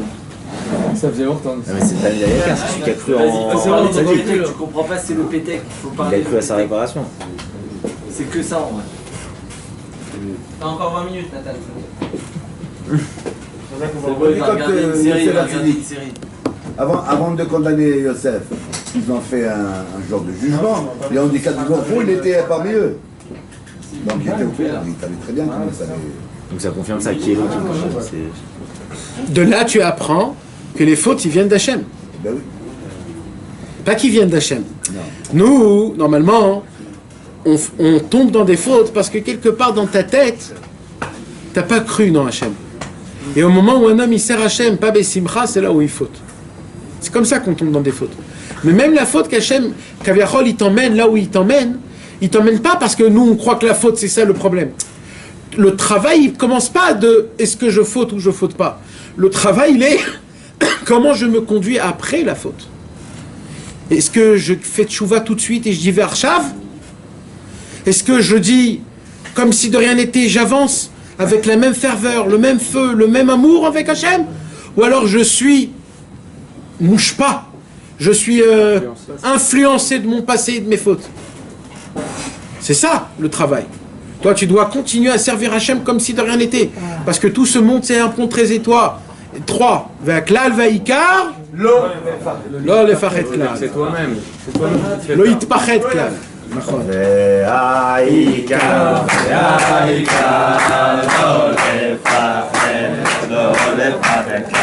Ça faisait longtemps. Ah mais c'est pas Yaka, c'est celui qui a cru en... Tu comprends pas, c'est le pétec. Faut Il parler a cru à sa réparation. C'est que ça en vrai. T'as encore 20 minutes, Nathan. C'est bon, il va regarder une série, Avant de condamner Yosef, ils ont fait un genre de jugement. Et on dit qu'à fond, il était parmi eux. Donc il était au courant, il savait très bien comment ça allait. Donc ça confirme ça, qui est l'autre. De là, tu apprends que les fautes, ils viennent d'Hachem. Ben oui. Pas qu'ils viennent d'Hachem. Non. Nous, normalement, on tombe dans des fautes parce que quelque part dans ta tête, t'as pas cru dans Hachem. Et au moment où un homme il sert Hachem, pas Bessimcha, c'est là où il faute. C'est comme ça qu'on tombe dans des fautes. Mais même la faute qu'Hachem, Kaviachol, il t'emmène là où il t'emmène pas parce que nous on croit que la faute c'est ça le problème. Le travail il commence pas de est-ce que je faute ou je faute pas. Le travail il est comment je me conduis après la faute. Est-ce que je fais tchouva tout de suite et je dis vers Chav? Est-ce que je dis comme si de rien n'était, j'avance avec la même ferveur, le même feu, le même amour avec Hachem? Ou alors je suis mouche pas, je suis influencé de mon passé et de mes fautes. C'est ça le travail. Toi tu dois continuer à servir Hachem comme si de rien n'était. Parce que tout ce monde c'est un pont très étroit. 3. Klal Vaikar. Lo le fachet klal. C'est toi-même. Lo itpachet klal. והעיקר, לא לפחד, לא לפחד